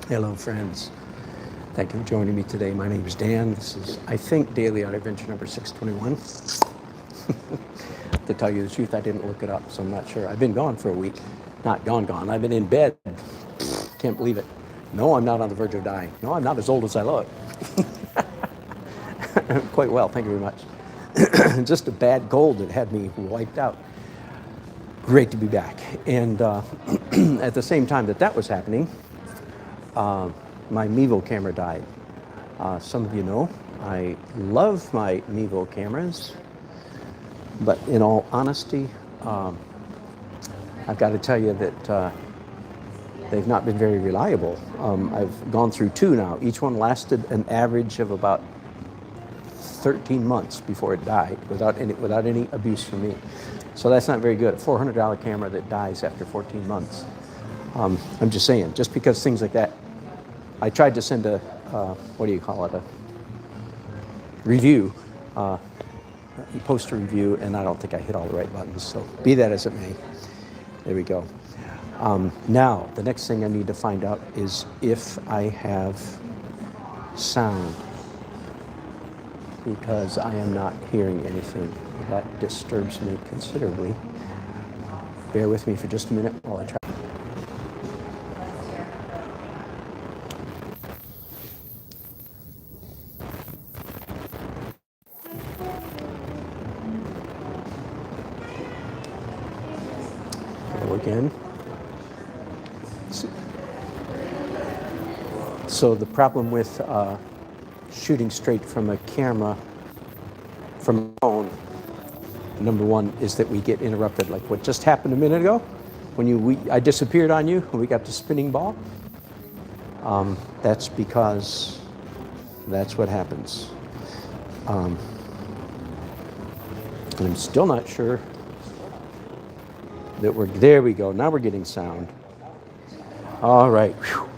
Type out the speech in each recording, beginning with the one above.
Hello, friends. Thank you for joining me today. My name is Dan. This is, I think, Daily Auto Adventure number 621. To tell you the truth, I didn't look it up, so I'm not sure. I've been gone for a week. Not gone. I've been in bed. Can't believe it. No, I'm not on the verge of dying. No, I'm not as old as I look. Quite well, thank you very much. Just a bad cold that had me wiped out. Great to be back. And at the same time that was happening, my Mevo camera died. Some of you know I love my Mevo cameras, but in all honesty, I've got to tell you that they've not been very reliable. I've gone through two now. Each one lasted an average of about 13 months before it died without any abuse from me. So that's not very good. A $400 camera that dies after 14 months. I'm just saying, just because things like that. I tried to send a, what do you call it, a review, post a review, and I don't think I hit all the right buttons. So be that as it may, there we go. Now, the next thing I need to find out is if I have sound, because I am not hearing anything. That disturbs me considerably. Bear with me for just a minute while I try. Hello again. So the problem with shooting straight from a camera, from a phone, number one is that we get interrupted, like what just happened a minute ago when I disappeared on you when we got the spinning ball. That's because that's what happens. And I'm still not sure that there we go. Now we're getting sound. All right. Whew.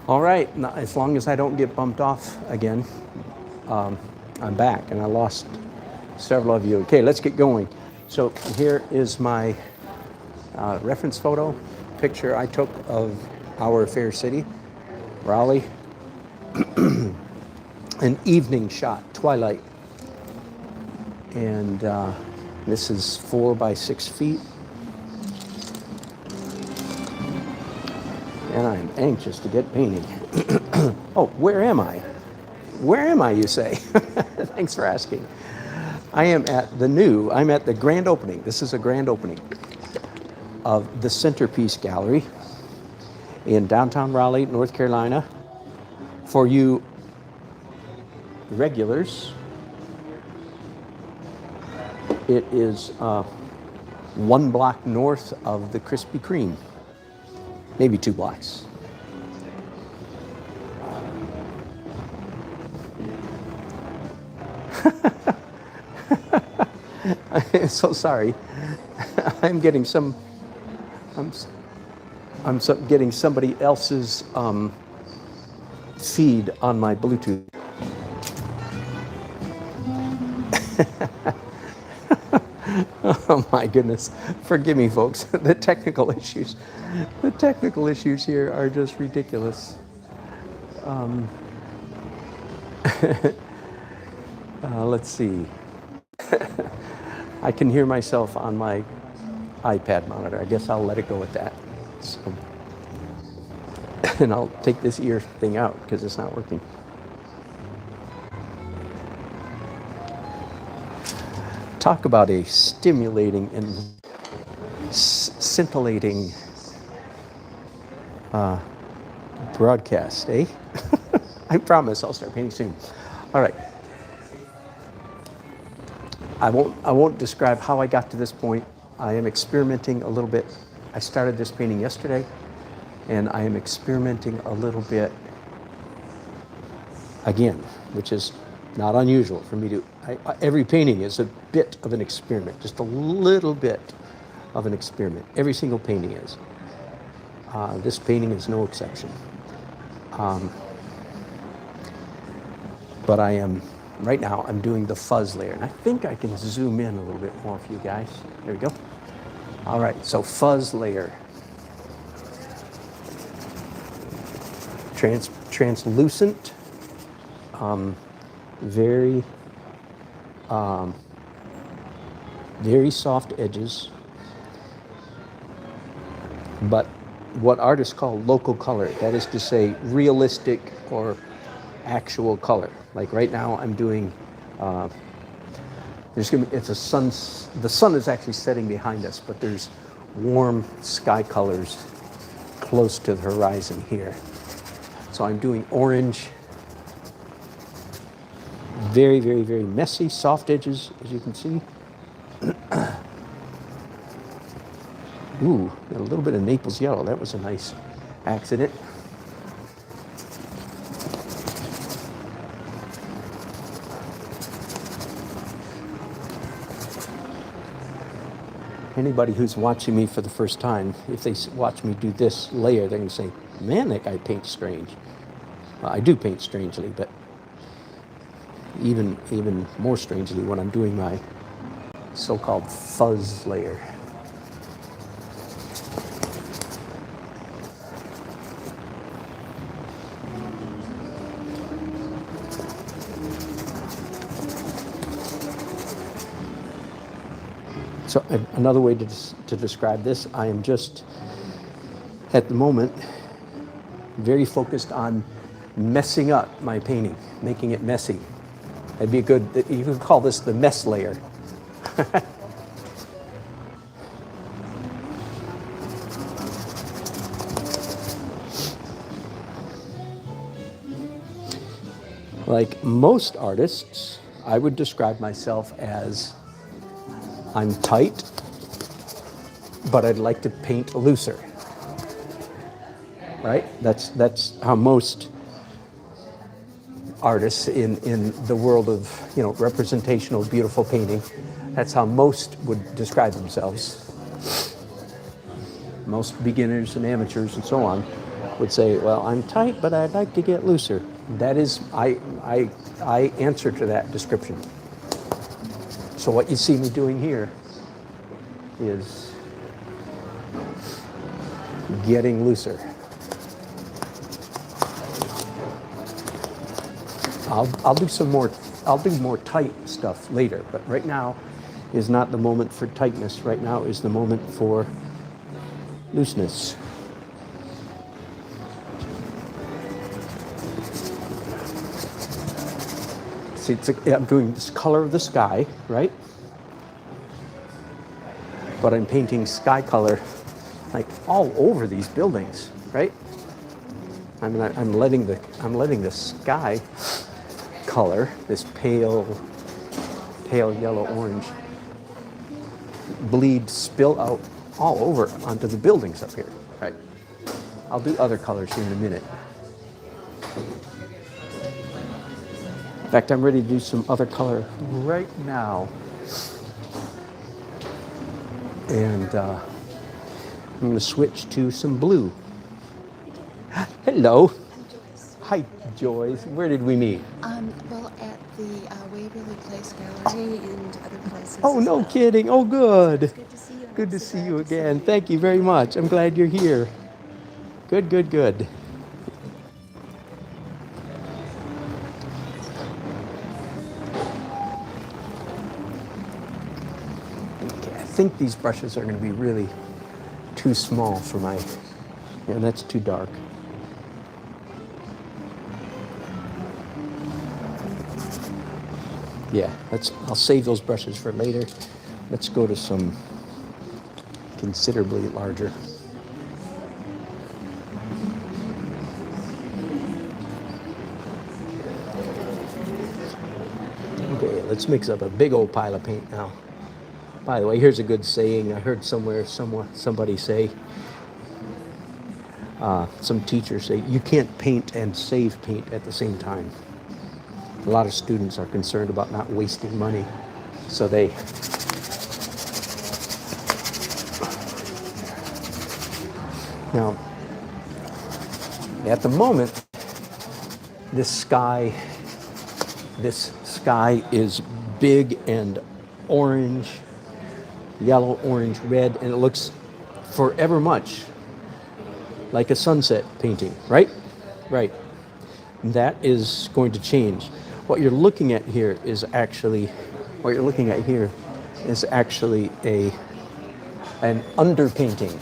All right. Now, as long as I don't get bumped off again, I'm back, and I lost several of you. Okay, let's get going. So here is my reference photo picture I took of our fair city, Raleigh. An evening shot, twilight. And this is 4 by 6 feet. And I'm anxious to get painting. Oh, where am I? Where am I, you say? Thanks for asking. I'm at the grand opening. This is a grand opening of the Centerpiece Gallery in downtown Raleigh, North Carolina. For you regulars, it is 1 block north of the Krispy Kreme. Maybe 2 blocks. I'm so sorry. I'm getting getting somebody else's feed on my Bluetooth. Oh my goodness. Forgive me, folks. The technical issues here are just ridiculous. Let's see. I can hear myself on my iPad monitor. I guess I'll let it go at that. So, and I'll take this ear thing out because it's not working. Talk about a stimulating and scintillating broadcast, eh? I promise I'll start painting soon. All right. I won't describe how I got to this point. I am experimenting a little bit. I started this painting yesterday, and I am experimenting a little bit again, which is not unusual for me to. Every painting is a bit of an experiment, just a little bit of an experiment. Every single painting is. This painting is no exception. But right now I'm doing the fuzz layer, and I think I can zoom in a little bit more for you guys. There we go. All right, so fuzz layer. translucent, very, very soft edges, but what artists call local color, that is to say realistic or actual color. Like right now I'm doing, the sun is actually setting behind us, but there's warm sky colors close to the horizon here. So I'm doing orange, very, very, very messy, soft edges, as you can see. Ooh, got a little bit of Naples yellow. That was a nice accident. Anybody who's watching me for the first time, if they watch me do this layer, they're going to say, man, that guy paints strange. Well, I do paint strangely, but even more strangely when I'm doing my so-called fuzz layer. So another way to describe this, I am just, at the moment, very focused on messing up my painting, making it messy. That'd be a good, you could call this the mess layer. Like most artists, I would describe myself as I'm tight, but I'd like to paint looser. Right? That's how most artists in the world of, representational, beautiful painting, that's how most would describe themselves. Most beginners and amateurs and so on would say, well, I'm tight, but I'd like to get looser. That is, I answer to that description. So what you see me doing here is getting looser. I'll do more tight stuff later, but right now is not the moment for tightness. Right now is the moment for looseness. See, I'm doing this color of the sky, right? But I'm painting sky color like all over these buildings, right? I'm letting the sky color, this pale yellow orange, spill out all over onto the buildings up here, right? I'll do other colors here in a minute. In fact, I'm ready to do some other color right now. And I'm going to switch to some blue. Hello. Hi, Joyce. Where did we meet? Well, at the Waverly Place Gallery and other places. Oh, no kidding. Oh, good. It's good to see you. Good to see you again. Thank you very much. I'm glad you're here. Good. Okay, I think these brushes are going to be really too small for my, that's too dark. Yeah, I'll save those brushes for later. Let's go to some considerably larger. Okay, let's mix up a big old pile of paint now. By the way, here's a good saying I heard somebody say, some teachers say, you can't paint and save paint at the same time. A lot of students are concerned about not wasting money, so they now at the moment this sky is big and orange, yellow, orange, red, and it looks forever much like a sunset painting, right? Right. That is going to change. What you're looking at here is actually, an underpainting,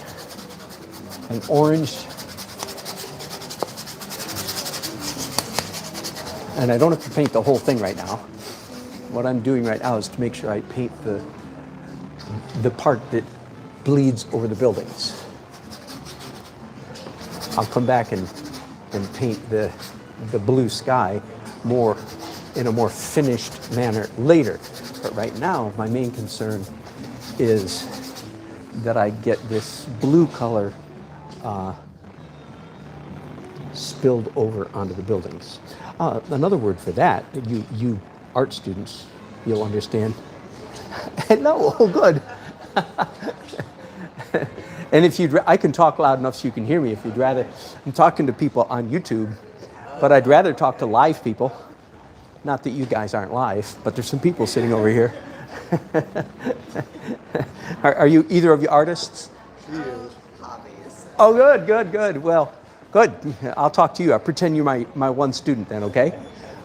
an orange, and I don't have to paint the whole thing right now. What I'm doing right now is to make sure I paint the part that bleeds over the buildings. I'll come back and paint the blue sky in a more finished manner later. But right now, my main concern is that I get this blue color spilled over onto the buildings. Another word for that, you art students, you'll understand. No, oh good. And if I can talk loud enough so you can hear me if you'd rather. I'm talking to people on YouTube, but I'd rather talk to live people. Not that you guys aren't live, but there's some people sitting over here. Are you either of you artists? He is. Hobbies. Oh, good. Well, good. I'll talk to you. I'll pretend you're my one student then, okay?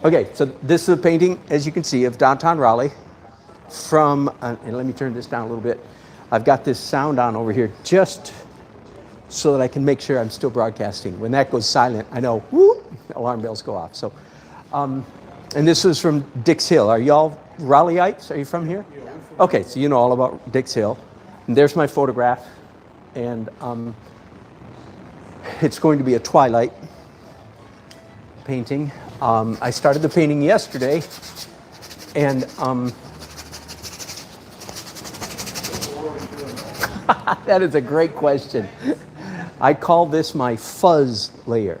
Okay, so this is a painting, as you can see, of downtown Raleigh from, and let me turn this down a little bit. I've got this sound on over here just so that I can make sure I'm still broadcasting. When that goes silent, I know, whoop, alarm bells go off. So, and this is from Dix Hill. Are y'all Raleigheites? Are you from here? Yeah. Okay, so you know all about Dix Hill. And there's my photograph. And it's going to be a twilight painting. I started the painting yesterday. And that is a great question. I call this my fuzz layer.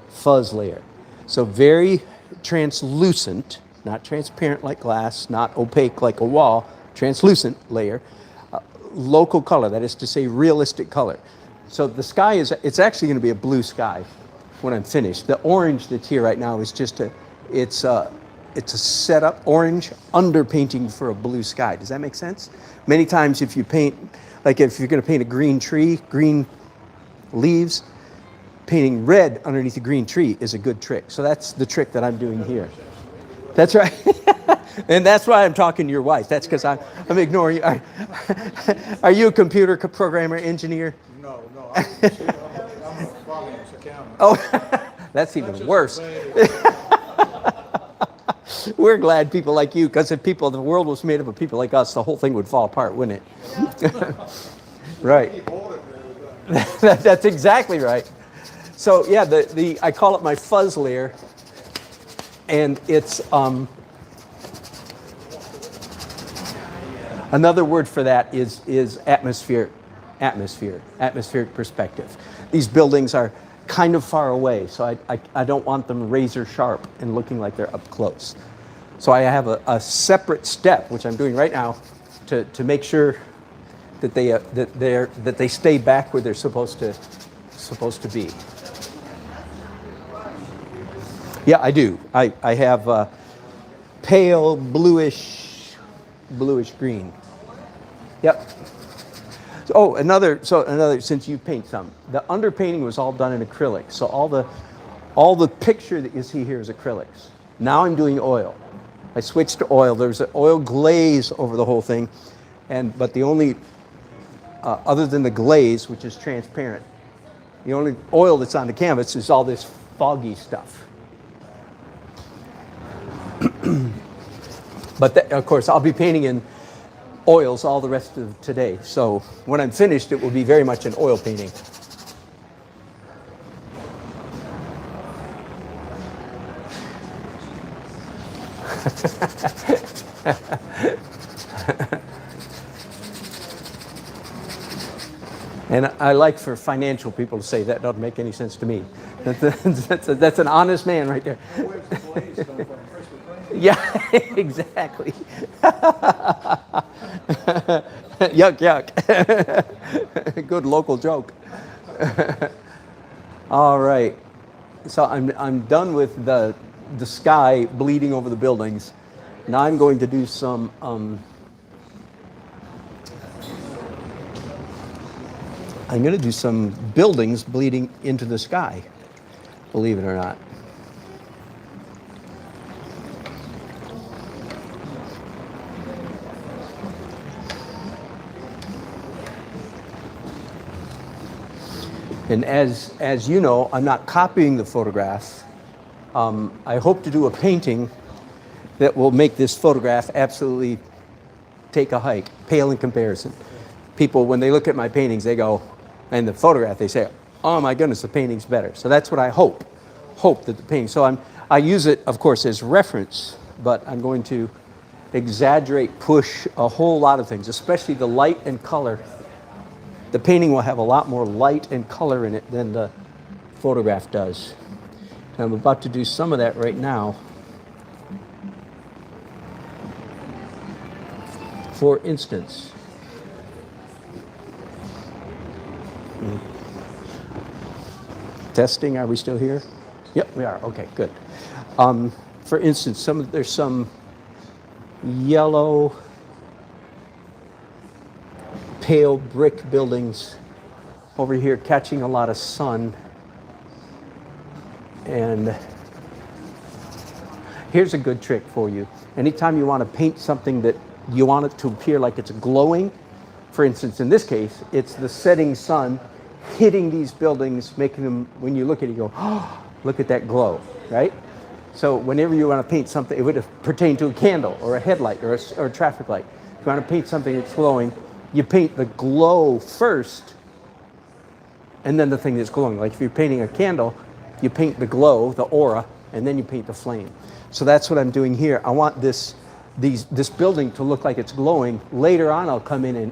Fuzz layer. So very translucent, not transparent like glass, not opaque like a wall, translucent layer. Local color, that is to say realistic color. So the sky it's actually going to be a blue sky when I'm finished. The orange that's here right now is just it's a setup orange underpainting for a blue sky. Does that make sense? Many times if you paint, like if you're going to paint a green tree, green leaves, painting red underneath a green tree is a good trick. So that's the trick that I'm doing here. That's right. And that's why I'm talking to your wife. That's because I'm ignoring you. Are you a computer programmer, engineer? No. I'm a finance accountant. Oh, that's even worse. We're glad people like you, because if the world was made up of people like us, the whole thing would fall apart, wouldn't it? Right. That's exactly right. So yeah, I call it my fuzz layer, and it's another word for that is atmospheric perspective. These buildings are kind of far away, so I don't want them razor sharp and looking like they're up close. So I have a separate step, which I'm doing right now, to make sure that they stay back where they're supposed to be. Yeah, I do. I have pale bluish green. Yep. So another. Since you paint some, the underpainting was all done in acrylic. So all the picture that you see here is acrylics. Now I'm doing oil. I switched to oil. There's an oil glaze over the whole thing, but the only other than the glaze, which is transparent, the only oil that's on the canvas is all this foggy stuff. But of course, I'll be painting in oils all the rest of today. So when I'm finished, it will be very much an oil painting. And I like for financial people to say that doesn't make any sense to me. That's an honest man right there. Yeah, exactly. Yuck. Good local joke. All right. So I'm done with the sky bleeding over the buildings. Now I'm going to do some buildings bleeding into the sky. believe it or not. And as you know, I'm not copying the photograph. I hope to do a painting that will make this photograph absolutely take a hike, pale in comparison. People, when they look at my paintings, they go, and the photograph, they say, oh my goodness, the painting's better. So that's what I hope that the painting. So I use it, of course, as reference, but I'm going to exaggerate, push a whole lot of things, especially the light and color. The painting will have a lot more light and color in it than the photograph does. And I'm about to do some of that right now. For instance, testing, are we still here? Yep, we are. Okay, good. For instance, there's some yellow, pale brick buildings over here catching a lot of sun. And here's a good trick for you. Anytime you want to paint something that you want it to appear like it's glowing, for instance, in this case, it's the setting sun hitting these buildings, making them, when you look at it, you go, oh, look at that glow, right? So whenever you want to paint something, it would pertain to a candle or a headlight or a traffic light. If you want to paint something that's glowing, you paint the glow first, and then the thing that's glowing. Like if you're painting a candle, you paint the glow, the aura, and then you paint the flame. So that's what I'm doing here. I want this building to look like it's glowing. Later on, I'll come in and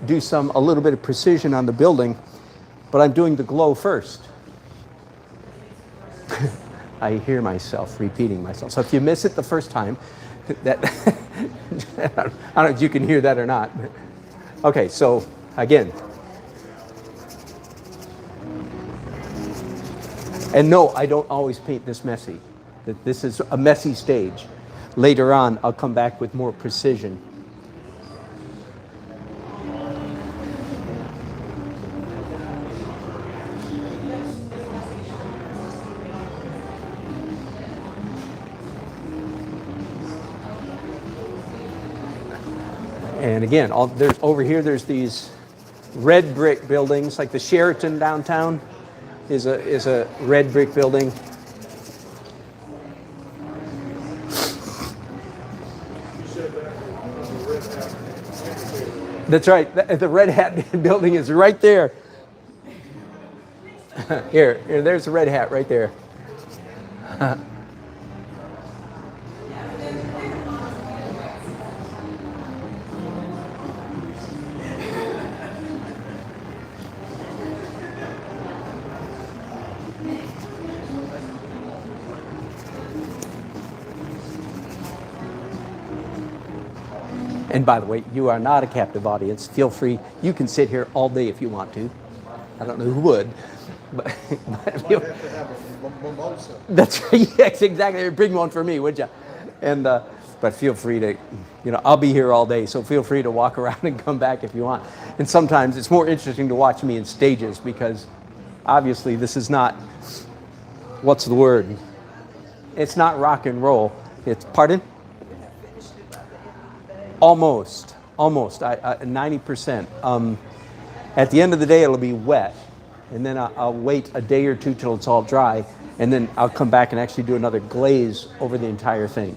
do a little bit of precision on the building, but I'm doing the glow first. I hear myself repeating myself. So if you miss it the first time, that I don't know if you can hear that or not. Okay, so again. And no, I don't always paint this messy. This is a messy stage. Later on, I'll come back with more precision. And again, over here, there's these red brick buildings, like the Sheraton downtown is a red brick building. That's right. The Red Hat building is right there. Here, there's the Red Hat right there. And by the way, you are not a captive audience. Feel free. You can sit here all day if you want to. I don't know who would. But Might have to have a mimosa. That's right. Yes, exactly. Bring one for me, would you? And but feel free to, I'll be here all day. So feel free to walk around and come back if you want. And sometimes it's more interesting to watch me in stages because obviously this is not, what's the word? It's not rock and roll. It's, pardon? Almost, 90%. At the end of the day, it'll be wet. And then I'll wait a day or two till it's all dry. And then I'll come back and actually do another glaze over the entire thing.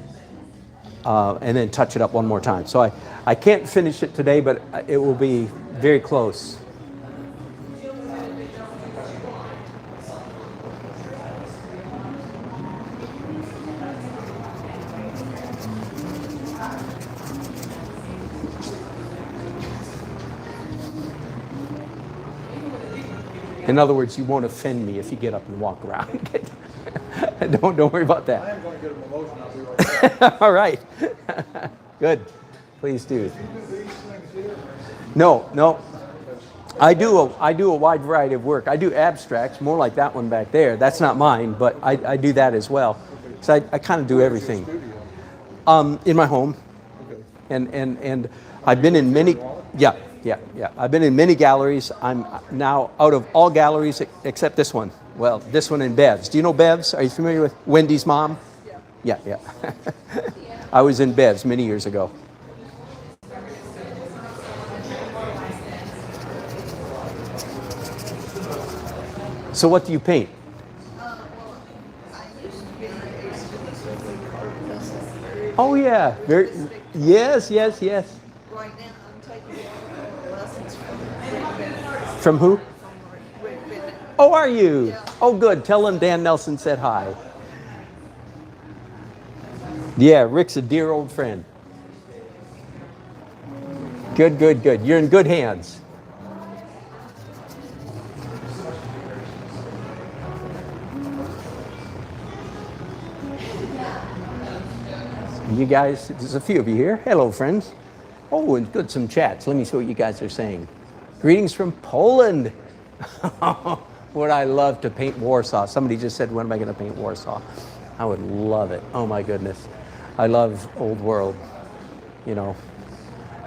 And then touch it up one more time. So I can't finish it today, but it will be very close. In other words, you won't offend me if you get up and walk around. Don't worry about I that. am going to get a mimosa and I'll be right back. All right. Good. Please do. Do these things here? No. I do a wide variety of work. I do abstracts, more like that one back there. That's not mine, but I do that as well. So I kind of do everything. In my home. Okay. And I've been in many. Yeah. I've been in many galleries. I'm now out of all galleries except this one. Well, this one in Bev's. Do you know Bev's? Are you familiar with Wendy's mom? Yeah. Yeah. I was in Bev's many years ago. So what do you paint? Oh yeah, very. Yes. Right now, I'm taking lessons from From who? Rick Bennett. Oh, are you? Yeah. Oh, good. Tell him Dan Nelson said hi. Yeah, Rick's a dear old friend. Good. You're in good hands. You guys, there's a few of you here. Hello, friends. Oh, and good, some chats. Let me see what you guys are saying. Greetings from Poland. Would I love to paint Warsaw? Somebody just said, when am I going to paint Warsaw? I would love it. Oh, my goodness. I love Old World. You know,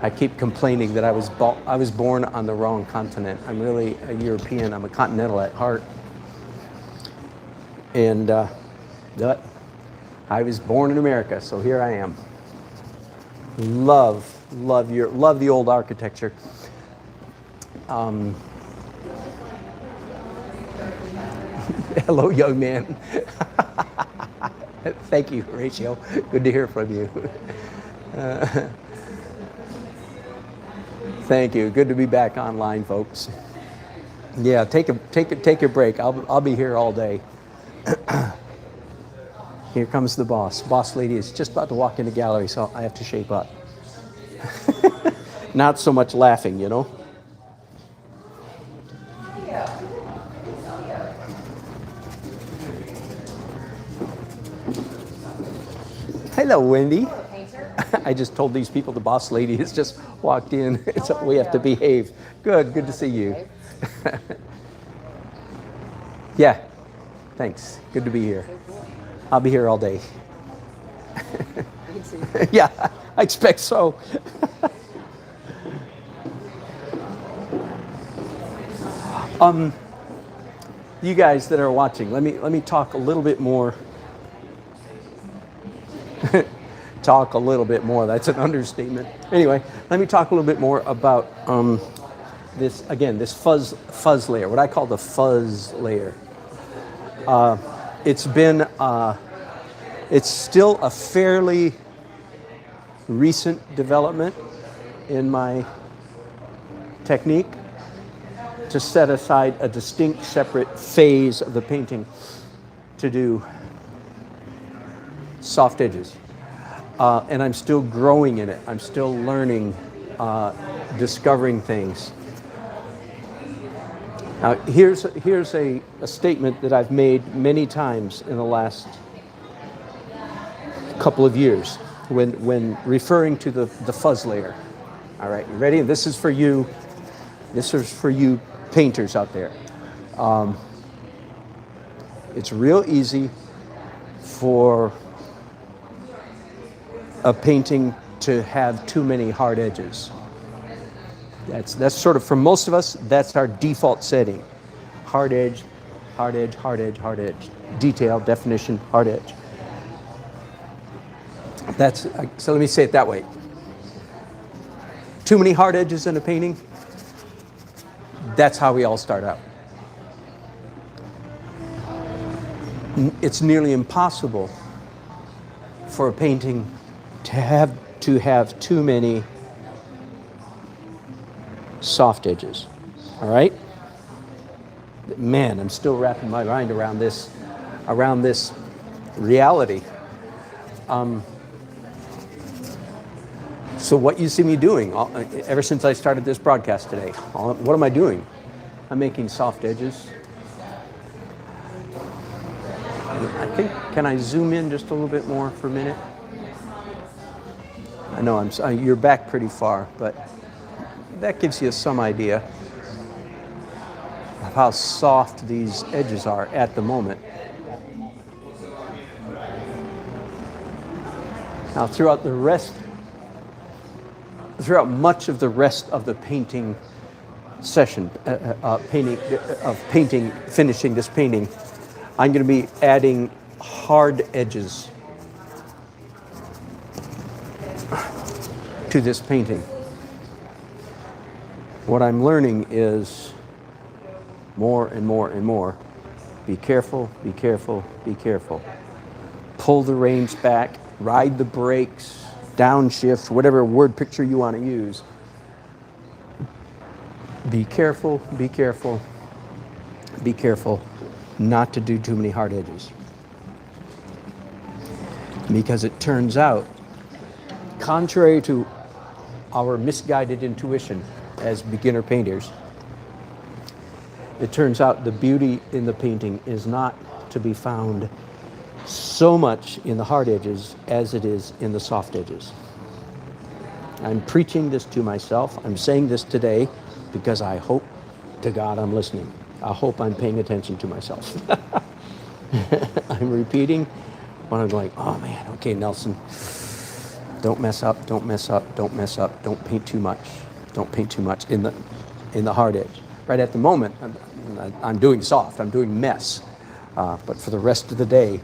I keep complaining that I was born on the wrong continent. I'm really a European. I'm a continental at heart. And I was born in America, so here I am. Love the old architecture. Hello, young man. Thank you, Rachel. Good to hear from you. Thank you. Good to be back online, folks. Yeah, take a break. I'll be here all day. Here comes the boss. Boss lady is just about to walk in the gallery, so I have to shape up. Not so much laughing, you know. Hello, Wendy. I just told these people the boss lady has just walked in, so we have to behave. Good to see you. Yeah, thanks. Good to be here. I'll be here all day. Yeah, I expect so. You guys that are watching, let me talk a little bit more. Talk a little bit more. That's an understatement. Anyway, let me talk a little bit more about this fuzz layer. What I call the fuzz layer. It's still a fairly recent development in my technique to set aside a distinct separate phase of the painting to do soft edges. And I'm still growing in it. I'm still learning, discovering things. Now, here's a statement that I've made many times in the last couple of years when referring to the fuzz layer. All right, you ready? This is for you. This is for you painters out there. It's real easy for a painting to have too many hard edges. That's sort of, for most of us, that's our default setting. Hard edge, hard edge, hard edge, hard edge. Detail, definition, hard edge. So let me say it that way. Too many hard edges in a painting, that's how we all start out. It's nearly impossible for a painting to have too many soft edges. All right? Man, I'm still wrapping my mind around this reality. So what you see me doing ever since I started this broadcast today, what am I doing? I'm making soft edges. I think, can I zoom in just a little bit more for a minute? I know you're back pretty far, but that gives you some idea of how soft these edges are at the moment. Now, throughout much of the rest of the painting session, finishing this painting, I'm going to be adding hard edges to this painting. What I'm learning is more and more and more. Be careful, be careful, be careful. Pull the reins back, ride the brakes, downshift, whatever word picture you want to use. Be careful, be careful, be careful not to do too many hard edges. Because it turns out, contrary to our misguided intuition as beginner painters, it turns out the beauty in the painting is not to be found so much in the hard edges as it is in the soft edges. I'm preaching this to myself. I'm saying this today because I hope to God I'm listening. I hope I'm paying attention to myself. I'm repeating when I'm going, oh man, okay, Nelson, don't mess up, don't mess up, don't mess up, don't paint too much. Don't paint too much in the hard edge. Right at the moment, I'm doing soft, I'm doing mess. But for the rest of the day,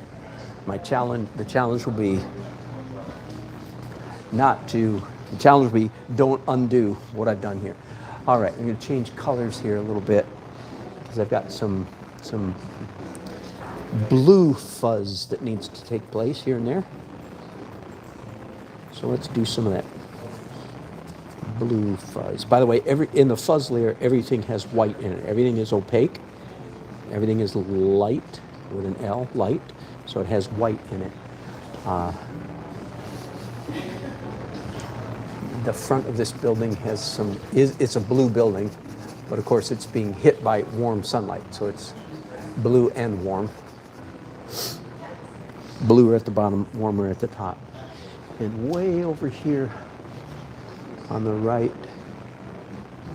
the challenge will be don't undo what I've done here. All right, I'm going to change colors here a little bit because I've got some blue fuzz that needs to take place here and there. So let's do some of that blue fuzz. By the way, in the fuzz layer, everything has white in it. Everything is opaque. Everything is light with an L, light. So it has white in it. The front of this building has it's a blue building, but of course it's being hit by warm sunlight. So it's blue and warm. Bluer at the bottom, warmer at the top. And way over here on the right,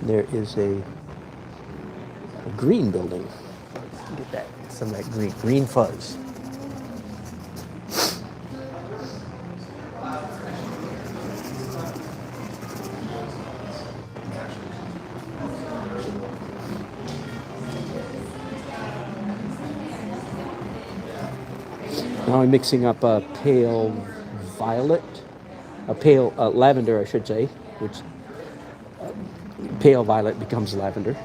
there is a green building. Get that, some of that green fuzz. Now I'm mixing up a pale violet, a pale lavender, I should say, which pale violet becomes lavender.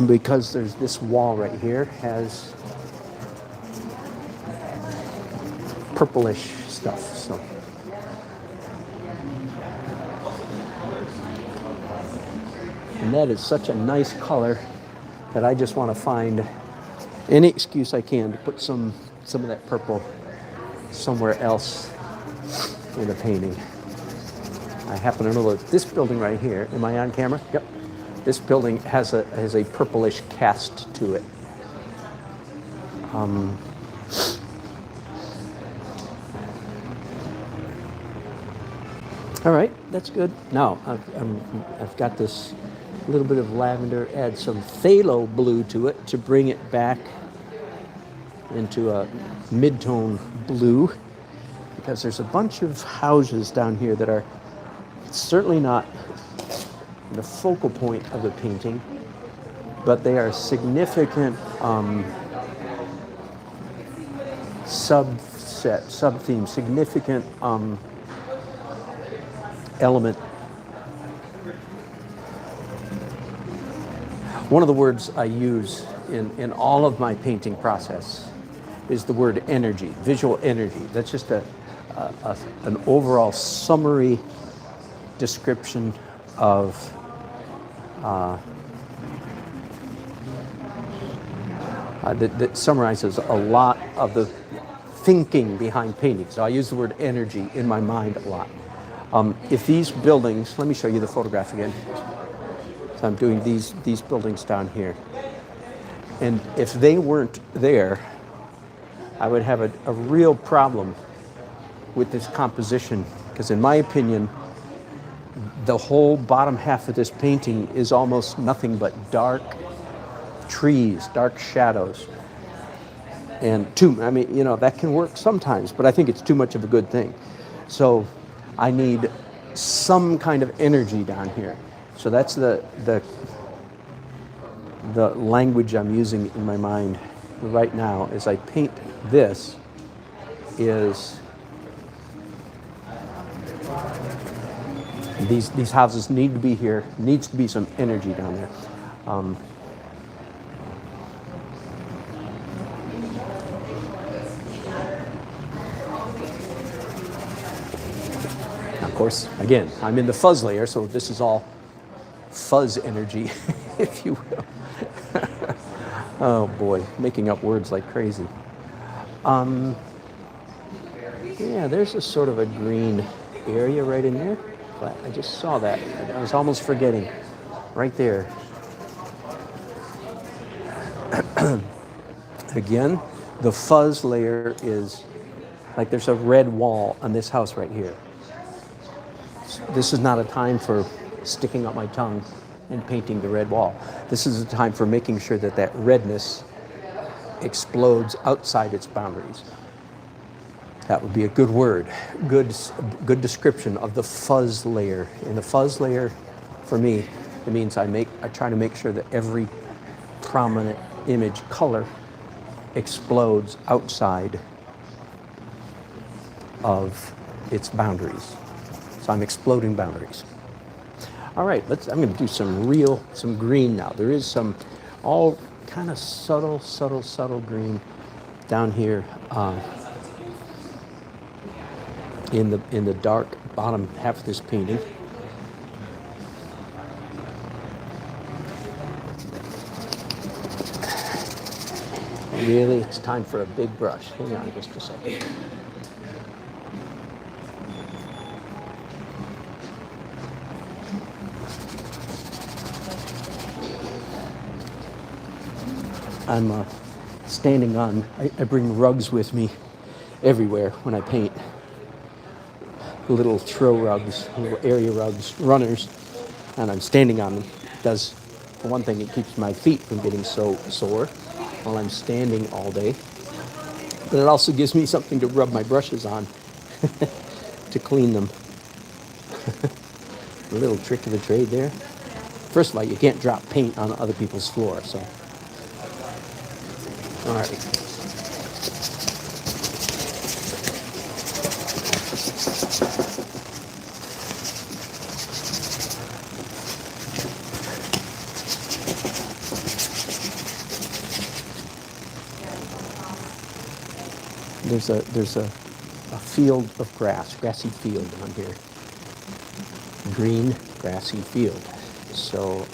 Because there's this wall right here has purplish stuff. So and that is such a nice color that I just want to find any excuse I can to put some of that purple somewhere else in the painting. I happen to know that this building right here, am I on camera? Yep. This building has a purplish cast to it. All right, that's good. Now I've got this little bit of lavender. Add some phthalo blue to it to bring it back into a mid-tone blue, because there's a bunch of houses down here that are certainly not the focal point of the painting, but they are significant sub-theme, significant element. One of the words I use in all of my painting process is the word energy, visual energy. That's just an overall summary description of that summarizes a lot of the thinking behind painting. So I use the word energy in my mind a lot. If these buildings, let me show you the photograph again. So I'm doing these buildings down here. And if they weren't there, I would have a real problem with this composition, because in my opinion, the whole bottom half of this painting is almost nothing but dark trees, dark shadows. And that can work sometimes, but I think it's too much of a good thing. So I need some kind of energy down here. So that's the language I'm using in my mind right now as I paint this is these houses need to be here, needs to be some energy down there. Of course, again, I'm in the fuzz layer, so this is all fuzz energy, if you will. Oh boy, making up words like crazy. Yeah, there's a sort of a green area right in there. But I just saw that. I was almost forgetting. Right there. Again, the fuzz layer is like there's a red wall on this house right here. This is not a time for sticking up my tongue and painting the red wall. This is a time for making sure that that redness explodes outside its boundaries. That would be a good word, good description of the fuzz layer. In the fuzz layer, for me, it means I try to make sure that every prominent image color explodes outside of its boundaries. So I'm exploding boundaries. All right, I'm going to do some green now. There is some all kind of subtle green down here. In the dark bottom half of this painting. Really, it's time for a big brush. Hang on just a second. I'm standing on, I bring rugs with me everywhere when I paint. Little throw rugs, little area rugs, runners, and I'm standing on them. Does, for one thing, it keeps my feet from getting so sore while I'm standing all day. But it also gives me something to rub my brushes on to clean them. A little trick of the trade there. First of all, you can't drop paint on other people's floor, so. All right. There's a field of grass, grassy field on here. Green, grassy field. So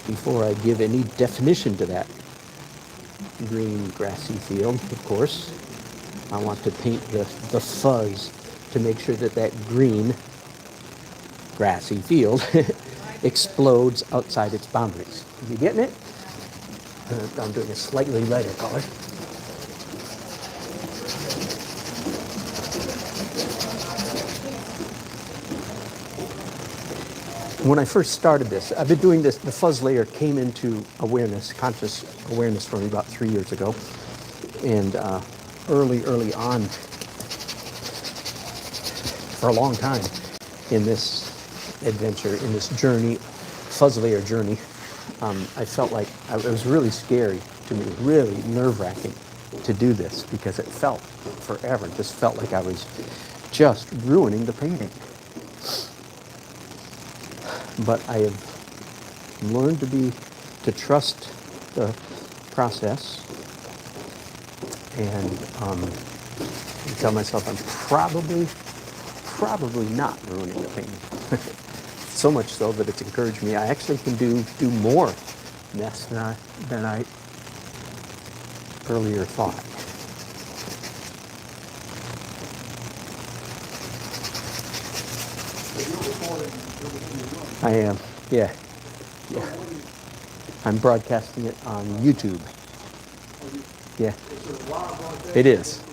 before I give any definition to that green, grassy field, of course, I want to paint the fuzz to make sure that that green, grassy field explodes outside its boundaries. You getting it? I'm doing a slightly lighter color. When I first started this, I've been doing this, the fuzz layer came into awareness, conscious awareness for me about 3 years ago. And early on, for a long time in this adventure, in this journey, fuzz layer journey, I felt like it was really scary to me, really nerve-wracking to do this because it felt forever. It just felt like I was just ruining the painting. But I have learned to trust the process and tell myself I'm probably not ruining the painting. So much so that it's encouraged me. I actually can do more mess than I earlier thought. I am, yeah. I'm broadcasting it on YouTube. Yeah, it is.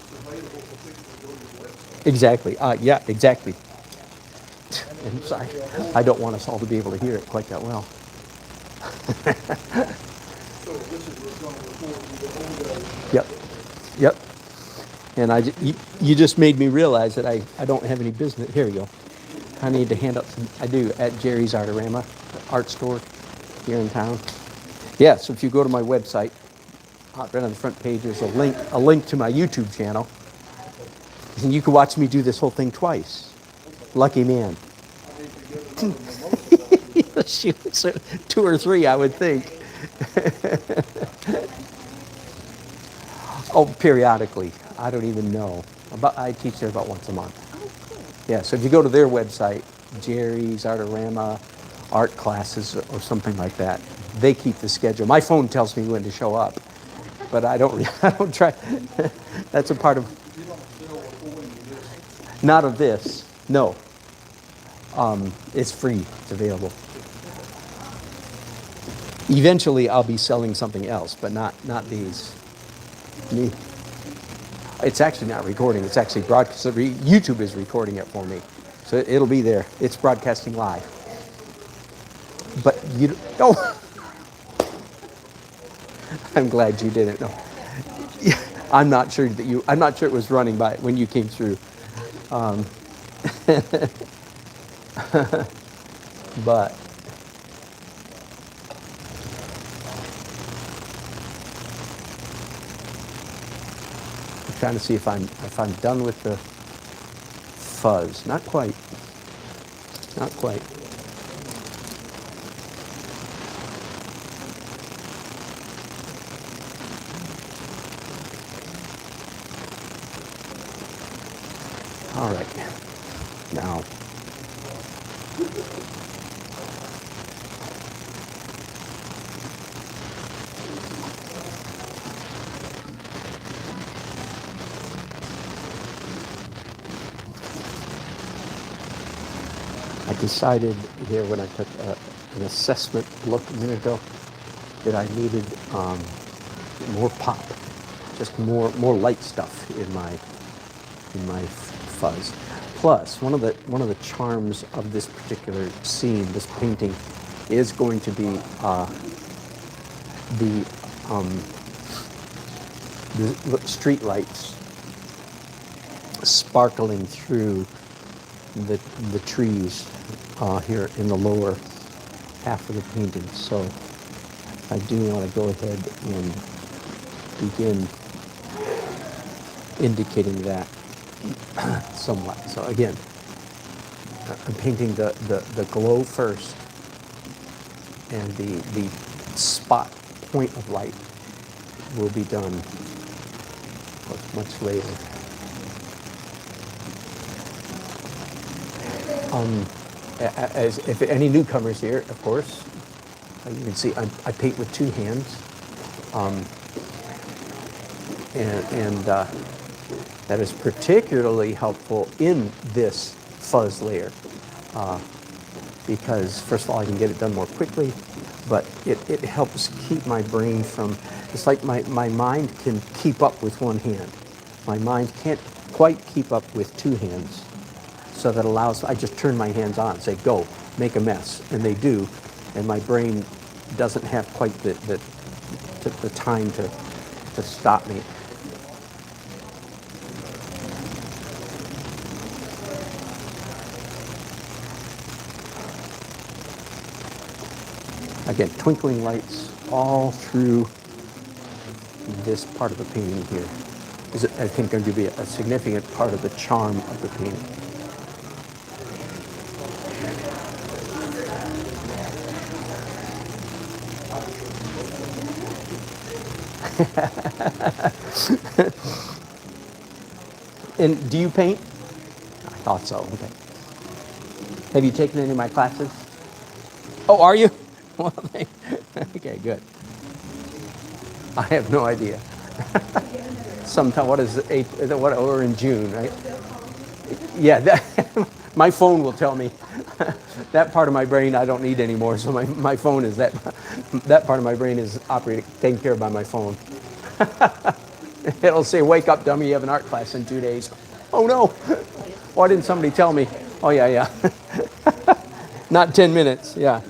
Exactly. Yeah, exactly. I'm sorry. I don't want us all to be able to hear it quite that well. Yep. And you just made me realize that I don't have any business. Here we go. I need to hand out some, I do, at Jerry's Artorama, art store here in town. Yeah, so if you go to my website, right on the front page, there's a link to my YouTube channel. And you can watch me do this whole thing twice. Lucky man. Shoot, so 2 or 3, I would think. Oh, periodically. I don't even know. I teach there about once a month. Yeah, so if you go to their website, Jerry's Artorama, art classes or something like that, they keep the schedule. My phone tells me when to show up, but I don't try. That's a part of, not of this, no. It's free, it's available. Eventually I'll be selling something else, but not these. Me. It's actually not recording, it's actually broadcast. YouTube is recording it for me. So it'll be there. It's broadcasting live. But you, oh, I'm glad you didn't know. I'm not sure it was running by when you came through. But I'm trying to see if I'm done with the fuzz. Not quite. Not quite. All right. Now, I decided here when I took an assessment look a minute ago that I needed more pop, just more light stuff in my fuzz. Plus, one of the charms of this particular scene, this painting, is going to be the street lights sparkling through the trees here in the lower half of the painting. So I do want to go ahead and begin indicating that somewhat. So again, I'm painting the glow first, and the spot point of light will be done much later. If any newcomers here, of course, you can see I paint with 2 hands, and that is particularly helpful in this fuzz layer because, first of all, I can get it done more quickly, but it helps keep my brain from, it's like my mind can keep up with 1 hand. My mind can't quite keep up with 2 hands. So that allows, I just turn my hands on, say, go, make a mess, and they do, and my brain doesn't have quite the time to stop me. Again, twinkling lights all through this part of the painting here is, I think, going to be a significant part of the charm of the painting. And do you paint? I thought so. Okay. Have you taken any of my classes? Oh, are you? Well, okay, good. I have no idea. Sometime, what is it? We're in June, right? Yeah, my phone will tell me. That part of my brain I don't need anymore, so my phone is that part of my brain is taken care of by my phone. It'll say, wake up, dummy, you have an art class in 2 days. Oh no, why didn't somebody tell me? Oh yeah. Not 10 minutes, yeah.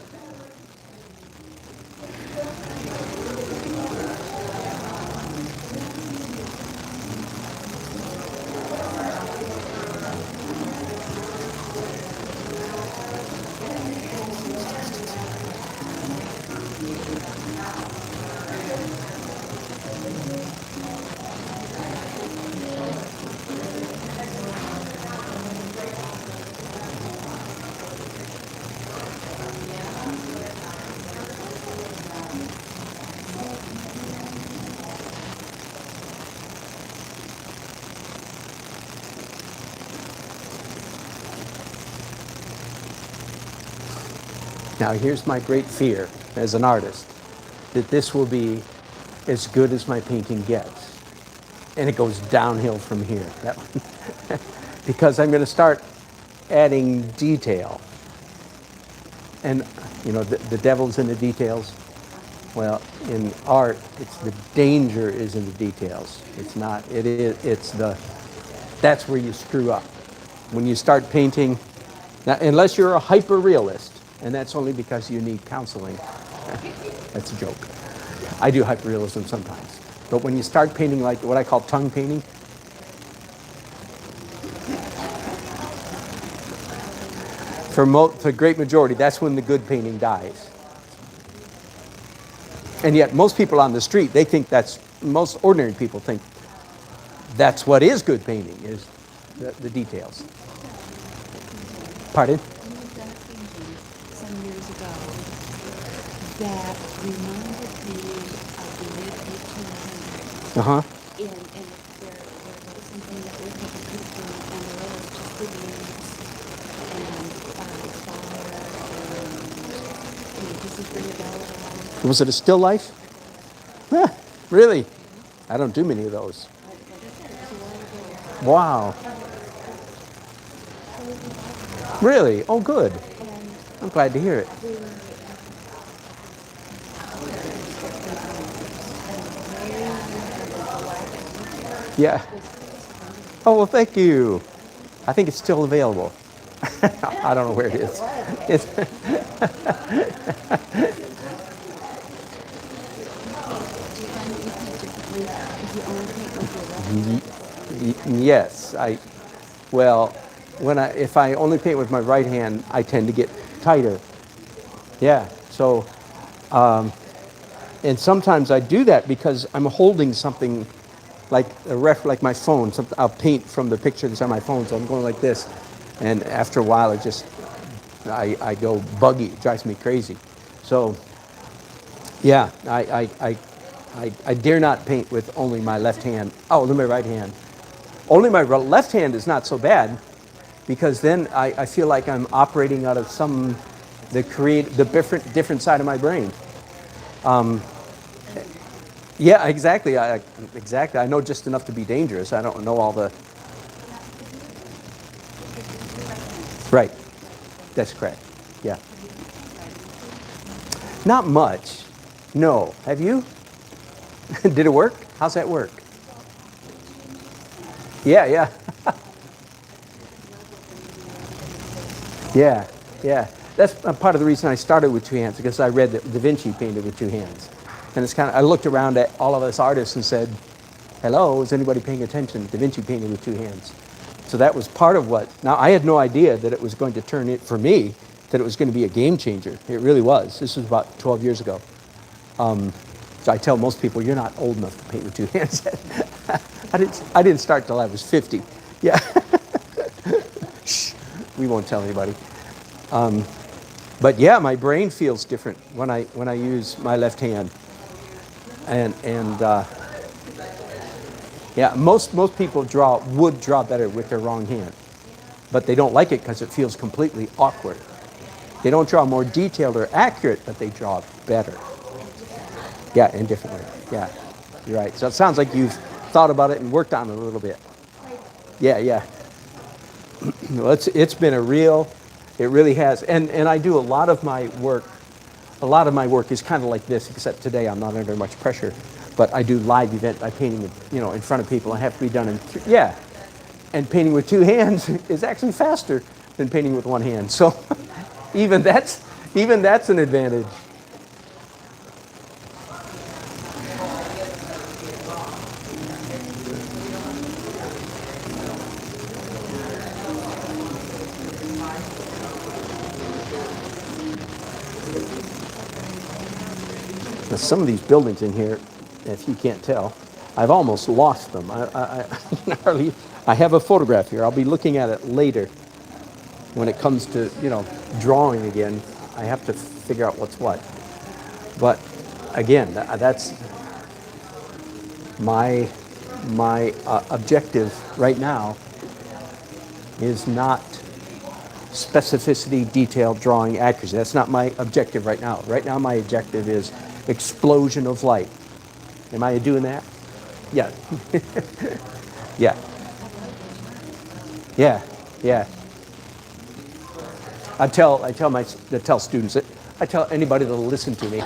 Now here's my great fear as an artist, that this will be as good as my painting gets. And it goes downhill from here. Because I'm going to start adding detail. And, you know, the devil's in the details. Well, in art, it's the danger is in the details. It's not, that's where you screw up. When you start painting, now, unless you're a hyper-realist, and that's only because you need counseling. That's a joke. I do hyper-realism sometimes. But when you start painting like what I call tongue painting, for the great majority, that's when the good painting dies. And yet most people on the street, they think most ordinary people think that's what is good painting, is the details. Pardon? You've done a painting some years ago that reminded me of the late 1800s. Uh-huh. And there was something that looked like a picture, and there was just the leaves and fire, and does this ring a bell at all? Was it a still life? Huh, really? I don't do many of those. Wow. Really? Oh, good. I'm glad to hear it. Yeah. Oh, well, thank you. I think it's still available. I don't know where it is. Yes, well, if I only paint with my right hand, I tend to get tighter. Yeah, so, and sometimes I do that because I'm holding something like like my phone. I'll paint from the picture that's on my phone, so I'm going like this, and after a while, I go buggy. It drives me crazy. So, yeah, I dare not paint with only my left hand. Oh, only my right hand. Only my left hand is not so bad, because then I feel like I'm operating out of the different side of my brain. Yeah, exactly. Exactly. I know just enough to be dangerous. I don't know all the. Right. That's correct. Yeah. Not much. No. Have you? Did it work? How's that work? Yeah, yeah. Yeah, yeah. That's part of the reason I started with two hands, because I read that Da Vinci painted with two hands. And it's I looked around at all of us artists and said, hello, is anybody paying attention? Da Vinci painted with two hands. So that was part of what, now I had no idea that it was going to turn it, for me, that it was going to be a game changer. It really was. This was about 12 years ago. So I tell most people, you're not old enough to paint with two hands. I didn't start till I was 50. Yeah. Shh, we won't tell anybody. But yeah, my brain feels different when I use my left hand. And yeah, most people would draw better with their wrong hand, but they don't like it because it feels completely awkward. They don't draw more detailed or accurate, but they draw better. Yeah, and differently. Yeah, you're right. So it sounds like you've thought about it and worked on it a little bit. Yeah, yeah. Well, it's been it really has. And I do a lot of my work. A lot of my work is kind of like this, except today I'm not under much pressure. But I do live event by painting, in front of people. I have to be done yeah. And painting with two hands is actually faster than painting with one hand. So even that's an advantage. Now, some of these buildings in here, if you can't tell, I've almost lost them. I have a photograph here. I'll be looking at it later. When it comes to, drawing again, I have to figure out what's what. But again, that's my objective right now is not specificity, detail, drawing, accuracy. That's not my objective right now. Right now, my objective is explosion of light. Am I doing that? Yeah. Yeah. Yeah. Yeah. I tell students, I tell anybody that'll listen to me,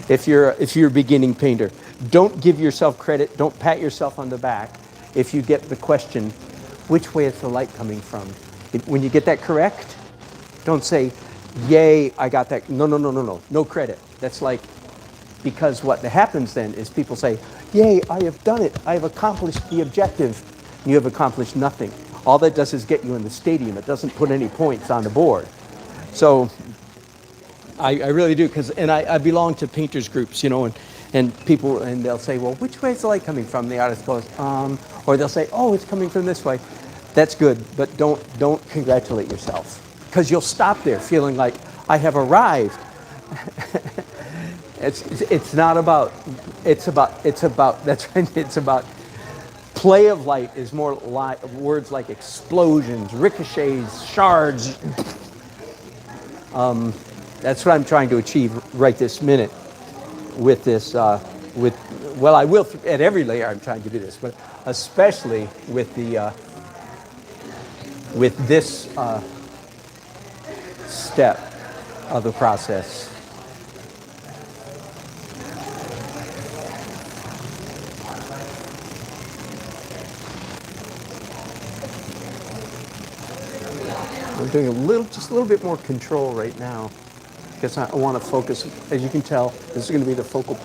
if you're a beginning painter, don't give yourself credit, don't pat yourself on the back if you get the question, which way is the light coming from? When you get that correct, don't say, yay, I got that. No, no, no, no, no. No credit. That's like, because what happens then is people say, yay, I have done it. I have accomplished the objective. You have accomplished nothing. All that does is get you in the stadium. It doesn't put any points on the board. So I really do, and I belong to painters groups, you know, and people, and they'll say, well, which way is the light coming from? The artist goes, or they'll say, oh, it's coming from this way. That's good, but don't congratulate yourself, because you'll stop there feeling like I have arrived. It's not about, that's right, it's about play of light is more words like explosions, ricochets, shards. That's what I'm trying to achieve right this minute with this, well, I will, at every layer I'm trying to do this, but especially with the, with this step of the process. I'm doing just a little bit more control right now, because I want to focus. As you can tell, this is going to be the focal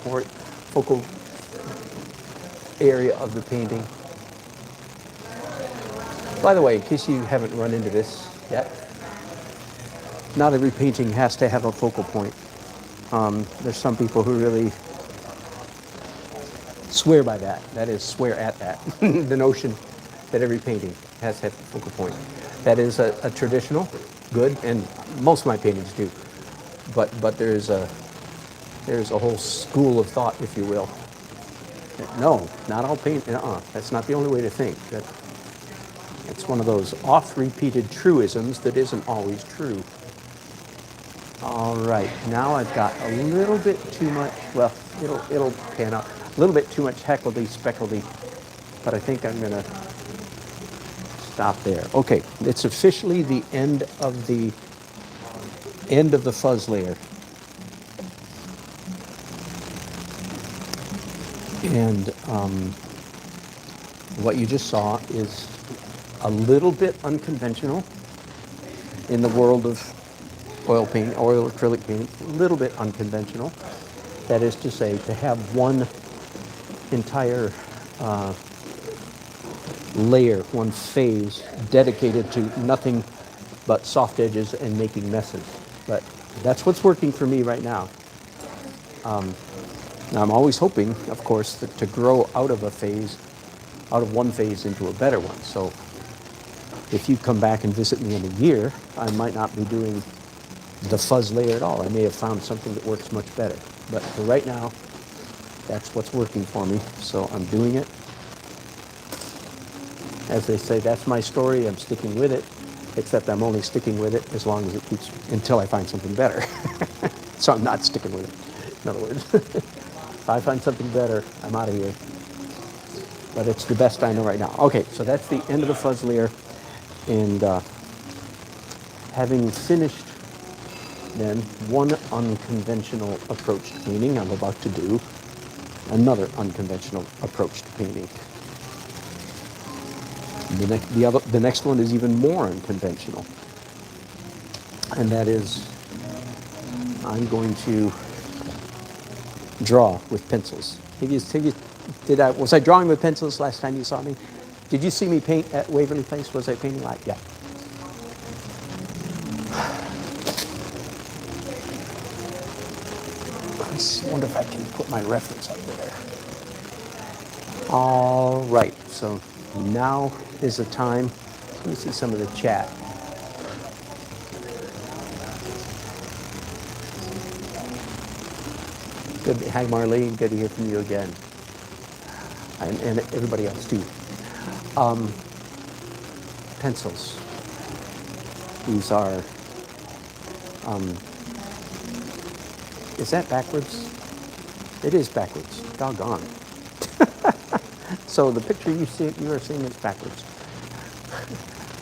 area of the painting. By the way, in case you haven't run into this yet, not every painting has to have a focal point. There's some people who really swear by that. That is, swear at that. The notion that every painting has to have a focal point. That is a traditional, good, and most of my paintings do. But there's a whole school of thought, if you will. No, not all paint. That's not the only way to think. It's one of those oft-repeated truisms that isn't always true. All right, now I've got a little bit too much. Well, it'll pan out. A little bit too much heckledy speckledy, but I think I'm gonna stop there. Okay, it's officially the end of the fuzz layer. And what you just saw is a little bit unconventional in the world of oil acrylic painting, a little bit unconventional. That is to say, to have one entire layer, one phase dedicated to nothing but soft edges and making messes. But that's what's working for me right now. Now I'm always hoping, of course, to grow out of one phase into a better one. So if you come back and visit me in a year, I might not be doing the fuzz layer at all. I may have found something that works much better. But for right now, that's what's working for me. So I'm doing it. As they say, that's my story. I'm sticking with it, except I'm only sticking with it as long as it keeps, until I find something better. So I'm not sticking with it, in other words. If I find something better, I'm out of here. But it's the best I know right now. Okay, so that's the end of the fuzz layer. And having finished then one unconventional approach to painting, I'm about to do another unconventional approach to painting. The next one is even more unconventional. And that is, I'm going to draw with pencils. Was I drawing with pencils last time you saw me? Did you see me paint at Waverly Place? Was I painting light? Yeah. I wonder if I can put my reference up there. All right, so now is the time. Let me see some of the chat. Good. Hi, Marlene. Good to hear from you again. And everybody else, too. pencils. These are, is that backwards? It is backwards, doggone. So the picture you are seeing is backwards.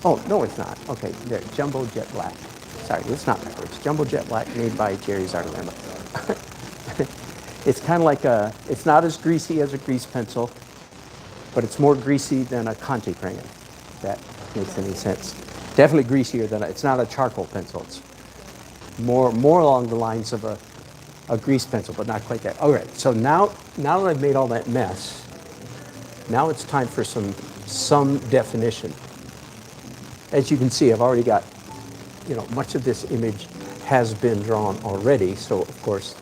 Oh, no, it's not. Okay, there, Jumbo Jet Black. Sorry, it's not backwards. Jumbo Jet Black made by Jerry Zardelamba. It's kind of like it's not as greasy as a grease pencil, but it's more greasy than a Conte crayon, if that makes any sense. Definitely greasier than it's not a charcoal pencil. It's more along the lines of a grease pencil, but not quite that. All right, so now that I've made all that mess, now it's time for some definition. As you can see, I've already got, much of this image has been drawn already, so of course,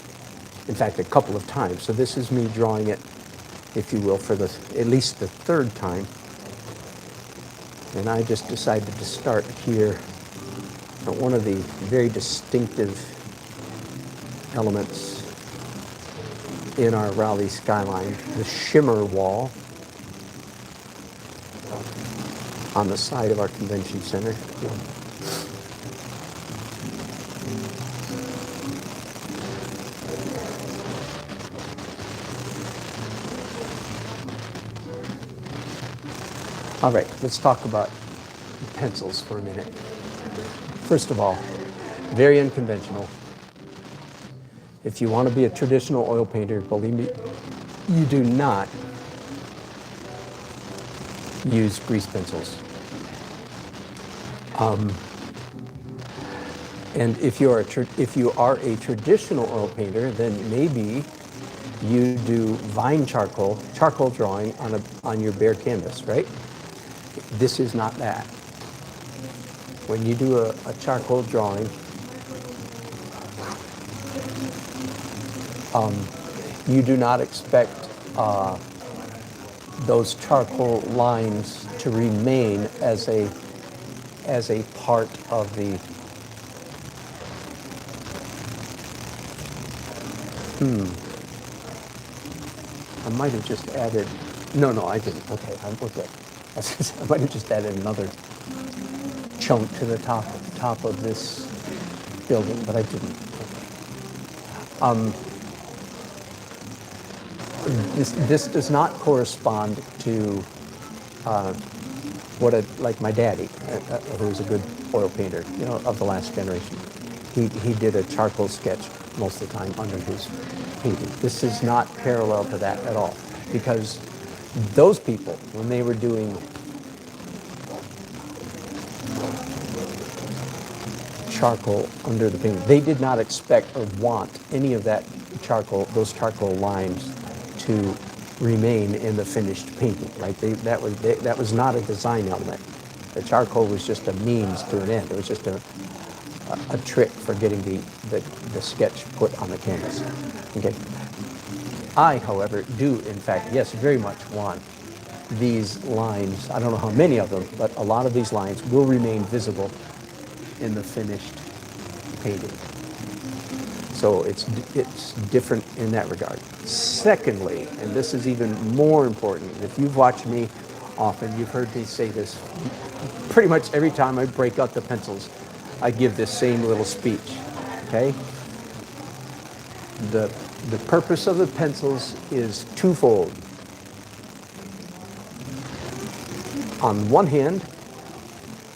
in fact, a couple of times. So this is me drawing it, if you will, for at least the third time. And I just decided to start here at one of the very distinctive elements in our Raleigh skyline, the shimmer wall on the side of our convention center. All right, let's talk about pencils for a minute. First of all, very unconventional. If you want to be a traditional oil painter, believe me, you do not use grease pencils. And if you are a traditional oil painter, then maybe you do vine charcoal drawing on your bare canvas, right? This is not that. When you do a charcoal drawing, you do not expect those charcoal lines to remain as a part of the I might have just added, no, I didn't. Okay, I'm okay. I might have just added another chunk to the top of this building, but I didn't. This does not correspond to like my daddy, who was a good oil painter, of the last generation. He did a charcoal sketch most of the time under his painting. This is not parallel to that at all, because those people, when they were doing charcoal under the painting, they did not expect or want any of those charcoal lines to remain in the finished painting, right? That was not a design element. The charcoal was just a means to an end. It was just a trick for getting the sketch put on the canvas. Okay. I, however, do, in fact, yes, very much want these lines, I don't know how many of them, but a lot of these lines will remain visible in the finished painting. So it's different in that regard. Secondly, and this is even more important, if you've watched me often, you've heard me say this pretty much every time I break out the pencils, I give this same little speech, okay? The purpose of the pencils is twofold. On one hand,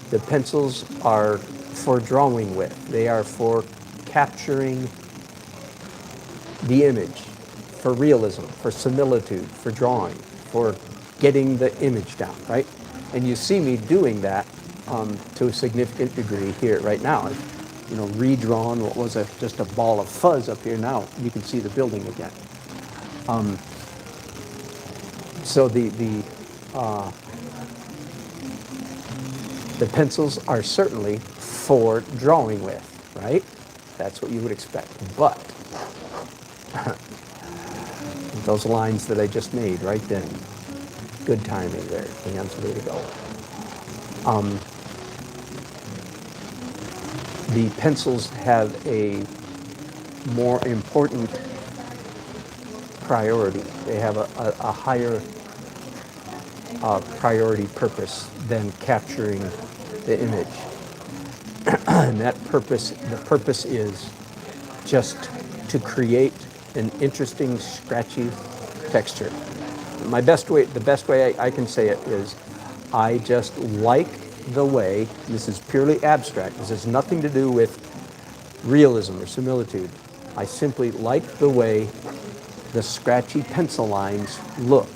the pencils are for drawing with. They are for capturing the image, for realism, for similitude, for drawing, for getting the image down, right? And you see me doing that to a significant degree here right now. I've, redrawn what was just a ball of fuzz up here. Now you can see the building again. So the pencils are certainly for drawing with, right? That's what you would expect. But those lines that I just made right then, good timing there. Hands way to go. The pencils have a more important priority. They have a higher priority purpose than capturing the image. And the purpose is just to create an interesting, scratchy texture. The best way I can say it is, I just like the way, this is purely abstract, this has nothing to do with realism or similitude. I simply like the way the scratchy pencil lines look,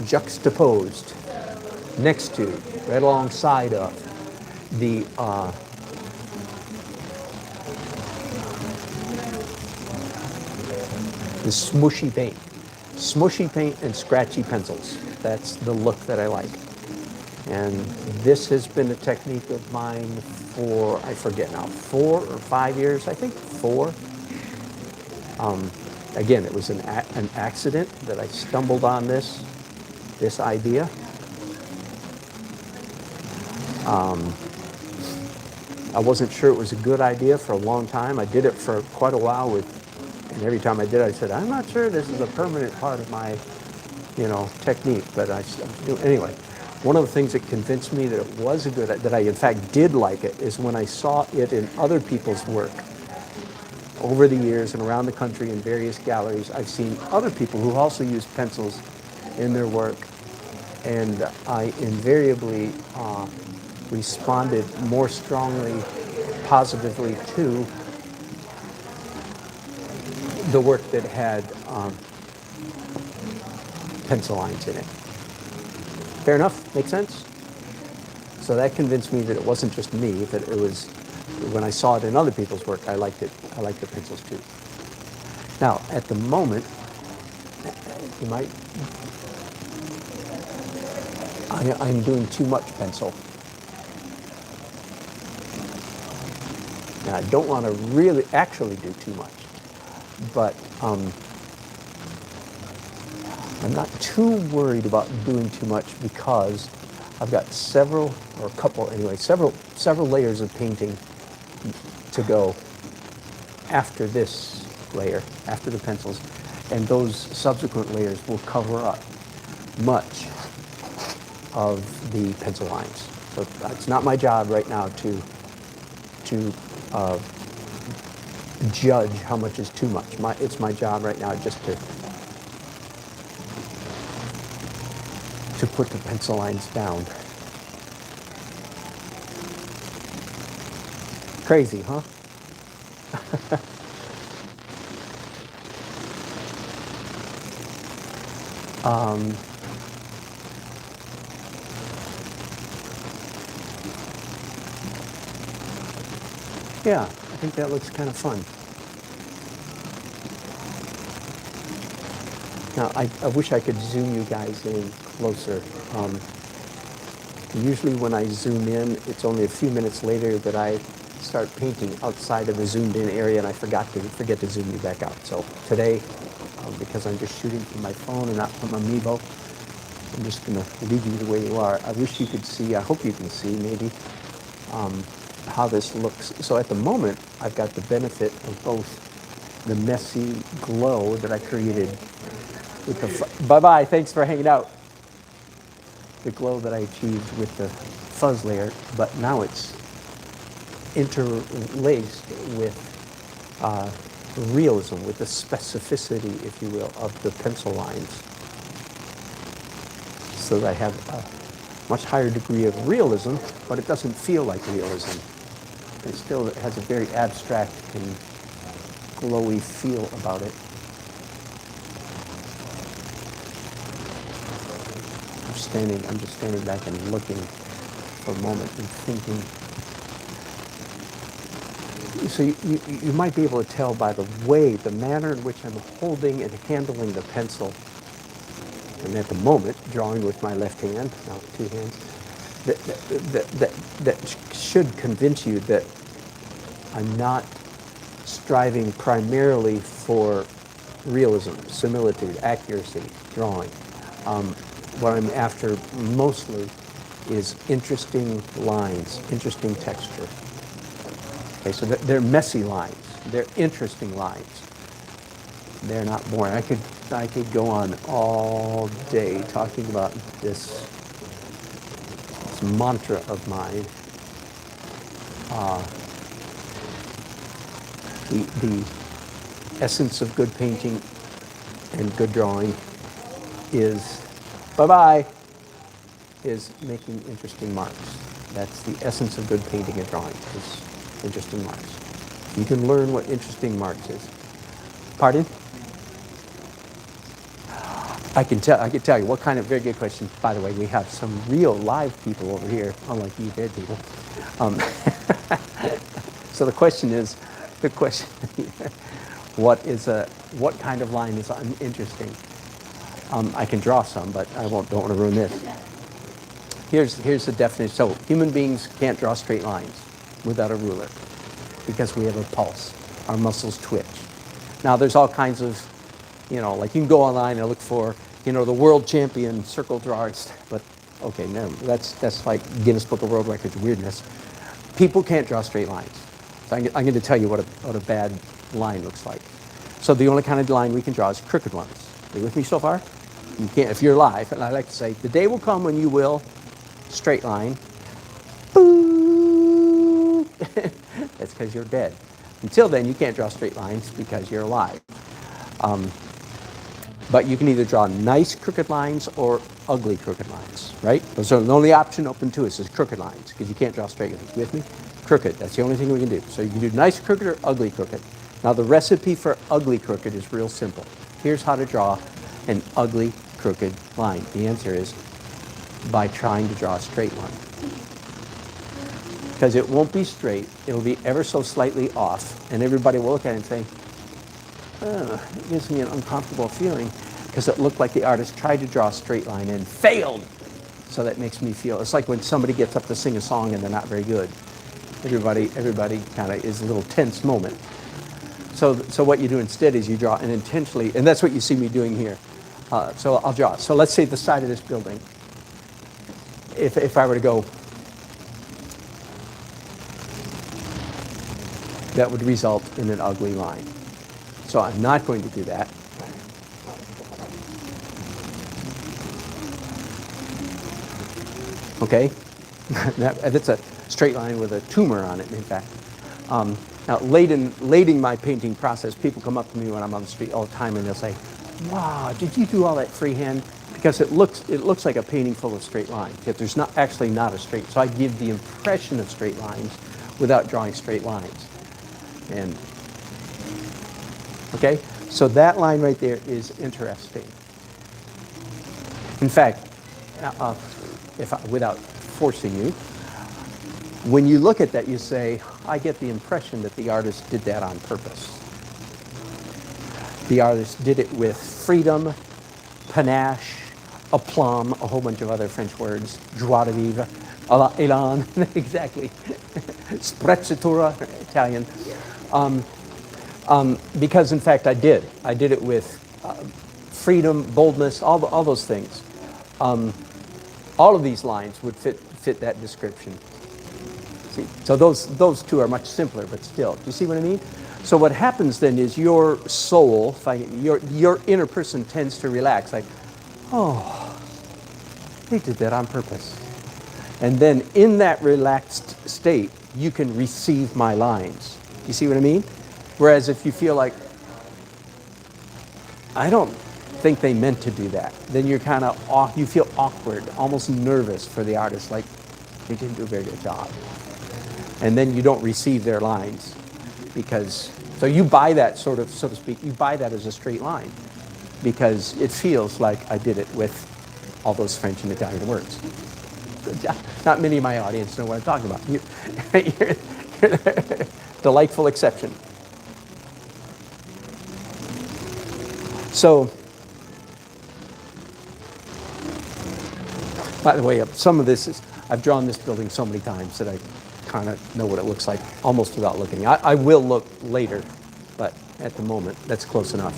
juxtaposed next to, right alongside of, the smushy paint. Smushy paint and scratchy pencils. That's the look that I like. And this has been a technique of mine for, I forget now, 4 or 5 years, I think, 4. Again, it was an accident that I stumbled on this idea. I wasn't sure it was a good idea for a long time. I did it for quite a while and every time I did, I said, I'm not sure this is a permanent part of my, technique, but I do anyway. One of the things that convinced me that it was that I in fact did like it, is when I saw it in other people's work. Over the years and around the country in various galleries, I've seen other people who also use pencils in their work, and I invariably responded more strongly, positively to the work that had pencil lines in it. Fair enough? Make sense? So that convinced me that it wasn't just me, that it was, when I saw it in other people's work, I liked it. I liked the pencils too. Now, at the moment, I'm doing too much pencil. Now, I don't want to really actually do too much, but I'm not too worried about doing too much, because I've got several layers of painting to go after this layer, after the pencils, and those subsequent layers will cover up much of the pencil lines. So it's not my job right now to judge how much is too much. It's my job right now just to put the pencil lines down. Crazy, huh? Yeah, I think that looks kind of fun. Now, I wish I could zoom you guys in closer. Usually when I zoom in, it's only a few minutes later that I start painting outside of the zoomed in area, and I forget to zoom you back out. So today, because I'm just shooting from my phone and not from Amiibo, I'm just going to leave you the way you are. I wish you could see, I hope you can see maybe, how this looks. So at the moment, I've got the benefit of both the messy glow that I created with the, bye-bye, thanks for hanging out. The glow that I achieved with the fuzz layer, but now it's interlaced with realism, with the specificity, if you will, of the pencil lines, so that I have a much higher degree of realism, but it doesn't feel like realism. It still has a very abstract and glowy feel about it. I'm just standing back and looking for a moment and thinking. So you might be able to tell by the way, the manner in which I'm holding and handling the pencil, and at the moment drawing with my left hand, now 2 hands, that should convince you that I'm not striving primarily for realism, similitude, accuracy, drawing. What I'm after mostly is interesting lines, interesting texture. Okay, so they're messy lines. They're interesting lines. They're not boring. I could go on all day talking about this this mantra of mine. The essence of good painting and good drawing is, bye-bye, is making interesting marks. That's the essence of good painting and drawing, is interesting marks. You can learn what interesting marks is. Pardon? I can tell you what kind of, very good question. By the way, we have some real live people over here, unlike you dead people. So the question is, what kind of line is interesting? I can draw some, but I don't want to ruin this. Here's the definition. So human beings can't draw straight lines without a ruler because we have a pulse. Our muscles twitch. Now there's all kinds of, like you can go online and look for, the world champion circle drawers, but okay, no, that's like Guinness Book of World Records weirdness. People can't draw straight lines. So I'm going to tell you what a bad line looks like. So the only kind of line we can draw is crooked ones. Are you with me so far? You can't, if you're alive, and I like to say, the day will come when you will straight line. Boo! That's because you're dead. Until then, you can't draw straight lines because you're alive. But you can either draw nice crooked lines or ugly crooked lines, right? Those are the only option open to us is crooked lines, because you can't draw straight lines. You with me? Crooked, that's the only thing we can do. So you can do nice crooked or ugly crooked. Now the recipe for ugly crooked is real simple. Here's how to draw an ugly crooked line. The answer is by trying to draw a straight one. Because it won't be straight, it'll be ever so slightly off, and everybody will look at it and say, it gives me an uncomfortable feeling because it looked like the artist tried to draw a straight line and failed. So that makes me feel, it's like when somebody gets up to sing a song and they're not very good. Everybody kind of is a little tense moment. So what you do instead is you draw and intentionally, and that's what you see me doing here. So I'll draw. So let's say the side of this building. If I were to go, that would result in an ugly line. So I'm not going to do that. Okay? That's a straight line with a tumor on it, in fact. Now, late in my painting process, people come up to me when I'm on the street all the time and they'll say, wow, did you do all that freehand? Because it looks like a painting full of straight lines, yet there's not a straight. So I give the impression of straight lines without drawing straight lines. And okay, so that line right there is interesting. In fact, without forcing you, when you look at that, you say, I get the impression that the artist did that on purpose. The artist did it with freedom, panache, aplomb, a whole bunch of other French words, joie de vivre, élan, exactly, sprezzatura, Italian. Because in fact I did it with freedom, boldness, all those things. All of these lines would fit that description. See, so those two are much simpler, but still, do you see what I mean? So what happens then is your soul, your inner person tends to relax, like, oh, they did that on purpose. And then in that relaxed state, you can receive my lines. Do you see what I mean? Whereas if you feel like, I don't think they meant to do that, then you're kind of you feel awkward, almost nervous for the artist, like they didn't do a very good job. And then you don't receive their lines because, so you buy that sort of, so to speak, you buy that as a straight line because it feels like I did it with all those French and Italian words. Not many of my audience know what I'm talking about. You're the delightful exception. So, by the way, some of this is, I've drawn this building so many times that I kind of know what it looks like almost without looking. I will look later, but at the moment, that's close enough.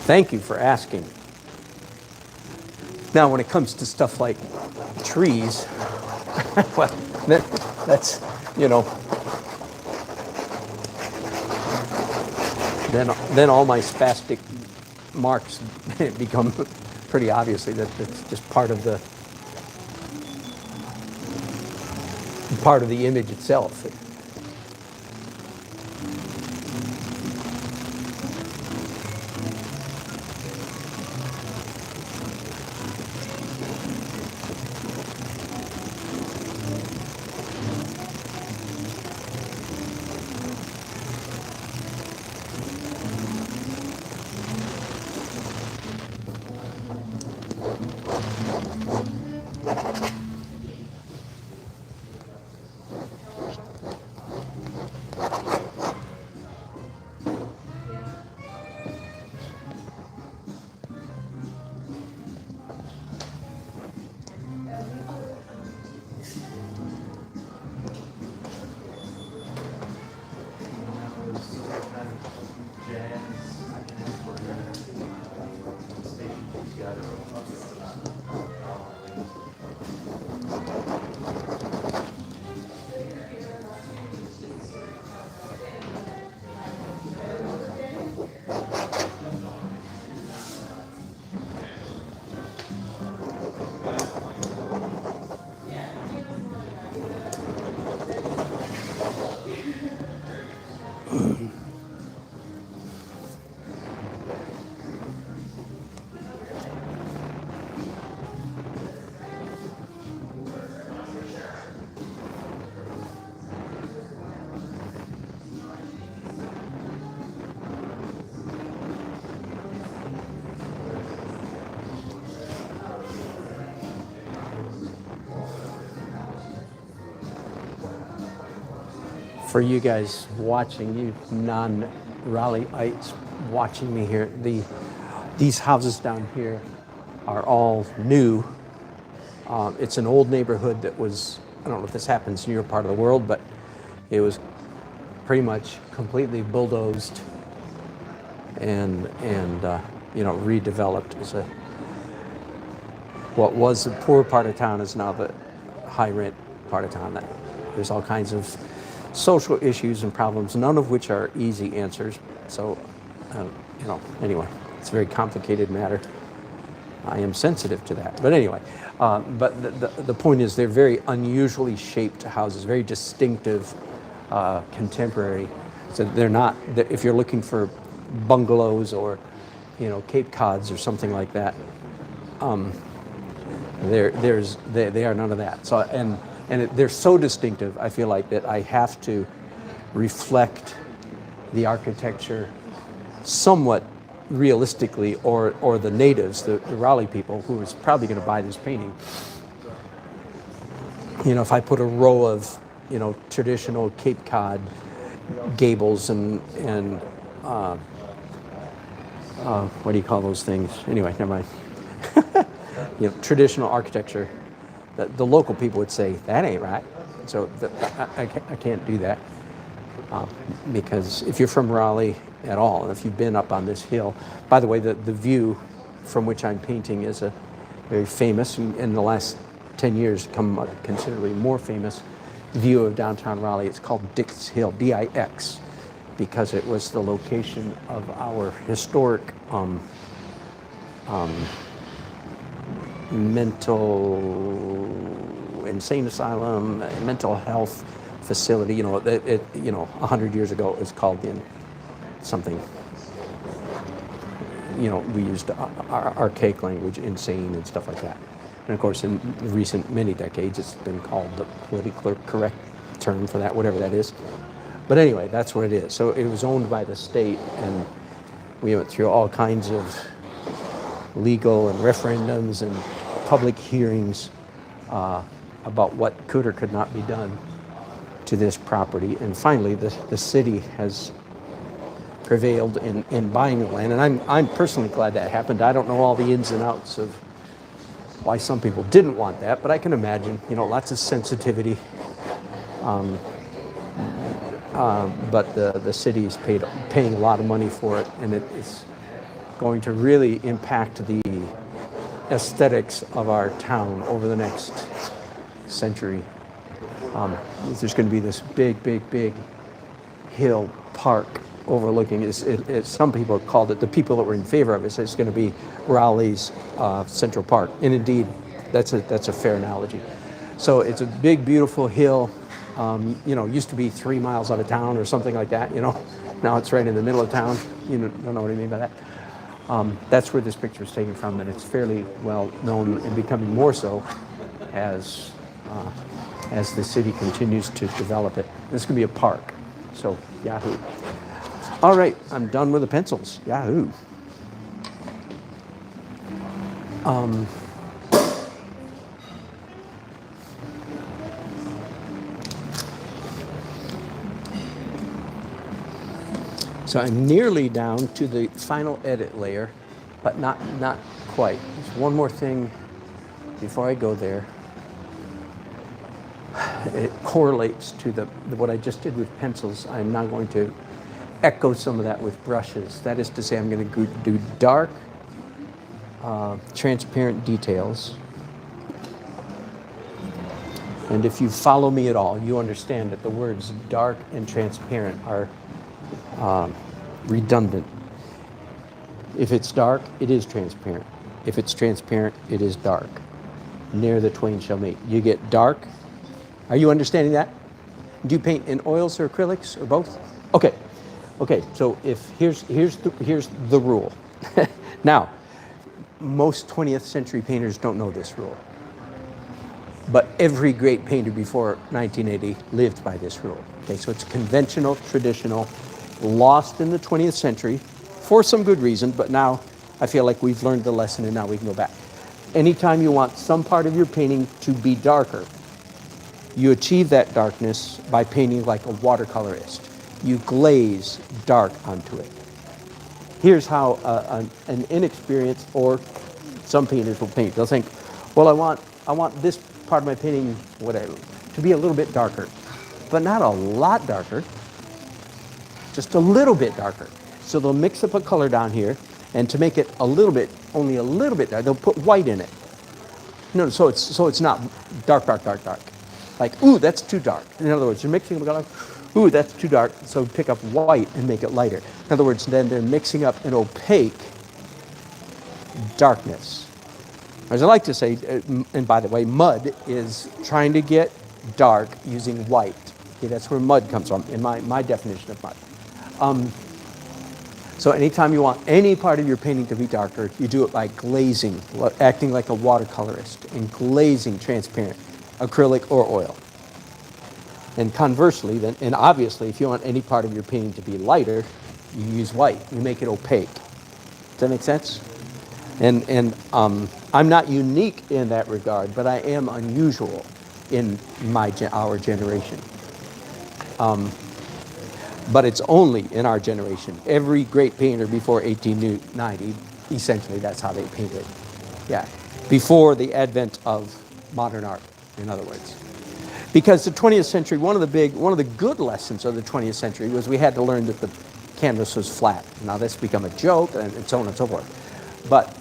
Thank you for asking. Now, when it comes to stuff like trees, well, that's, you know, then all my spastic marks become pretty obviously that it's just part of the image itself. For you guys watching, you non-Raleigheites watching me here, these houses down here are all new. It's an old neighborhood that was, I don't know if this happens in your part of the world, but it was pretty much completely bulldozed and redeveloped as what was the poor part of town is now the high rent part of town. There's all kinds of social issues and problems, none of which are easy answers. So, anyway, it's a very complicated matter. I am sensitive to that. But anyway, but the point is they're very unusually shaped houses, very distinctive, contemporary. So they're not, if you're looking for bungalows or, Cape Cods or something like that, they are none of that. So, they're so distinctive, I feel like, that I have to reflect the architecture somewhat realistically, or the natives, the Raleigh people, who is probably going to buy this painting. If I put a row of, traditional Cape Cod gables and what do you call those things? Anyway, never mind. Traditional architecture, the local people would say, that ain't right. So I can't do that. Because if you're from Raleigh at all, and if you've been up on this hill, by the way, the view from which I'm painting is a very famous, and in the last 10 years become considerably more famous view of downtown Raleigh. It's called Dix Hill, D-I-X, because it was the location of our historic insane asylum, mental health facility. 100 years ago it was called something. We used archaic language, insane and stuff like that. And of course, in recent many decades, it's been called the politically correct term for that, whatever that is. But anyway, that's what it is. So it was owned by the state, and we went through all kinds of legal and referendums and public hearings about what could or could not be done to this property. And finally, the city has prevailed in buying the land. And I'm personally glad that happened. I don't know all the ins and outs of why some people didn't want that, but I can imagine, lots of sensitivity. But the city is paying a lot of money for it, and it is going to really impact the aesthetics of our town over the next century. There's going to be this big hill park overlooking is, some people called it, the people that were in favor of it, said it's going to be Raleigh's Central Park. And indeed, that's a fair analogy. So it's a big, beautiful hill. You know, used to be 3 miles out of town or something like that, you know. Now it's right in the middle of town. You don't know what I mean by that. That's where this picture is taken from, and it's fairly well known and becoming more so as the city continues to develop it. This could be a park. So, yahoo. All right, I'm done with the pencils. Yahoo. So I'm nearly down to the final edit layer, but not quite. There's one more thing before I go there. It correlates to what I just did with pencils. I'm now going to echo some of that with brushes. That is to say, I'm going to do dark, transparent details. And if you follow me at all, you understand that the words dark and transparent are redundant. If it's dark, it is transparent. If it's transparent, it is dark. Near the twain shall meet. You get dark. Are you understanding that? Do you paint in oils or acrylics or both? Okay. Okay. So here's the rule. Now, most 20th century painters don't know this rule. But every great painter before 1980 lived by this rule. Okay, so it's conventional, traditional, lost in the 20th century for some good reason, but now I feel like we've learned the lesson and now we can go back. Anytime you want some part of your painting to be darker, you achieve that darkness by painting like a watercolorist. You glaze dark onto it. Here's how an inexperienced, or some painters will paint. They'll think, well, I want this part of my painting, whatever, to be a little bit darker, but not a lot darker, just a little bit darker. So they'll mix up a color down here, and to make it a little bit, only a little bit dark, they'll put white in it. No, so it's not dark, dark, dark, dark. Like, ooh, that's too dark. In other words, you're mixing up a color, ooh, that's too dark, so pick up white and make it lighter. In other words, then they're mixing up an opaque darkness. As I like to say, and by the way, mud is trying to get dark using white. Okay, that's where mud comes from, in my definition of mud. So anytime you want any part of your painting to be darker, you do it by glazing, acting like a watercolorist, and glazing transparent, acrylic or oil. And conversely, then, and obviously, if you want any part of your painting to be lighter, you use white. You make it opaque. Does that make sense? And I'm not unique in that regard, but I am unusual in our generation. But it's only in our generation. Every great painter before 1890, essentially that's how they painted. Yeah, before the advent of modern art, in other words. Because the 20th century, one of the good lessons of the 20th century was we had to learn that the canvas was flat. Now that's become a joke, and so on and so forth. But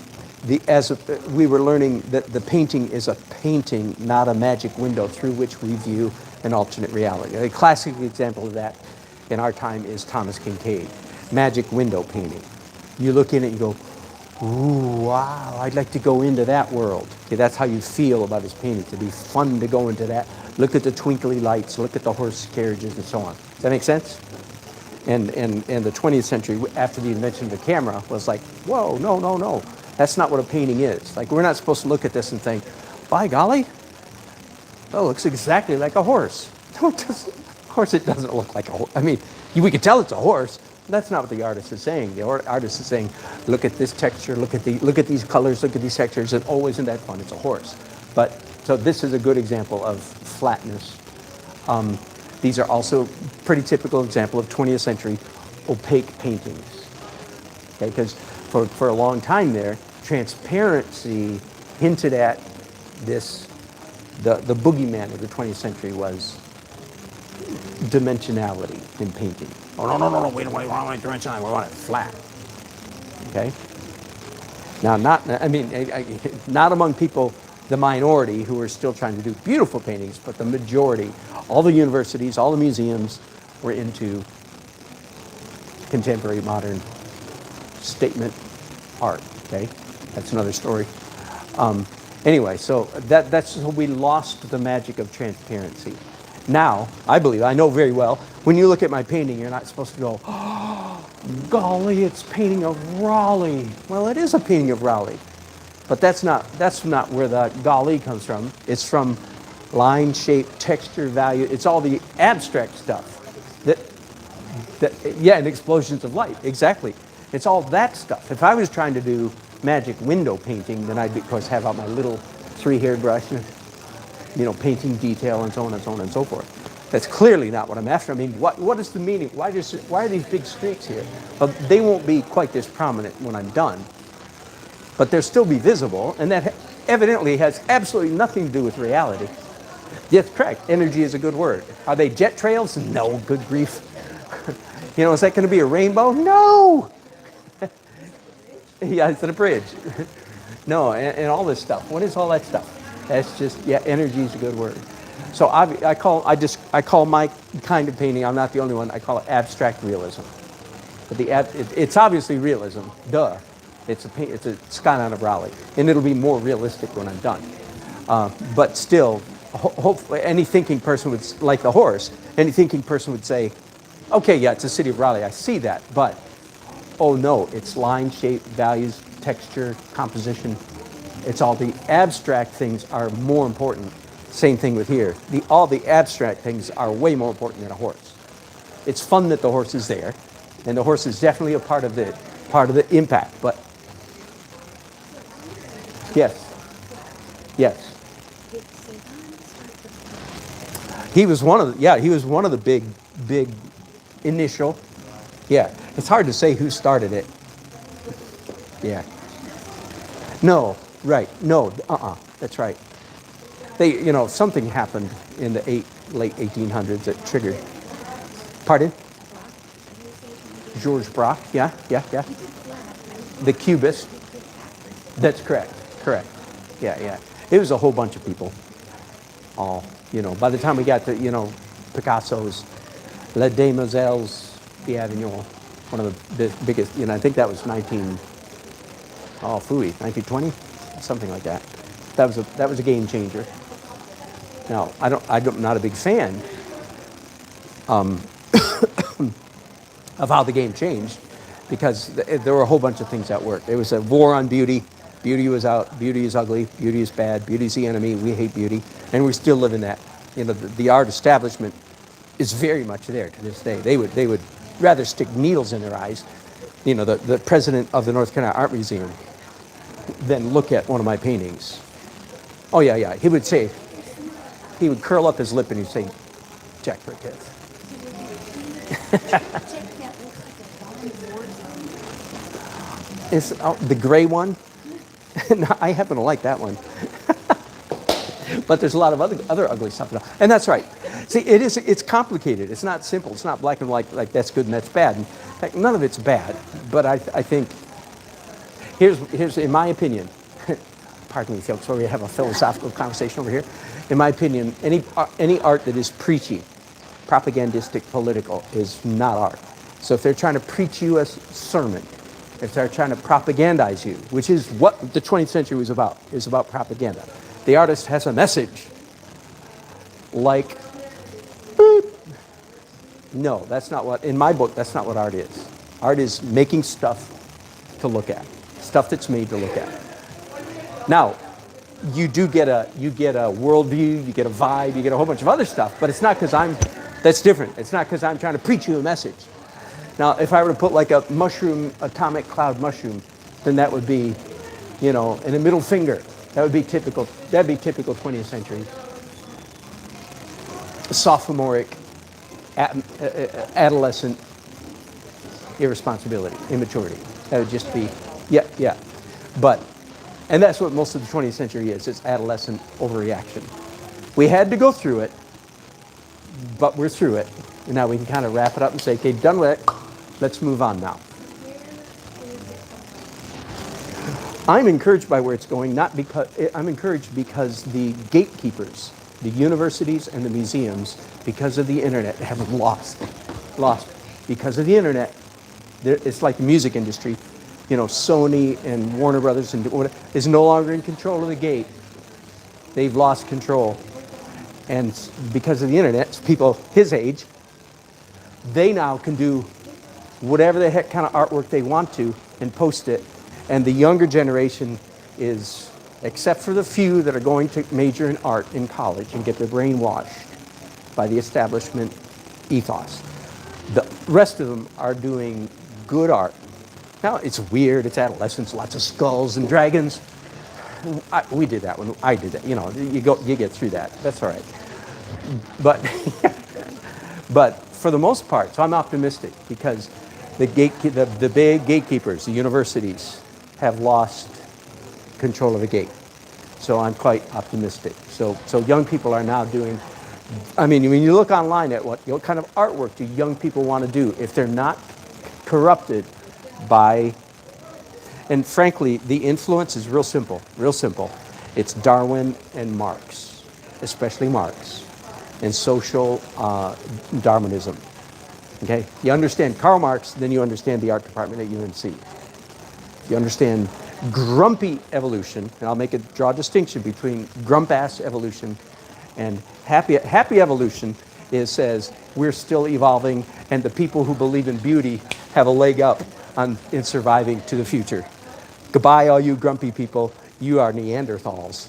we were learning that the painting is a painting, not a magic window through which we view an alternate reality. A classic example of that in our time is Thomas Kinkade, magic window painting. You look in it and you go, ooh, wow, I'd like to go into that world. Okay, that's how you feel about his painting. It'd be fun to go into that. Look at the twinkly lights, look at the horse carriages and so on. Does that make sense? And the 20th century, after the invention of the camera, was like, whoa, no. That's not what a painting is. Like, we're not supposed to look at this and think, by golly, that looks exactly like a horse. Of course it doesn't look like a horse. I mean, we can tell it's a horse. That's not what the artist is saying. The artist is saying, look at this texture, look at these colors, look at these textures, and oh, isn't that fun? It's a horse. But so this is a good example of flatness. These are also pretty typical example of 20th century opaque paintings. Okay, because for a long time there, transparency hinted at this. The boogeyman of the 20th century was dimensionality in painting. Oh, no, we don't want dimensionality, we want it flat. Okay? Now, not among people, the minority who are still trying to do beautiful paintings, but the majority, all the universities, all the museums were into contemporary modern statement art. Okay, that's another story. Anyway, so that's so we lost the magic of transparency. Now, I believe, I know very well, when you look at my painting, you're not supposed to go, oh, golly, it's painting of Raleigh. Well, it is a painting of Raleigh, but that's not where the golly comes from. It's from line, shape, texture, value. It's all the abstract stuff. Yeah, and explosions of light, exactly. It's all that stuff. If I was trying to do magic window painting, then I'd, of course, have out my little 3 hairbrush, painting detail and so on and so on and so forth. That's clearly not what I'm after. I mean, what is the meaning? Why are these big streaks here? Well, they won't be quite this prominent when I'm done, but they'll still be visible, and that evidently has absolutely nothing to do with reality. Yes, correct. Energy is a good word. Are they jet trails? No, good grief. Is that going to be a rainbow? No! Yeah, it's a bridge. No, and all this stuff. What is all that stuff? That's just, yeah, energy is a good word. So I call my kind of painting, I'm not the only one, I call it abstract realism. But it's obviously realism, duh. It's a Skyline of Raleigh, and it'll be more realistic when I'm done. But still, hopefully, any thinking person would, like the horse, any thinking person would say, okay, yeah, it's a city of Raleigh, I see that, but, oh no, it's line, shape, values, texture, composition. It's all the abstract things are more important. Same thing with here. All the abstract things are way more important than a horse. It's fun that the horse is there, and the horse is definitely a part of the impact, but yes. He was one of the big initial. Yeah, it's hard to say who started it. Yeah. No, right. No, that's right. Something happened in the late 1800s that triggered. Pardon? George Braque, yeah. The Cubist. That's correct. Yeah. It was a whole bunch of people. All, by the time we got to, Picasso's Les Demoiselles d'Avignon, one of the biggest, I think that was 1920, something like that. That was a game changer. Now, I'm not a big fan of how the game changed, because there were a whole bunch of things at work. There was a war on beauty. Beauty was out. Beauty is ugly. Beauty is bad. Beauty is the enemy. We hate beauty, and we still live in that. The art establishment is very much there to this day. They would rather stick needles in their eyes, the president of the North Carolina Art Museum, than look at one of my paintings. Oh yeah. He would curl up his lip and he'd say, Jack Burkett. It's the gray one. No, I happen to like that one. But there's a lot of other ugly stuff. And that's right. See, it's complicated. It's not simple. It's not black and white, like that's good and that's bad. In fact, none of it's bad. But I think, here's in my opinion, pardon me, folks, we have a philosophical conversation over here. In my opinion, any art that is preachy, propagandistic, political, is not art. So if they're trying to preach you a sermon, if they're trying to propagandize you, which is what the 20th century is about propaganda. The artist has a message, like, boop. No, that's not what, in my book, that's not what art is. Art is making stuff to look at, stuff that's made to look at. Now, you get a worldview, you get a vibe, you get a whole bunch of other stuff, but it's not because that's different. It's not because I'm trying to preach you a message. Now, if I were to put like a mushroom, atomic cloud mushroom, then that would be, and a middle finger. That'd be typical 20th century. Sophomoric, adolescent irresponsibility, immaturity. That would just be, yeah. And that's what most of the 20th century is. It's adolescent overreaction. We had to go through it, but we're through it. And now we can kind of wrap it up and say, okay, done with it. Let's move on now. I'm encouraged by where it's going, I'm encouraged because the gatekeepers, the universities and the museums, because of the internet, have lost. Because of the internet, It's like the music industry. You know, Sony and Warner Brothers and is no longer in control of the gate. They've lost control. And because of the internet, people his age, they now can do whatever the heck kind of artwork they want to and post it. And the younger generation is, except for the few that are going to major in art in college and get their brain washed by the establishment ethos, the rest of them are doing good art. Now, it's weird, it's adolescence, lots of skulls and dragons. We did that when I did that. You know, you get through that. That's all right. But, but for the most part, so I'm optimistic because the big gatekeepers, the universities, have lost control of the gate. So I'm quite optimistic. So young people are now doing. I mean, when you look online at what kind of artwork do young people want to do if they're not corrupted by. And frankly, the influence is real simple, real simple. It's Darwin and Marx, especially Marx, and social Darwinism. Okay? You understand Karl Marx, then you understand the art department at UNC. You understand grumpy evolution, and I'll draw a distinction between grump-ass evolution and happy evolution says we're still evolving, and the people who believe in beauty have a leg up in surviving to the future. Goodbye, all you grumpy people. You are Neanderthals.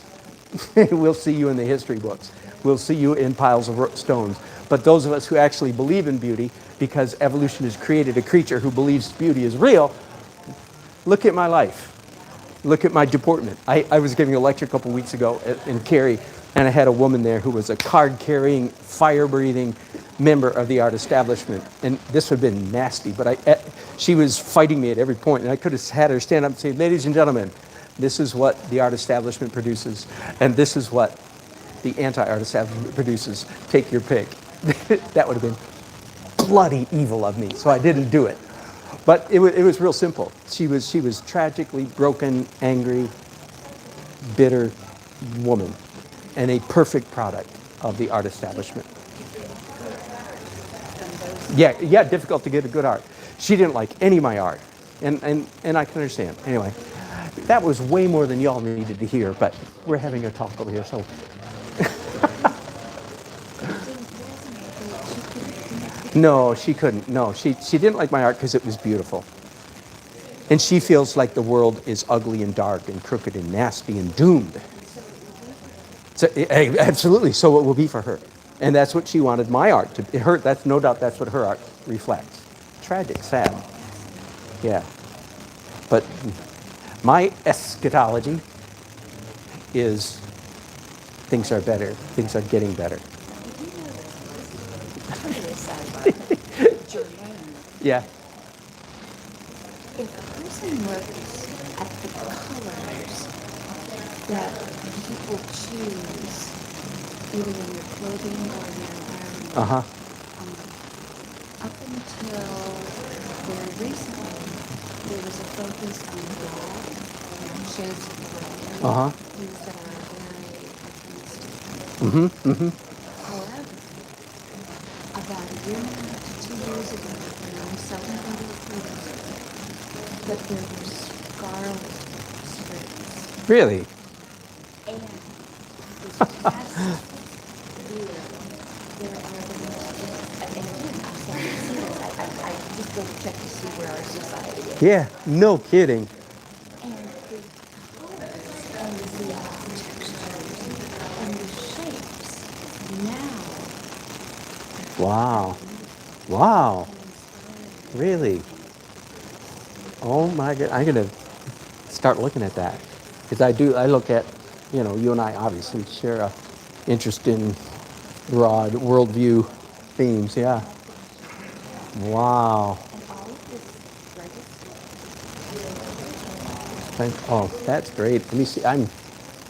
We'll see you in the history books. We'll see you in piles of stones. But those of us who actually believe in beauty, because evolution has created a creature who believes beauty is real, look at my life. Look at my deportment. I was giving a lecture a couple weeks ago in Cary, and I had a woman there who was a card-carrying, fire-breathing member of the art establishment. And this would have been nasty, but she was fighting me at every point, and I could have had her stand up and say, ladies and gentlemen, this is what the art establishment produces, and this is what the anti-art establishment produces. Take your pick. That would have been bloody evil of me, so I didn't do it. But it was real simple. She was tragically broken, angry, bitter woman, and a perfect product of the art establishment. Yeah, difficult to get a good art. She didn't like any of my art, and I can understand. Anyway, that was way more than y'all needed to hear, but we're having a talk over here, so. No, she couldn't. No, she didn't like my art because it was beautiful. And she feels like the world is ugly and dark and crooked and nasty and doomed. So, absolutely, so it will be for her. And that's what she wanted my art to be. That's no doubt that's what her art reflects. Tragic, sad. Yeah. But my eschatology is things are better. Things are getting better. Yeah. If a person looks at the colors that people choose, either in your clothing or in your environment, up until very recently, there was a focus on God, shades of gray, things that are very artistic. However, about a year and a half to 2 years ago, when I was selling photos, that there were scarlet strips. Really? And this past year, there are and again, I'm sorry to see this, I just go check to see where our society is. Yeah, no kidding. And the colors and the textures and the shapes now. Wow. Wow. Really? Oh my God. I'm going to start looking at that. Because I look at, you and I obviously share a interest in broad worldview themes. Yeah. Wow. Oh, that's great. Let me see.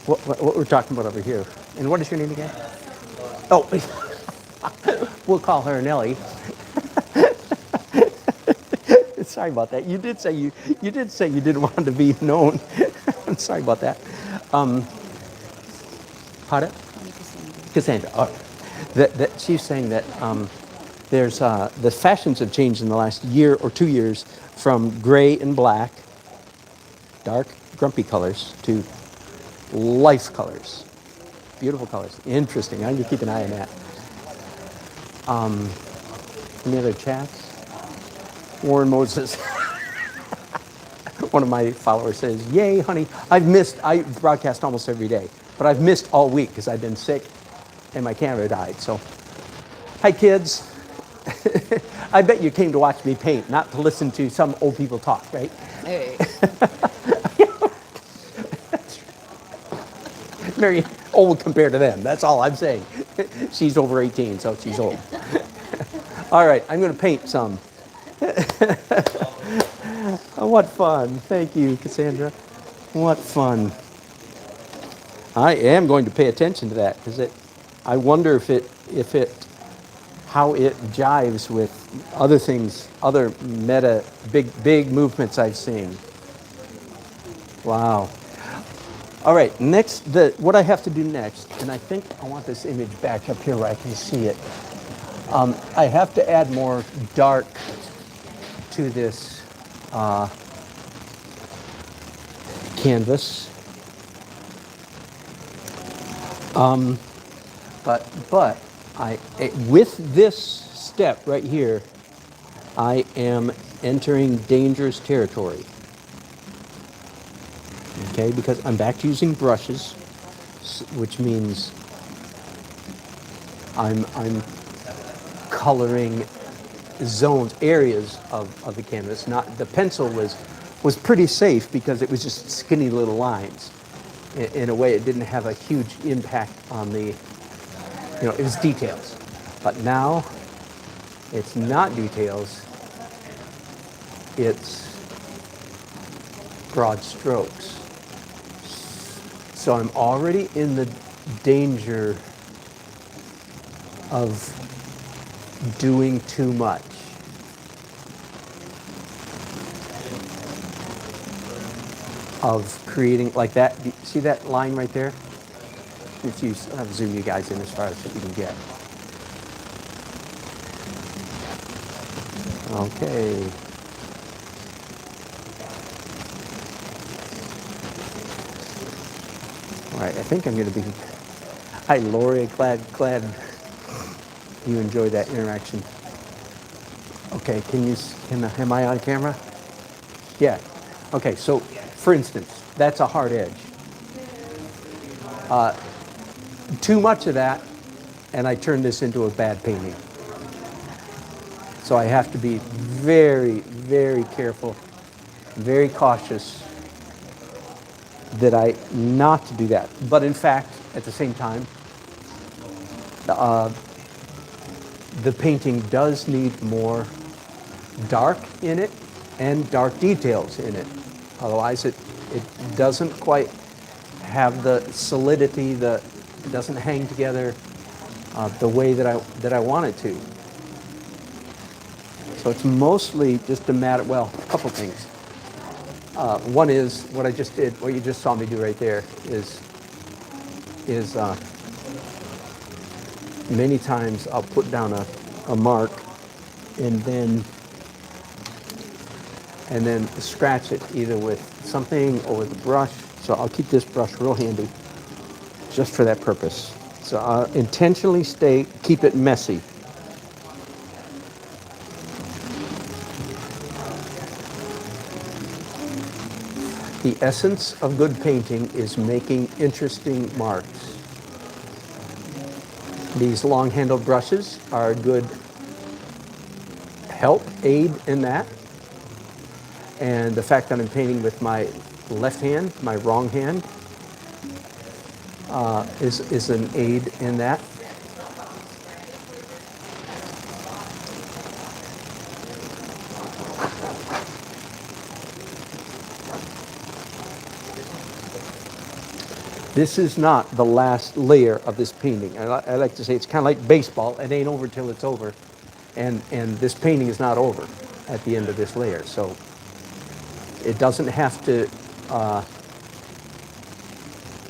What we're talking about over here. And what is your name again? Oh, we'll call her Nellie. Sorry about that. You did say you didn't want to be known. I'm sorry about that. Pardon? Cassandra. Oh, that she's saying that There's the fashions have changed in the last year or 2 years from gray and black, dark, grumpy colors, to life colors. Beautiful colors. Interesting. I'm going to keep an eye on that. Any other chats? Warren Moses. One of my followers says, "Yay, honey. I broadcast almost every day, but I've missed all week because I've been sick and my camera died." So, hi, kids. I bet you came to watch me paint, not to listen to some old people talk, right? Hey. Very old compared to them. That's all I'm saying. She's over 18, so she's old. All right, I'm going to paint some. Oh, what fun. Thank you, Cassandra. What fun. I am going to pay attention to that because I wonder how it jives with other things, other meta, big movements I've seen. Wow. All right, next, what I have to do next, and I think I want this image back up here where I can see it. I have to add more dark to this canvas. But with this step right here, I am entering dangerous territory. Okay, because I'm back to using brushes, which means I'm coloring zones, areas of the canvas. Not the pencil was pretty safe because it was just skinny little lines. In a way, it didn't have a huge impact on the, it was details. But now, it's not details, it's broad strokes. So I'm already in the danger of doing too much. Of creating like that. See that line right there? I'll zoom you guys in as far as you can get. Okay. All right, I think I'm going to be. Hi, Lori. Glad you enjoyed that interaction. Okay, am I on camera? Yeah. Okay, so for instance, that's a hard edge. Too much of that, and I turn this into a bad painting. So I have to be very, very careful, very cautious that I not to do that. But in fact, at the same time, the painting does need more dark in it and dark details in it. Otherwise, it doesn't quite have the solidity, it doesn't hang together the way that I want it to. So it's mostly just a matter, well, a couple things. One is what I just did, what you just saw me do right there is many times I'll put down a mark and then scratch it either with something or with a brush. So I'll keep this brush real handy just for that purpose. So I'll intentionally keep it messy. The essence of good painting is making interesting marks. These long-handled brushes are a good aid in that. And the fact that I'm painting with my left hand, my wrong hand, is an aid in that. This is not the last layer of this painting. I like to say it's kind of like baseball. It ain't over till it's over. And this painting is not over at the end of this layer. So it doesn't have to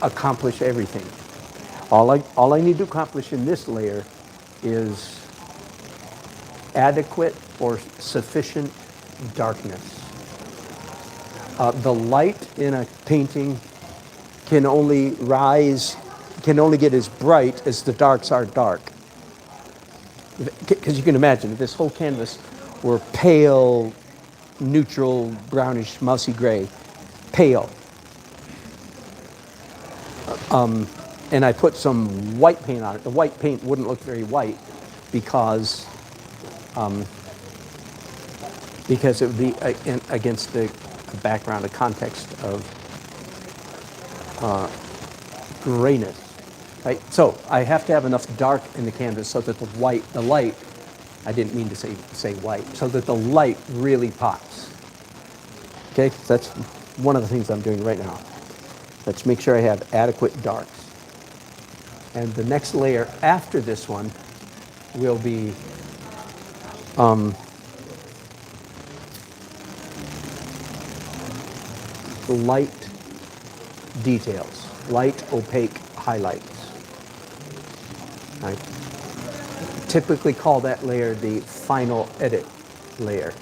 accomplish everything. All I need to accomplish in this layer is adequate or sufficient darkness. The light in a painting can only get as bright as the darks are dark. Because you can imagine, if this whole canvas were pale, neutral, brownish, mousy gray, pale, and I put some white paint on it, the white paint wouldn't look very white because it would be against the background, the context of grayness, right? So I have to have enough dark in the canvas so that the light, I didn't mean to say white, so that the light really pops. Okay, so that's one of the things I'm doing right now. Let's make sure I have adequate darks. And the next layer after this one will be light details, light opaque highlights. I typically call that layer the final edit layer.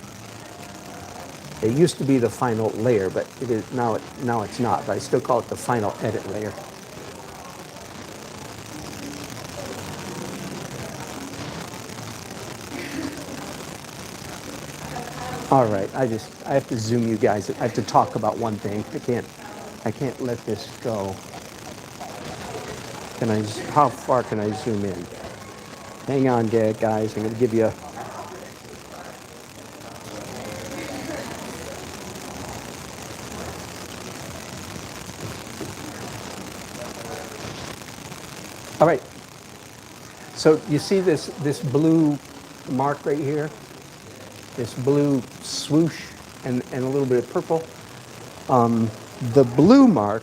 It used to be the final layer, but it is now it's not. But I still call it the final edit layer. All right, I have to zoom you guys. I have to talk about one thing. I can't let this go. How far can I zoom in? Hang on, guys. I'm going to give you all right. So you see this blue mark right here? This blue swoosh and a little bit of purple. The blue mark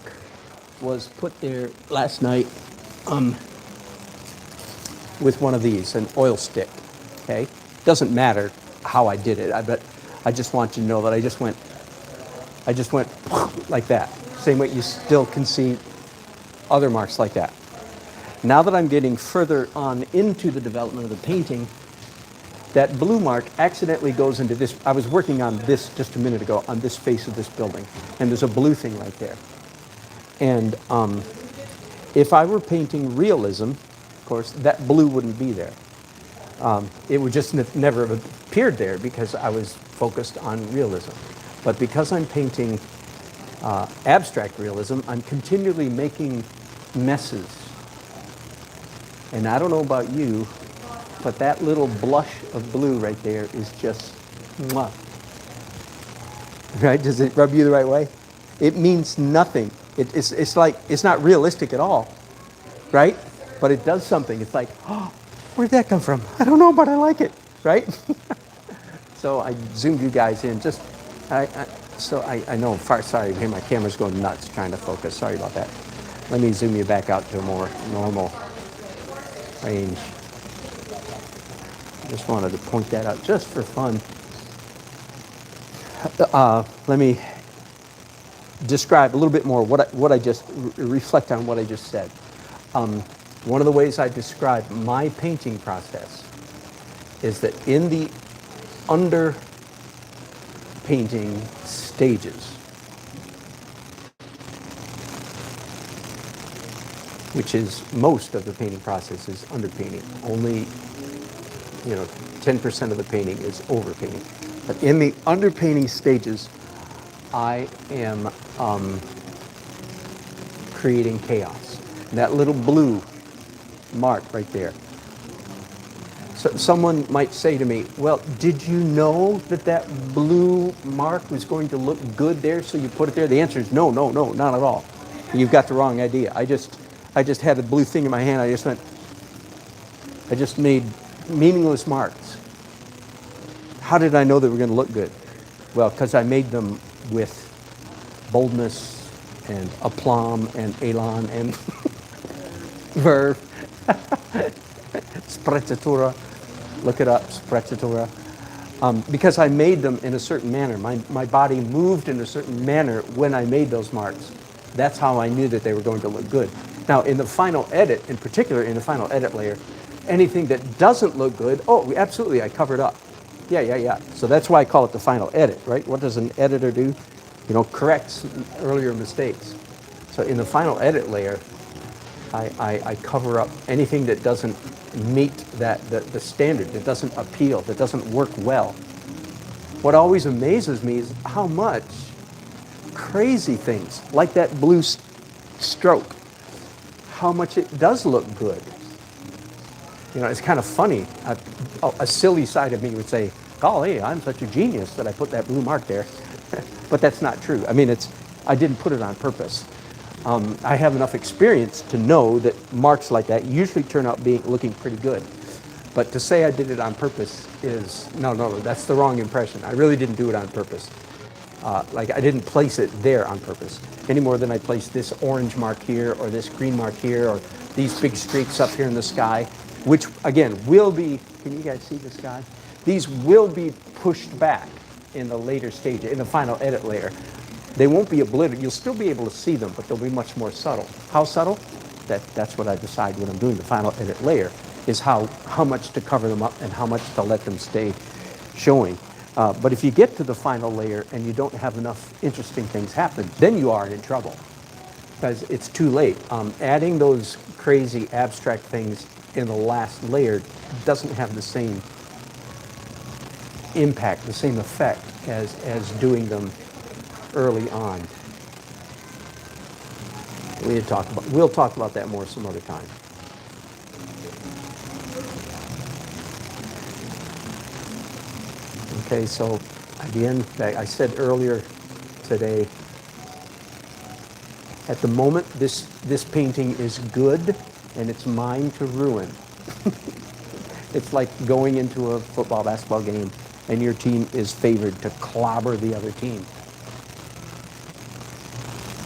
was put there last night with one of these, an oil stick. Okay, doesn't matter how I did it, but I just want you to know that I just went like that. Same way you still can see other marks like that. Now that I'm getting further on into the development of the painting, that blue mark accidentally goes into this. I was working on this just a minute ago, on this face of this building, and there's a blue thing right there. And if I were painting realism, of course, that blue wouldn't be there. It would just never have appeared there because I was focused on realism. But because I'm painting abstract realism, I'm continually making messes. And I don't know about you, but that little blush of blue right there is just mwah. Right? Does it rub you the right way? It means nothing. It's like, it's not realistic at all, right? But it does something. It's like, oh, where'd that come from? I don't know, but I like it, right? So I zoomed you guys in. I know, sorry, here my camera's going nuts trying to focus. Sorry about that. Let me zoom you back out to a more normal range. Just wanted to point that out just for fun. Let me describe a little bit more what I just reflect on what I just said. One of the ways I describe my painting process is that in the underpainting stages, which is most of the painting process is underpainting. Only 10% of the painting is overpainting. But in the underpainting stages, I am creating chaos. And that little blue mark right there. So someone might say to me, well, did you know that blue mark was going to look good there, so you put it there? The answer is no, not at all. You've got the wrong idea. I just had a blue thing in my hand. I just made meaningless marks. How did I know they were going to look good? Well, because I made them with boldness and aplomb and elan and verve. Sprezzatura. Look it up, sprezzatura. Because I made them in a certain manner. My body moved in a certain manner when I made those marks. That's how I knew that they were going to look good. Now, in the final edit, in particular in the final edit layer, Anything that doesn't look good, oh, absolutely, I cover it up. Yeah. So that's why I call it the final edit, right? What does an editor do? Corrects earlier mistakes. So in the final edit layer, I cover up anything that doesn't meet the standard, that doesn't appeal, that doesn't work well. What always amazes me is how much crazy things, like that blue stroke, how much it does look good. It's kind of funny. A silly side of me would say, golly, I'm such a genius that I put that blue mark there. But that's not true. I didn't put it on purpose. I have enough experience to know that marks like that usually turn out looking pretty good. But to say I did it on purpose is, no, that's the wrong impression. I really didn't do it on purpose. I didn't place it there on purpose, any more than I placed this orange mark here, or this green mark here, or these big streaks up here in the sky, which, again, will be, can you guys see the sky? These will be pushed back in the later stage, in the final edit layer. They won't be obliterated. You'll still be able to see them, but they'll be much more subtle. How subtle? That's what I decide when I'm doing the final edit layer, is how much to cover them up and how much to let them stay showing. But if you get to the final layer and you don't have enough interesting things happen, then you are in trouble, because it's too late. Adding those crazy abstract things in the last layer doesn't have the same impact, the same effect as doing them early on. We'll talk about that more some other time. Okay, so again, I said earlier today, at the moment, this painting is good and it's mine to ruin. It's like going into a football, basketball game and your team is favored to clobber the other team.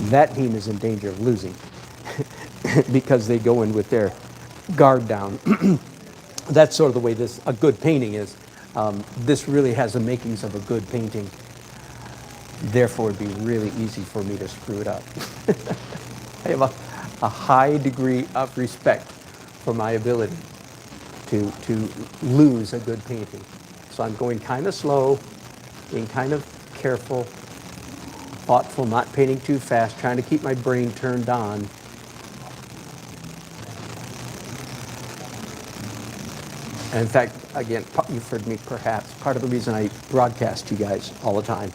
That team is in danger of losing because they go in with their guard down. That's sort of the way a good painting is. This really has the makings of a good painting. Therefore, it'd be really easy for me to screw it up. I have a high degree of respect for my ability to lose a good painting. So I'm going kind of slow, being kind of careful, thoughtful, not painting too fast, trying to keep my brain turned on. And in fact, again, you've heard me perhaps, part of the reason I broadcast to you guys all the time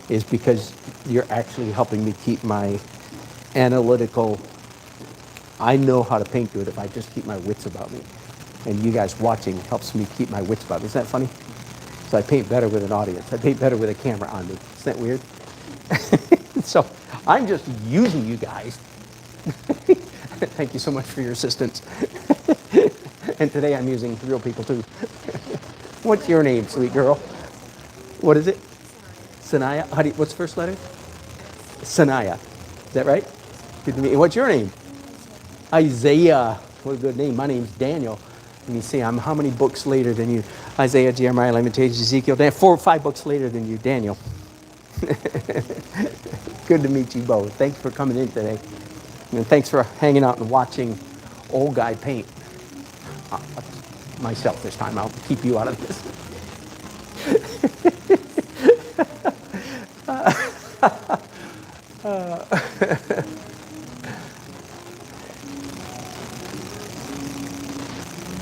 is because you're actually helping me keep my analytical, I know how to paint good if I just keep my wits about me. And you guys watching helps me keep my wits about me. Isn't that funny? So I paint better with an audience. I paint better with a camera on me. Isn't that weird? So I'm just using you guys. Thank you so much for your assistance. And today I'm using real people too. What's your name, sweet girl? What is it? Sanaya? What's the first letter? Sanaya. Is that right? Good to meet you. What's your name? Isaiah. What a good name. My name's Daniel. Let me see, I'm how many books later than you? Isaiah, Jeremiah, Lamentations, Ezekiel, 4 or 5 books later than you, Daniel. Good to meet you both. Thanks for coming in today. And thanks for hanging out and watching old guy paint. Myself this time. I'll keep you out of this.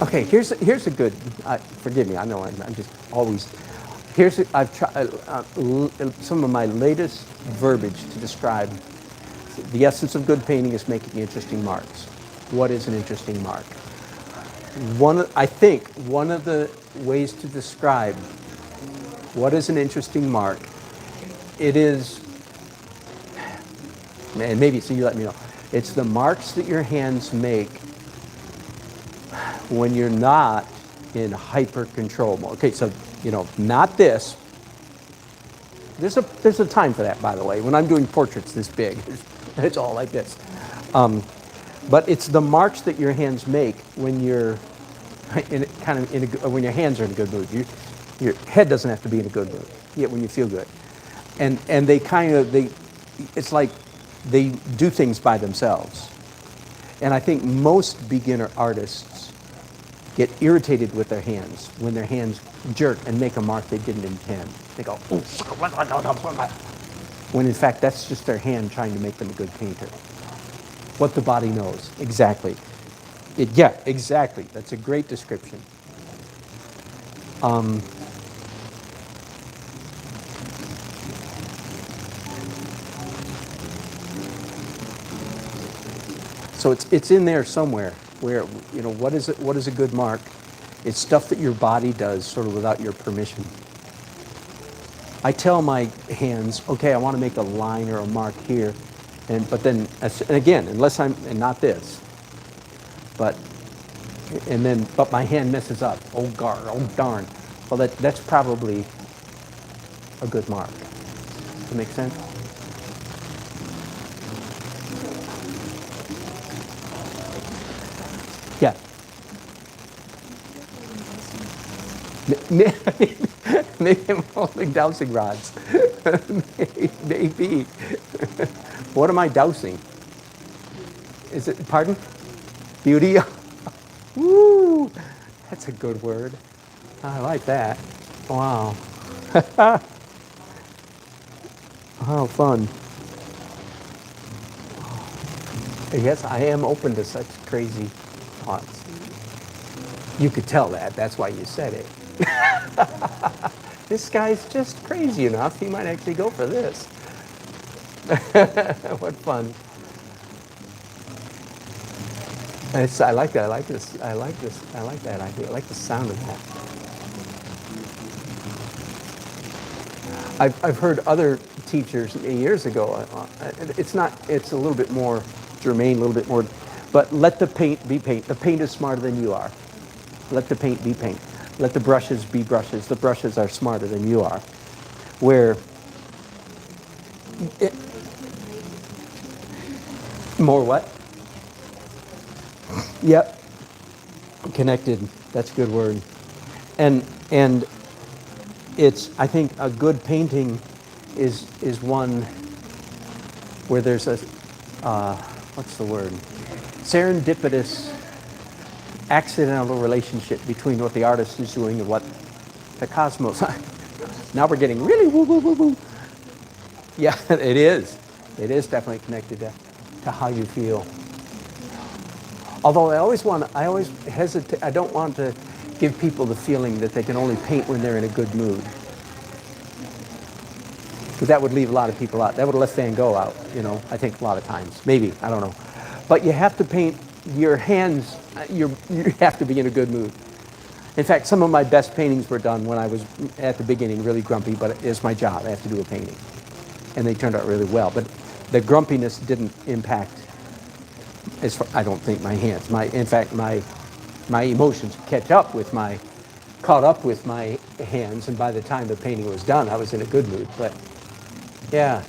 Okay, here's a good. Forgive me. I know I'm just always. I've tried some of my latest verbiage to describe the essence of good painting is making interesting marks. What is an interesting mark? I think one of the ways to describe what is an interesting mark, it is, and maybe so you let me know, it's the marks that your hands make when you're not in hyper control mode. Okay, so not this. There's a time for that, by the way. When I'm doing portraits this big, it's all like this. But it's the marks that your hands make when you're when your hands are in a good mood. Your head doesn't have to be in a good mood, yet when you feel good. And it's like they do things by themselves. And I think most beginner artists get irritated with their hands when their hands jerk and make a mark they didn't intend. They go, "Ooh," when in fact that's just their hand trying to make them a good painter. What the body knows, exactly. Yeah, exactly. That's a great description. So it's in there somewhere where, what is it? What is a good mark? It's stuff that your body does sort of without your permission. I tell my hands, okay, I want to make a line or a mark here, but then again, unless and not this, but my hand messes up. Oh darn. Well, that's probably a good mark. Does that make sense? Yeah. Maybe I'm holding dowsing rods. Maybe. What am I dousing? Is it, pardon? Beauty? Woo! That's a good word. I like that. Wow. How fun. Yes, I am open to such crazy thoughts. You could tell that. That's why you said it. This guy's just crazy enough. He might actually go for this. What fun. I like that. I like this. I like this. I like that idea. I like the sound of that. I've heard other teachers years ago. It's a little bit more germane, a little bit more, but let the paint be paint. The paint is smarter than you are. Let the paint be paint. Let the brushes be brushes. The brushes are smarter than you are. More what? Yep. Connected. That's a good word. And I think a good painting is one where there's a what's the word? Serendipitous, accidental relationship between what the artist is doing and what the cosmos. Now we're getting really woo woo woo woo. Yeah, it is. It is definitely connected to how you feel. Although I always hesitate. I don't want to give people the feeling that they can only paint when they're in a good mood. Because that would leave a lot of people out. That would have left Van Gogh out, I think a lot of times. Maybe, I don't know. But you have to paint your hands, you have to be in a good mood. In fact, some of my best paintings were done when I was, at the beginning, really grumpy, but it's my job. I have to do a painting. And they turned out really well. But the grumpiness didn't impact, I don't think, my hands. In fact, my emotions caught up with my hands, and by the time the painting was done, I was in a good mood. But, yeah.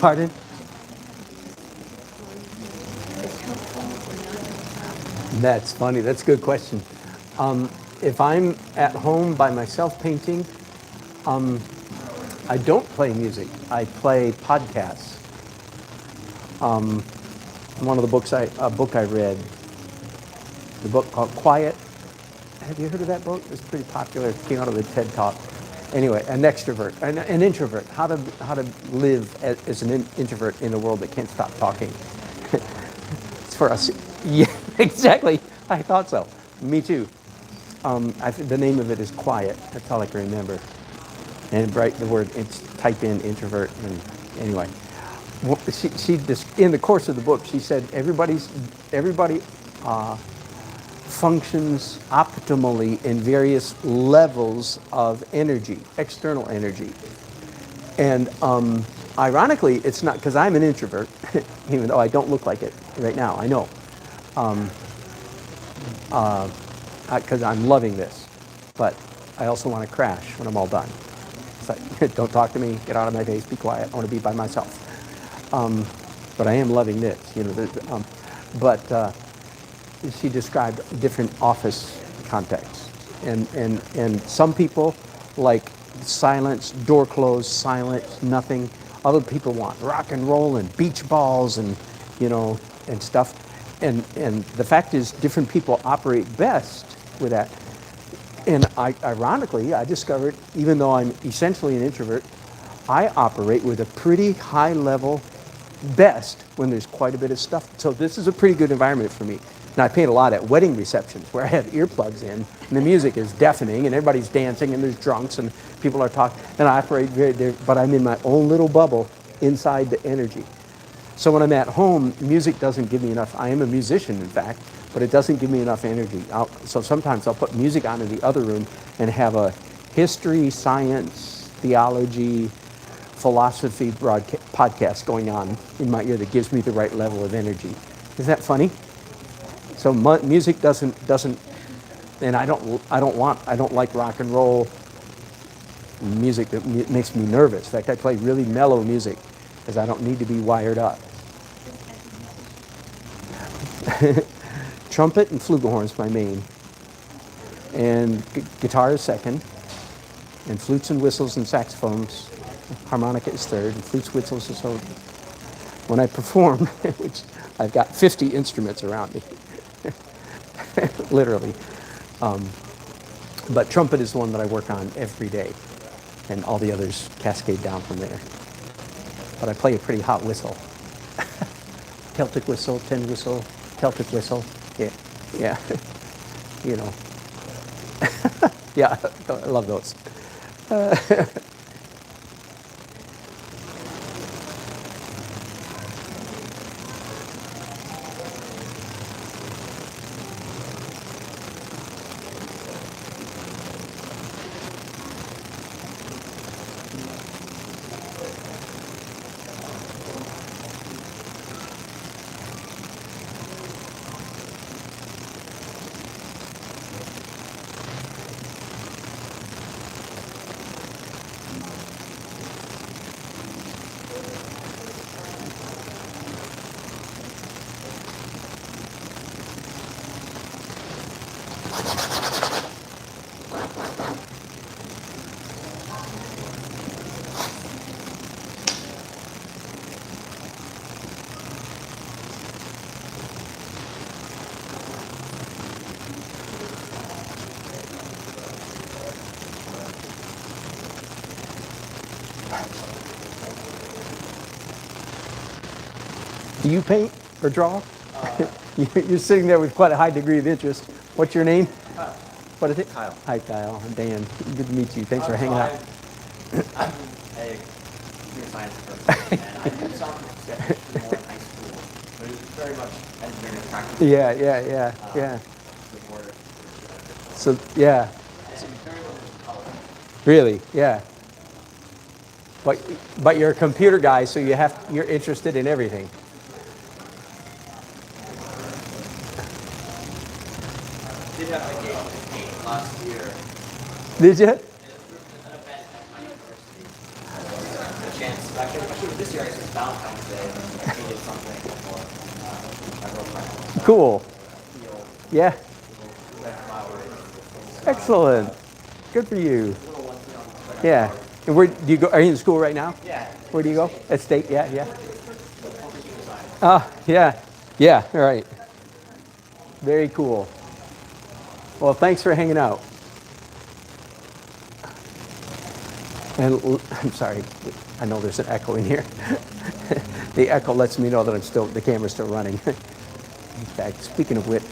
Pardon? Is helpful or not helpful? That's funny. That's a good question. If I'm at home by myself painting, I don't play music. I play podcasts. One of the books a book I read, the book called Quiet. Have you heard of that book? It's pretty popular. It came out of the TED Talk. Anyway, an extrovert, an introvert. How to live as an introvert in a world that can't stop talking. It's for us. Yeah, exactly. I thought so. Me too. The name of it is Quiet. That's all I can remember. And write the word. Type in introvert. And anyway, she just in the course of the book, she said everybody functions optimally in various levels of energy, external energy. And ironically, it's not because I'm an introvert, even though I don't look like it right now. I know, because I'm loving this, but I also want to crash when I'm all done. It's like, don't talk to me, get out of my face, be quiet. I want to be by myself. But I am loving this, she described different office contexts. And some people like silence, door closed, silence, nothing. Other people want rock and roll and beach balls and, and stuff. And the fact is, different people operate best with that. And ironically, I discovered, even though I'm essentially an introvert, I operate with a pretty high level best when there's quite a bit of stuff. So this is a pretty good environment for me. Now, I paint a lot at wedding receptions where I have earplugs in, and the music is deafening, and everybody's dancing, and there's drunks, and people are talking, and I operate but I'm in my own little bubble inside the energy. So when I'm at home, music doesn't give me enough. I am a musician, in fact, but it doesn't give me enough energy. So sometimes I'll put music on in the other room and have a history, science, theology, philosophy podcast going on in my ear that gives me the right level of energy. Is that funny? So music doesn't, and I don't like rock and roll music that makes me nervous. In fact, I play really mellow music because I don't need to be wired up. Trumpet and flugelhorn's my main, and guitar is second, and flutes and whistles and saxophones. Harmonica is third, and flutes, whistles, and so. When I perform, which I've got 50 instruments around me, literally. But trumpet is the one that I work on every day, and all the others cascade down from there. But I play a pretty hot whistle. Celtic whistle, tin whistle, Celtic whistle. Yeah. Yeah, I love those. Do you paint or draw? You're sitting there with quite a high degree of interest. What's your name? Kyle. What is it? Kyle. Hi, Kyle. I'm Dan. Good to meet you. Thanks for hanging out. I'm a computer science person, and I did some sketches more in high school, but it was very much engineering and practical. Yeah. Before. So, yeah. And very little color. Really? Yeah. But you're a computer guy, so you're interested in everything. Did have my game to paint last year. Did you? An event at my university. A chance. Actually, this year, it's Valentine's Day. I painted something for my girlfriend. Cool. Feel Yeah. red flowers. Excellent. Good for you. Little ones, red Yeah. flowers. And where do you go? Are you in school right now? Yeah. Where do you go? At State? Yeah, yeah. Yeah. Yeah, right. Very cool. Well, thanks for hanging out. And I'm sorry, I know there's an echo in here. The echo lets me know that the camera's still running. In fact, speaking of which,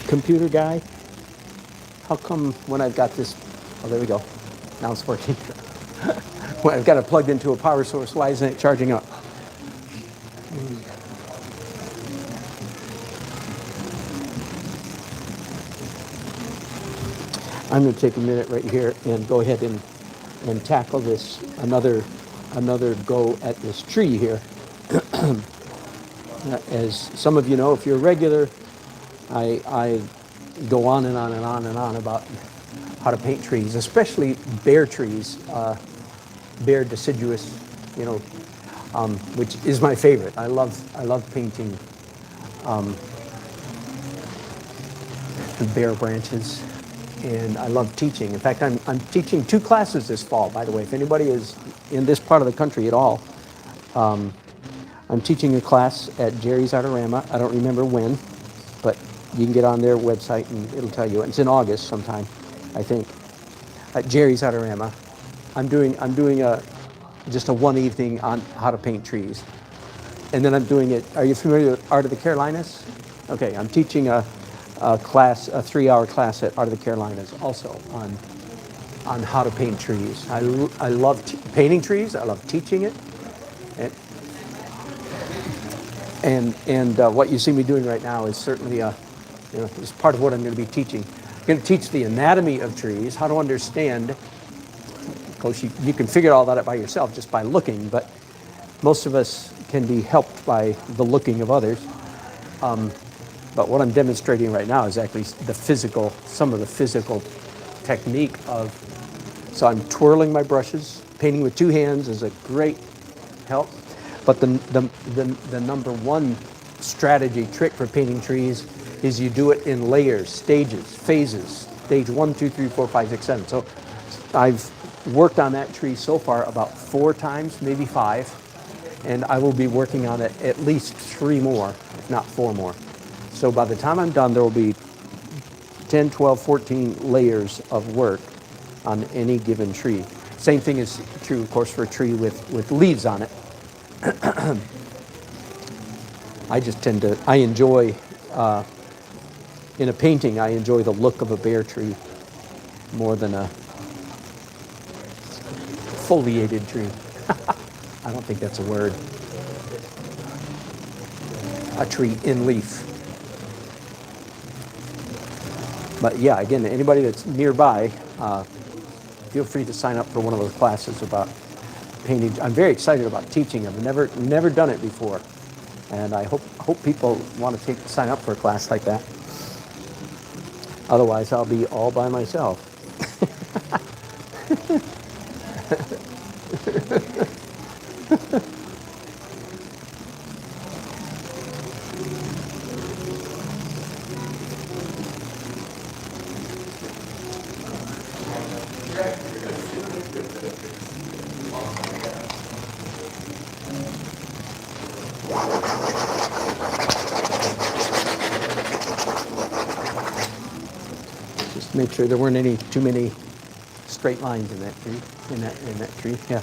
computer guy, how come when I've got this, oh, there we go. Now it's working. When I've got it plugged into a power source, why isn't it charging up? I'm going to take a minute right here and go ahead and tackle this, another go at this tree here. As some of you know, if you're a regular, I go on and on and on and on about how to paint trees, especially bare trees, bare deciduous, which is my favorite. I love painting bare branches, and I love teaching. In fact, I'm teaching 2 classes this fall, by the way. If anybody is in this part of the country at all, I'm teaching a class at Jerry's Artorama. I don't remember when, but you can get on their website and it'll tell you. It's in August sometime, I think, at Jerry's Artorama. I'm doing just a one evening on how to paint trees. And then I'm doing it, are you familiar with Art of the Carolinas? Okay, I'm teaching a class, a 3-hour class at Art of the Carolinas also on how to paint trees. I love painting trees, I love teaching it. And what you see me doing right now is certainly is part of what I'm going to be teaching. I'm going to teach the anatomy of trees, how to understand. Of course, you can figure all that out by yourself just by looking, but most of us can be helped by the looking of others. But what I'm demonstrating right now is actually some of the physical technique of. So I'm twirling my brushes. Painting with 2 hands is a great help. But the number one strategy trick for painting trees is you do it in layers, stages, phases. Stage 1, 2, 3, 4, 5, 6, 7. So I've worked on that tree so far about 4 times, maybe 5. And I will be working on it at least 3 more, if not 4 more. So by the time I'm done, there will be 10, 12, 14 layers of work on any given tree. Same thing is true, of course, for a tree with leaves on it. I enjoy, in a painting, I enjoy the look of a bare tree more than a foliated tree. I don't think that's a word. A tree in leaf. But yeah, again, anybody that's nearby, feel free to sign up for one of those classes about painting. I'm very excited about teaching. I've never done it before, and I hope people want to sign up for a class like that. Otherwise, I'll be all by myself. Just make sure there weren't too many straight lines in that tree. In that tree, yeah.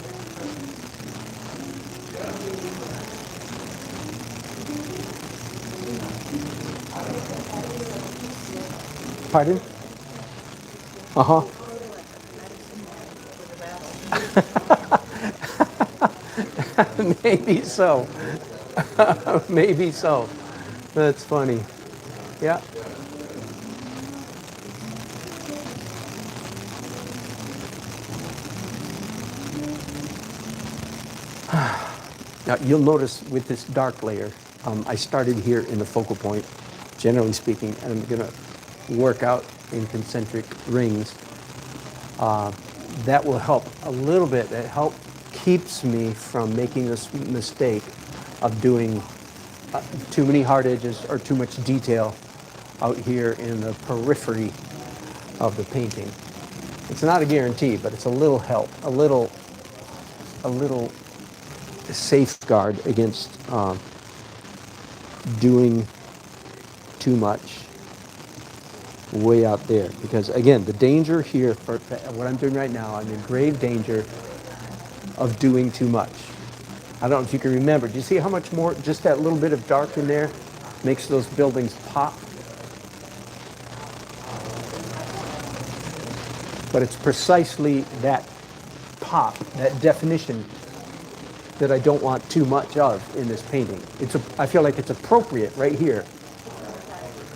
Pardon? Uh-huh. Maybe so. Maybe so. That's funny. Yeah. Now you'll notice with this dark layer, I started here in the focal point, generally speaking, and I'm going to work out in concentric rings. That will help a little bit. It keeps me from making this mistake of doing too many hard edges or too much detail out here in the periphery of the painting. It's not a guarantee, but it's a little help, a little safeguard against doing too much way out there. Because again, the danger here for what I'm doing right now, I'm in grave danger of doing too much. I don't know if you can remember. Do you see how much more just that little bit of dark in there makes those buildings pop? But it's precisely that pop, that definition, that I don't want too much of in this painting. I feel like it's appropriate right here,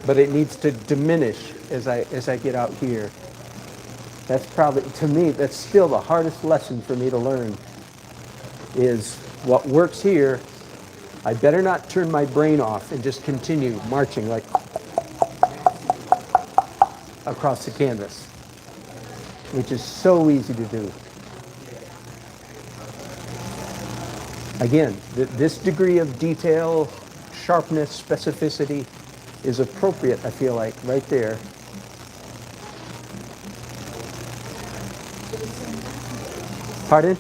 but it needs to diminish as I get out here. That's probably, to me, that's still the hardest lesson for me to learn, is what works here, I better not turn my brain off and just continue marching like across the canvas, which is so easy to do. Again, this degree of detail, sharpness, specificity is appropriate, I feel like, right there. Pardon?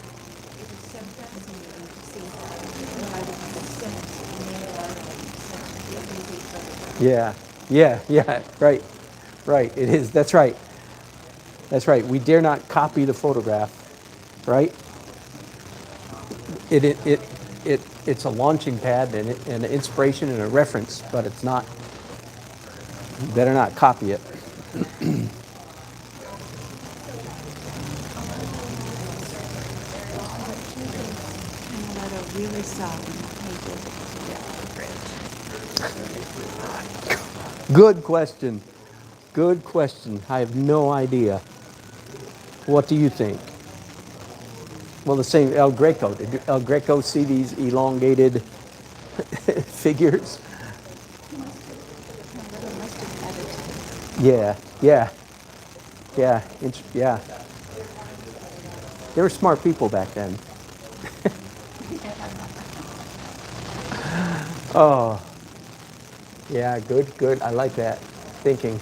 Yeah, right, it is, that's right. We dare not copy the photograph, right? It's a launching pad and an inspiration and a reference, but it's not, you better not copy it. Really solid painted bridge. Good question. I have no idea. What do you think? Well, the same El Greco. Did El Greco see these elongated figures? Yeah. They were smart people back then. Oh, yeah, good. I like that thinking.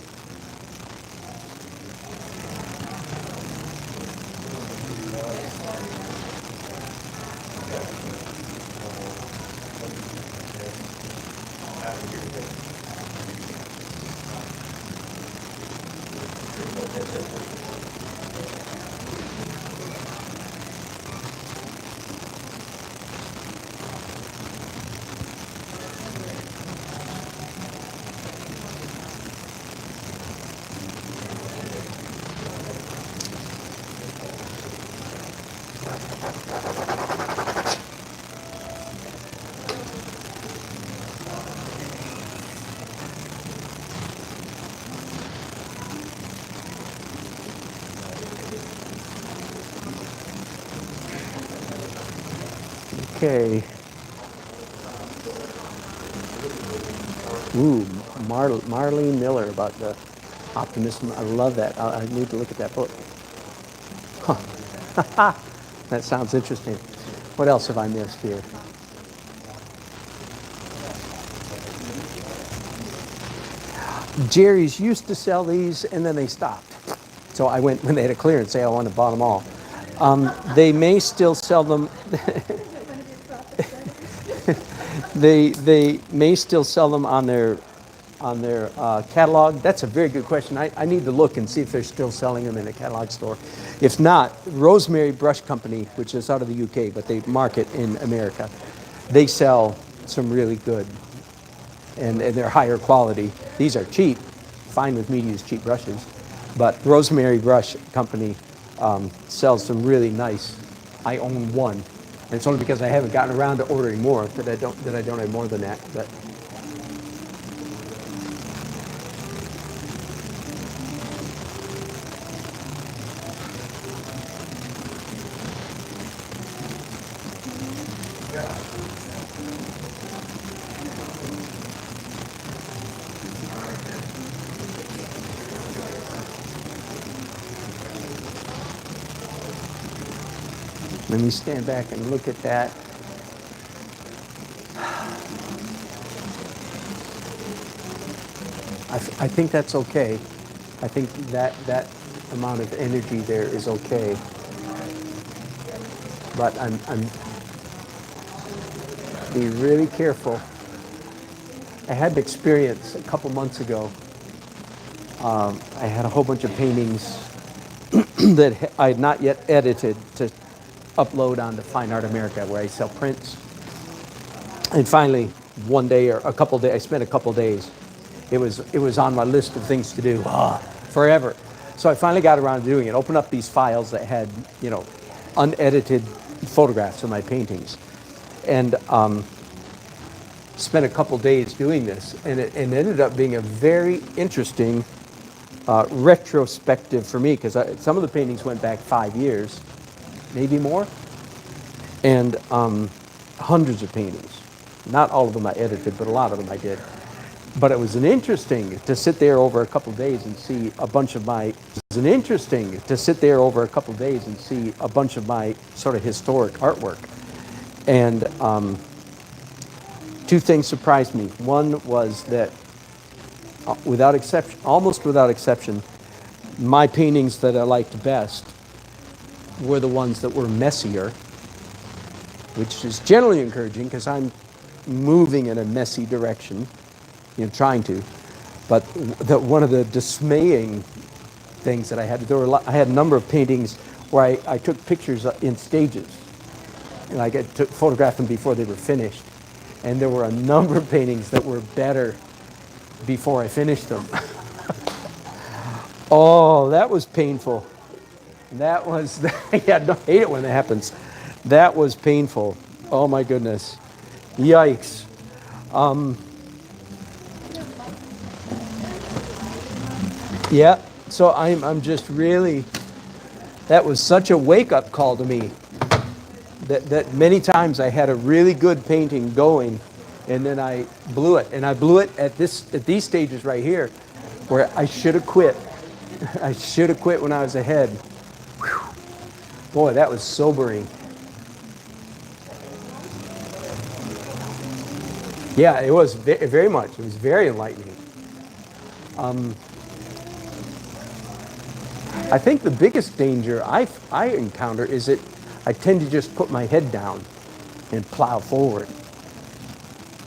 Okay. Ooh, Marlene Miller about the optimism. I love that. I need to look at that book. Huh. That sounds interesting. What else have I missed here? Jerry's used to sell these, and then they stopped. So I went, when they had a clearance sale, I wanted to buy them all. They may still sell them. They may still sell them on their catalog. That's a very good question. I need to look and see if they're still selling them in a catalog store. If not, Rosemary Brush Company, which is out of the UK, but they market in America, they sell some really good, and they're higher quality. These are cheap. Fine with me to use cheap brushes, but Rosemary Brush Company sells some really nice. I own one. And it's only because I haven't gotten around to ordering more that I don't have more than that. But Let me stand back and look at that. I think that's okay. I think that amount of energy there is okay. But I'm be really careful. I had an experience a couple months ago. I had a whole bunch of paintings that I had not yet edited to upload onto Fine Art America, where I sell prints. And finally, one day or a couple days, I spent a couple days. It was on my list of things to do forever. So I finally got around to doing it. Opened up these files that had, unedited photographs of my paintings, and spent a couple days doing this. And it ended up being a very interesting retrospective for me, because some of the paintings went back 5 years, maybe more, and hundreds of paintings. Not all of them I edited, but a lot of them I did. But it was interesting to sit there over a couple days and see a bunch of my sort of historic artwork. And two things surprised me. One was that almost without exception, my paintings that I liked best were the ones that were messier, which is generally encouraging because I'm moving in a messy direction, trying to. But one of the dismaying things that I had, I had a number of paintings where I took pictures in stages, and I photographed them before they were finished. And there were a number of paintings that were better before I finished them. Oh, that was painful. That was, yeah, I hate it when that happens. That was painful. Oh my goodness. Yikes. Yeah, so I'm just really, that was such a wake-up call to me. That many times I had a really good painting going, and then I blew it. And I blew it at these stages right here, where I should have quit. I should have quit when I was ahead. Whew. Boy, that was sobering. Yeah, it was very much. It was very enlightening. I think the biggest danger I encounter is that I tend to just put my head down and plow forward.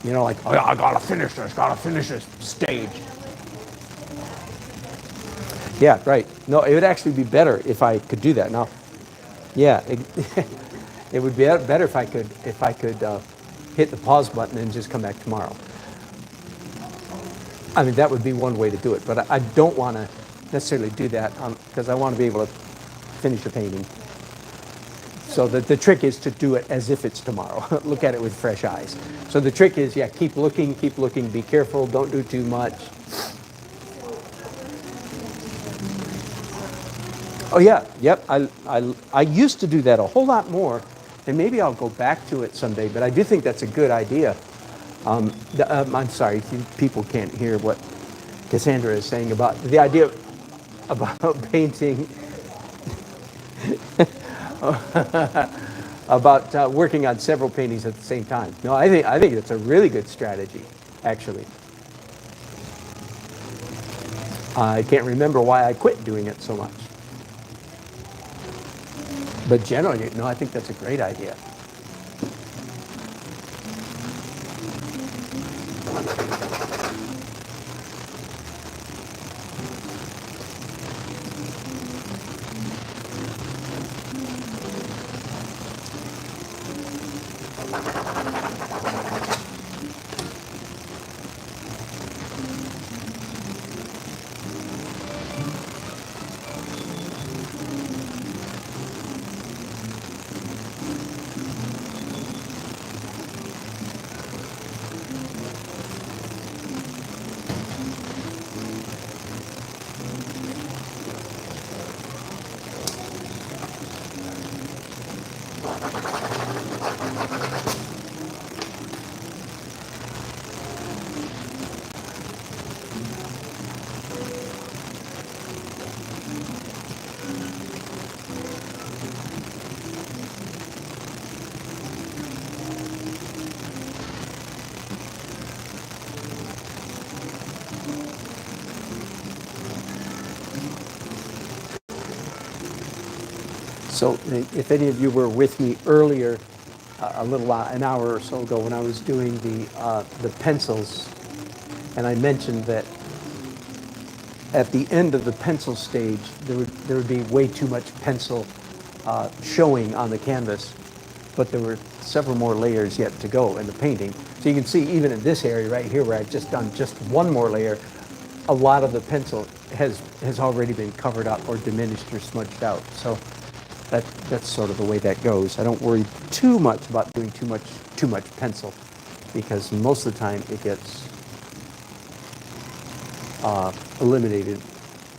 Like, oh, I gotta finish this stage. Yeah, right. No, it would actually be better if I could do that. Now, yeah, it would be better if I could hit the pause button and just come back tomorrow. I mean, that would be one way to do it, but I don't want to necessarily do that because I want to be able to finish the painting. So the trick is to do it as if it's tomorrow. Look at it with fresh eyes. So the trick is, yeah, keep looking, be careful, don't do too much. Oh yeah, yep. I used to do that a whole lot more, and maybe I'll go back to it someday. But I do think that's a good idea. I'm sorry, people can't hear what Cassandra is saying about the idea about painting, about working on several paintings at the same time. No, I think it's a really good strategy, actually. I can't remember why I quit doing it so much. But generally, no, I think that's a great idea. So if any of you were with me earlier, a little while, an hour or so ago, when I was doing the pencils, and I mentioned that at the end of the pencil stage, there would be way too much pencil showing on the canvas, but there were several more layers yet to go in the painting. So you can see even in this area right here where I've just done just one more layer, a lot of the pencil has already been covered up or diminished or smudged out. So that's sort of the way that goes. I don't worry too much about doing too much pencil, because most of the time it gets eliminated.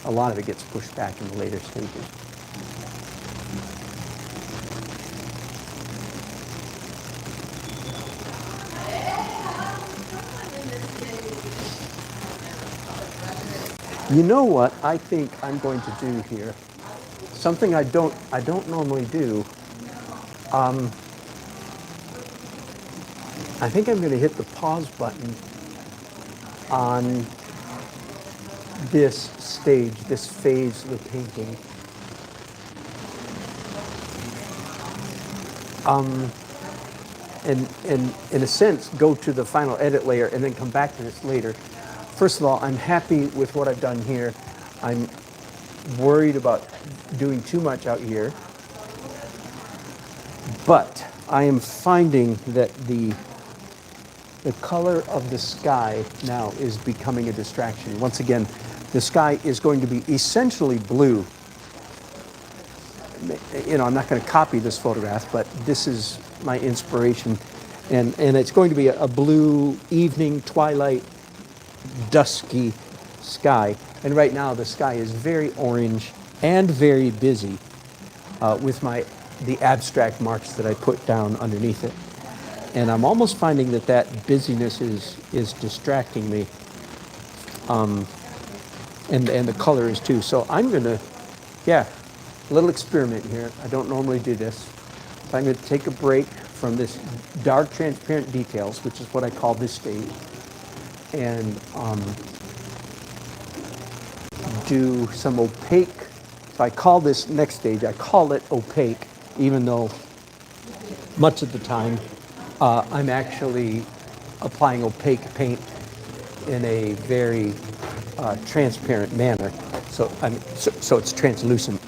A lot of it gets pushed back in the later stages. You know what I think I'm going to do here? Something I don't normally do. I think I'm going to hit the pause button on this stage, this phase of the painting. And in a sense, go to the final edit layer and then come back to this later. First of all, I'm happy with what I've done here. I'm worried about doing too much out here. But I am finding that the color of the sky now is becoming a distraction. Once again, the sky is going to be essentially blue. You know, I'm not going to copy this photograph, but this is my inspiration. And it's going to be a blue evening, twilight, dusky sky. And right now the sky is very orange and very busy with the abstract marks that I put down underneath it. And I'm almost finding that busyness is distracting me. And the colors too. So I'm gonna, a little experiment here. I don't normally do this. So I'm gonna take a break from this dark transparent details, which is what I call this stage, and do some opaque. So I call this next stage, I call it opaque, even though much of the time I'm actually applying opaque paint in a very transparent manner. So it's translucent.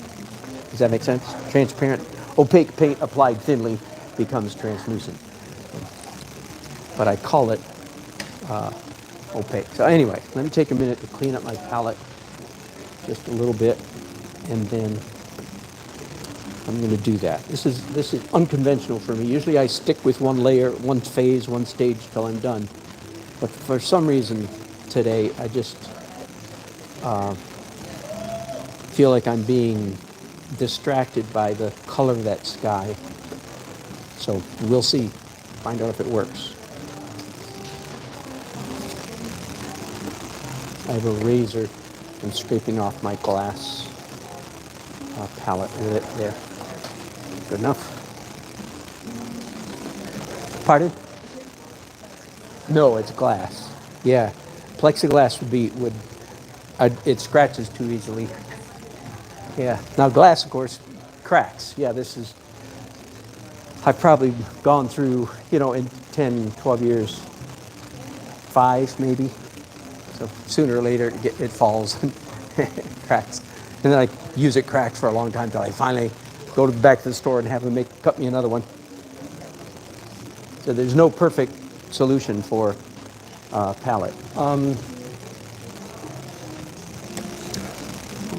Does that make sense? Transparent, opaque paint applied thinly becomes translucent. But I call it opaque. So anyway, let me take a minute to clean up my palette just a little bit, and then I'm going to do that. This is unconventional for me. Usually I stick with one layer, one phase, one stage till I'm done. But for some reason today, I just feel like I'm being distracted by the color of that sky. So we'll see. Find out if it works. I have a razor. I'm scraping off my glass palette with it there. Good enough. Pardon? No, it's glass. Yeah, plexiglass it scratches too easily. Yeah. Now glass, of course, cracks. Yeah, I've probably gone through, in 10, 12 years, 5 maybe. So sooner or later it falls and cracks. And then I use it cracks for a long time until I finally go back to the store and have them cut me another one. So there's no perfect solution for palette.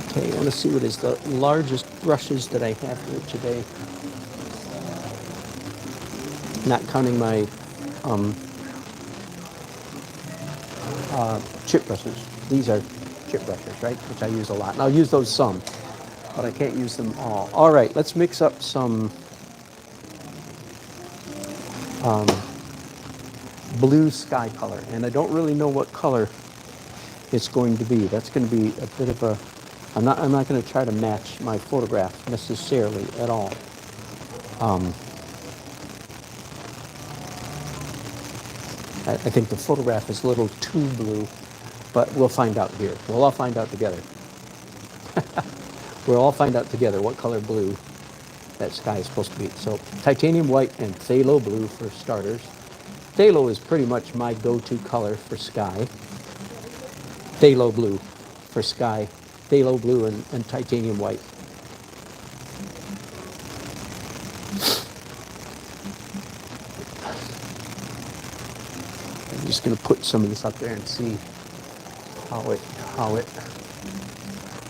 Okay, I want to see what is the largest brushes that I have here today. Not counting my chip brushes. These are chip brushes, right? Which I use a lot. And I'll use those some, but I can't use them all. All right, let's mix up some blue sky color. And I don't really know what color it's going to be. That's going to be a bit of a... I'm not going to try to match my photograph necessarily at all. I think the photograph is a little too blue, but we'll find out here. We'll all find out together. We'll all find out together what color blue that sky is supposed to be. So titanium white and phthalo blue for starters. Phthalo is pretty much my go-to color for sky. Phthalo blue for sky. Phthalo blue and titanium white. I'm just going to put some of this up there and see how it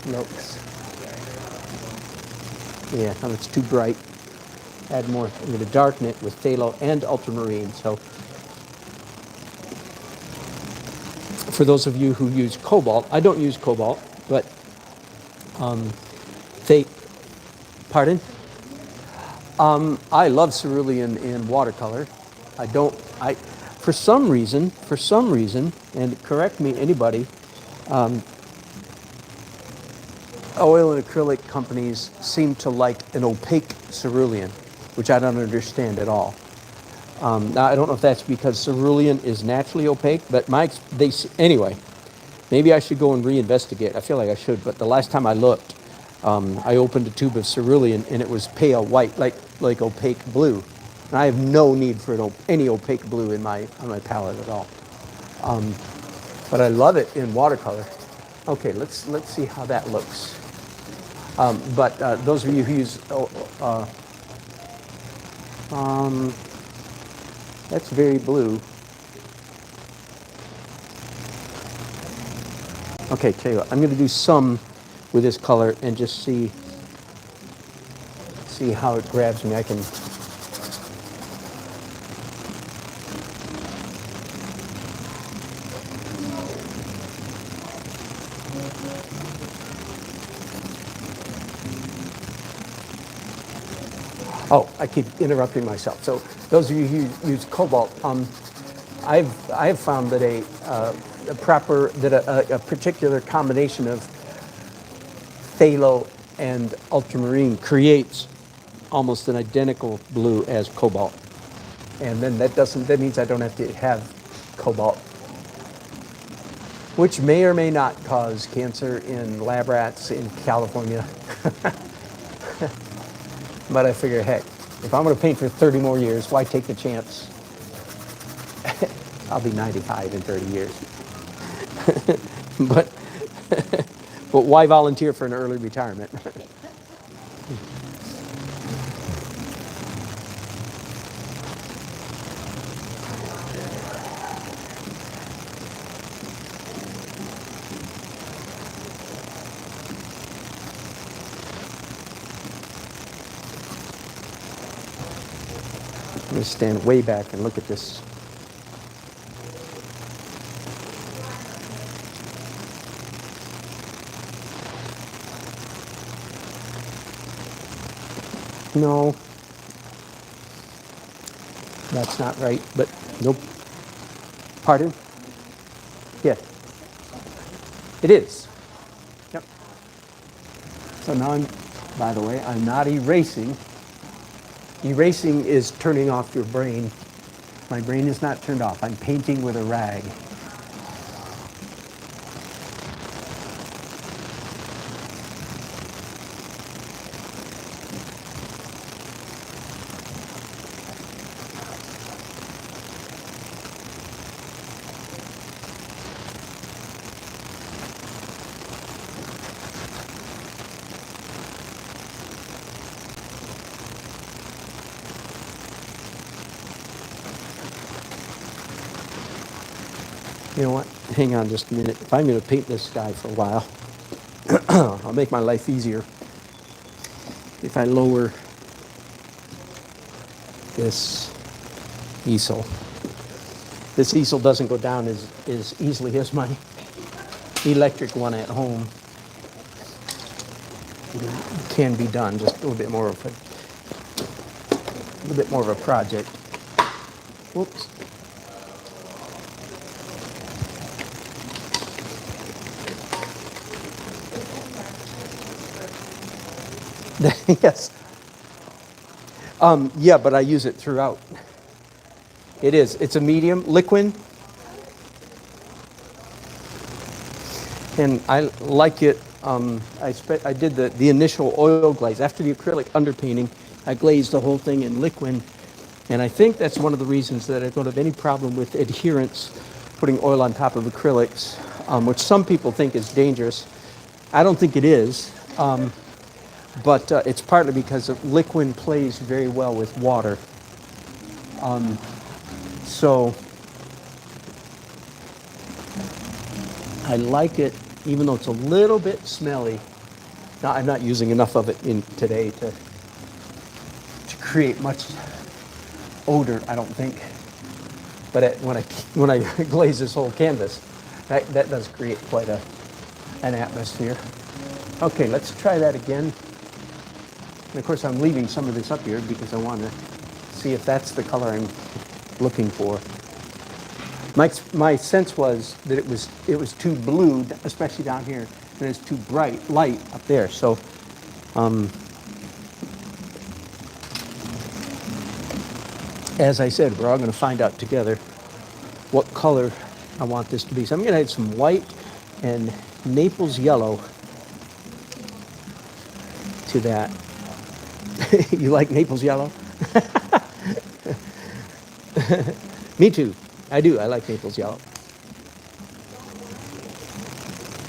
looks. Yeah, now it's too bright. Add more. I'm going to darken it with phthalo and ultramarine. So for those of you who use cobalt, I don't use cobalt, but pardon? I love cerulean in watercolor. For some reason, and correct me, anybody, oil and acrylic companies seem to like an opaque cerulean, which I don't understand at all. Now, I don't know if that's because cerulean is naturally opaque, but anyway, maybe I should go and reinvestigate. I feel like I should, but the last time I looked, I opened a tube of cerulean and it was pale white, like opaque blue. And I have no need for any opaque blue on my palette at all. But I love it in watercolor. Okay, let's see how that looks. But those of you who use, that's very blue. Okay, tell you what, I'm going to do some with this color and just see how it grabs me. I can. Oh, I keep interrupting myself. So those of you who use cobalt, I've found that a particular combination of phthalo and ultramarine creates almost an identical blue as cobalt, and then that means I don't have to have cobalt, which may or may not cause cancer in lab rats in California. But I figure, heck, if I'm going to paint for 30 more years, why take the chance? I'll be 95 in 30 years. but why volunteer for an early retirement? I'm going to stand way back and look at this. No, that's not right, but nope. Pardon? Yeah, it is. Yep. So now by the way, I'm not erasing. Erasing is turning off your brain. My brain is not turned off. I'm painting with a rag. You know what? Hang on just a minute. If I'm going to paint this guy for a while, I'll make my life easier if I lower this easel. This easel doesn't go down as easily as my electric one at home. It can be done, just a little bit more of a project. Whoops. Yes. Yeah, but I use it throughout. It is. It's a medium liquid. And I like it. I did the initial oil glaze. After the acrylic underpainting, I glazed the whole thing in liquid, and I think that's one of the reasons that I don't have any problem with adherence, putting oil on top of acrylics, which some people think is dangerous. I don't think it is, but it's partly because liquid plays very well with water. So I like it, even though it's a little bit smelly. Now, I'm not using enough of it in today to create much odor, I don't think. But when I glaze this whole canvas, that does create quite an atmosphere. Okay, let's try that again. And of course, I'm leaving some of this up here because I want to see if that's the color I'm looking for. My sense was that it was too blue, especially down here, and it's too light up there. So, as I said, we're all going to find out together what color I want this to be. So I'm going to add some white and Naples yellow to that. You like Naples yellow? Me too. I do. I like Naples yellow.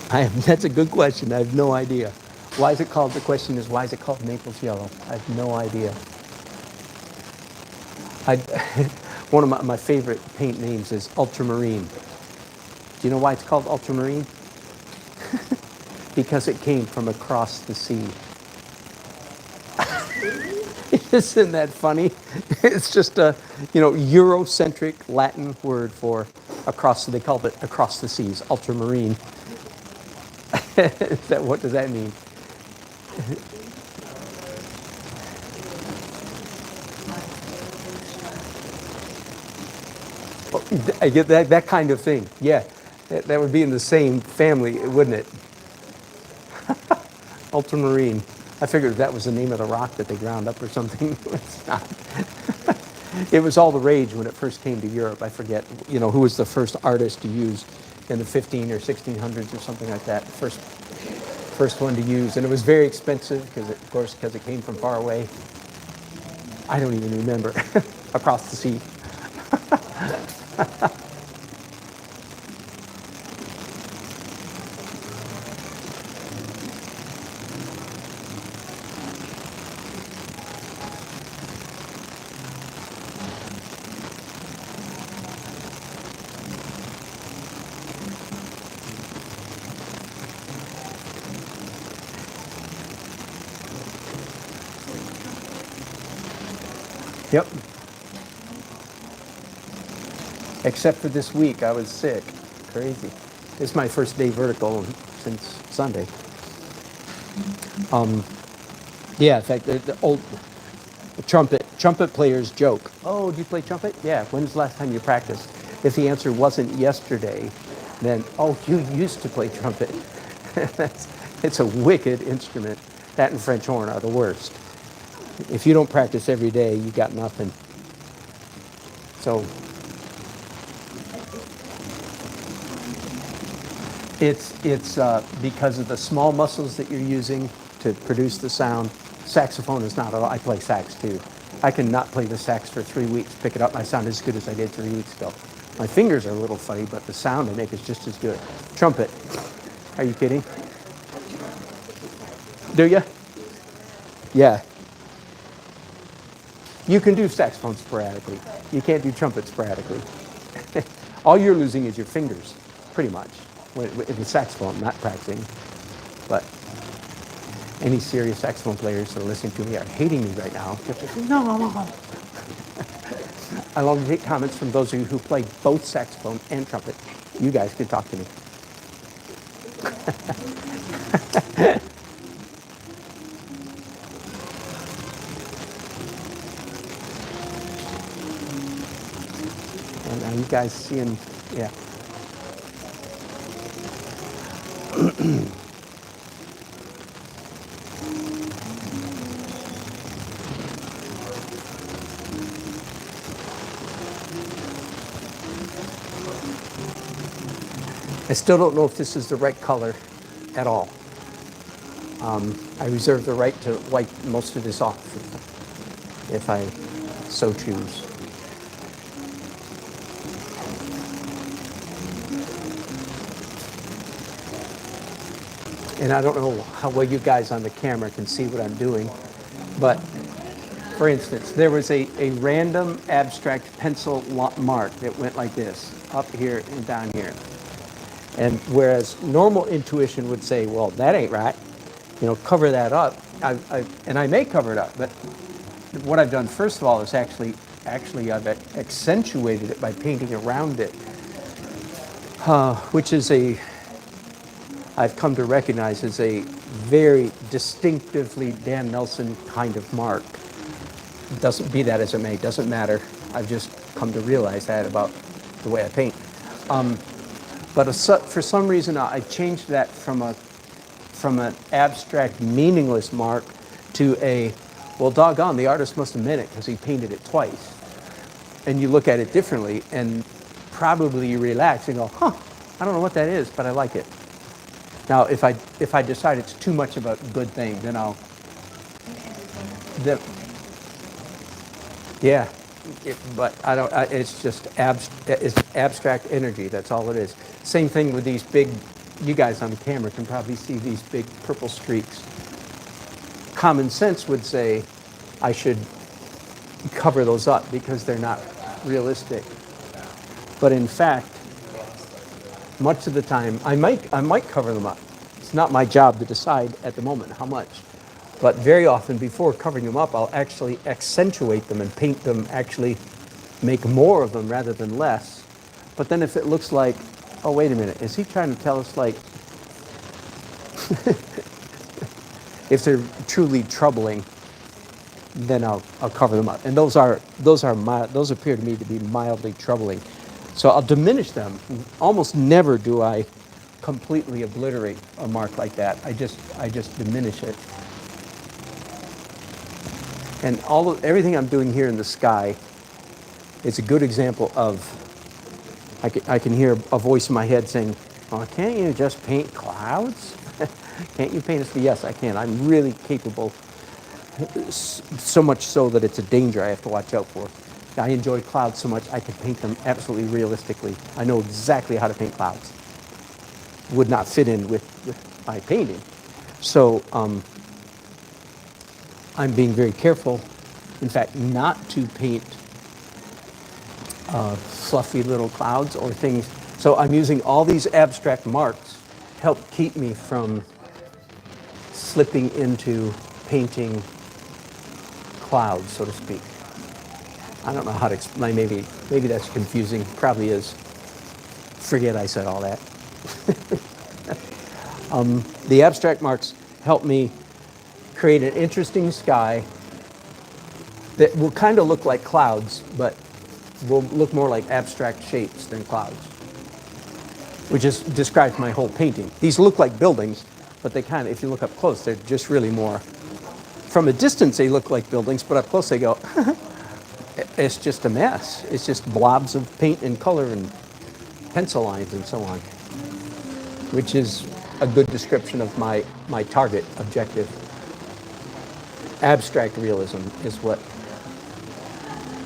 That's a good question. I have no idea. Why is it called? The question is, why is it called Naples yellow? I have no idea. One of my favorite paint names is ultramarine. Do you know why it's called ultramarine? Because it came from across the sea. Isn't that funny? It's just a, Eurocentric Latin word for across. They called it across the seas, ultramarine. What does that mean? I get that kind of thing. Yeah, that would be in the same family, wouldn't it? Ultramarine. I figured that was the name of the rock that they ground up or something. It's not. It was all the rage when it first came to Europe. I forget, who was the first artist to use in the 15 or 1600s or something like that. First one to use, and it was very expensive because it came from far away. I don't even remember. Across the sea. Yep. Except for this week, I was sick. Crazy. It's my first day vertical since Sunday. Yeah, in fact, the old trumpet players joke. Oh, do you play trumpet? Yeah. When's the last time you practiced? If the answer wasn't yesterday, then, oh, you used to play trumpet. It's a wicked instrument. That and French horn are the worst. If you don't practice every day, you got nothing. So it's because of the small muscles that you're using to produce the sound. Saxophone is not at all. I play sax too. I can not play the sax for 3 weeks, pick it up, and I sound as good as I did 3 weeks ago. My fingers are a little funny, but the sound I make is just as good. Trumpet. Are you kidding? Do you? Yeah. You can do saxophone sporadically. You can't do trumpet sporadically. All you're losing is your fingers, pretty much, with the saxophone, not practicing. But any serious saxophone players that are listening to me are hating me right now. No. I love to take comments from those of you who play both saxophone and trumpet. You guys can talk to me. And are you guys seeing, yeah. I still don't know if this is the right color at all. I reserve the right to wipe most of this off if I so choose. And I don't know how well you guys on the camera can see what I'm doing, but for instance, there was a random abstract pencil mark that went like this, up here and down here. And whereas normal intuition would say, well, that ain't right, you know, cover that up. And I may cover it up, but what I've done first of all is actually I've accentuated it by painting around it, which is I've come to recognize is a very distinctively Dan Nelson kind of mark. Doesn't be that as it may, doesn't matter. I've just come to realize that about the way I paint. But for some reason, I changed that from an abstract, meaningless mark to a, well, doggone, the artist must have meant it because he painted it twice. And you look at it differently, and probably you relax and go, huh, I don't know what that is, but I like it. Now, if I decide it's too much of a good thing, then yeah. But I don't. It's just it's abstract energy. That's all it is. Same thing with these big. You guys on the camera can probably see these big purple streaks. Common sense would say I should cover those up because they're not realistic. But in fact, much of the time, I might cover them up. It's not my job to decide at the moment how much. But very often, before covering them up, I'll actually accentuate them and paint them, actually make more of them rather than less. But then if it looks like, oh, wait a minute, is he trying to tell us, like, if they're truly troubling, then I'll cover them up. And those appear to me to be mildly troubling. So I'll diminish them. Almost never do I completely obliterate a mark like that. I just diminish it. And everything I'm doing here in the sky is a good example of, I can hear a voice in my head saying, oh, can't you just paint clouds? Can't you paint us? Yes, I can. I'm really capable, so much so that it's a danger I have to watch out for. I enjoy clouds so much I can paint them absolutely realistically. I know exactly how to paint clouds. Would not fit in with my painting. So I'm being very careful, in fact, not to paint fluffy little clouds or things. So I'm using all these abstract marks to help keep me from slipping into painting clouds, so to speak. I don't know how to explain. Maybe that's confusing. Probably is. Forget I said all that. The abstract marks help me create an interesting sky that will kind of look like clouds, but will look more like abstract shapes than clouds, which describes my whole painting. These look like buildings, but they kind of, if you look up close, they're just really more, from a distance they look like buildings, but up close they go, it's just a mess. It's just blobs of paint and color and pencil lines and so on, which is a good description of my target objective. Abstract realism is what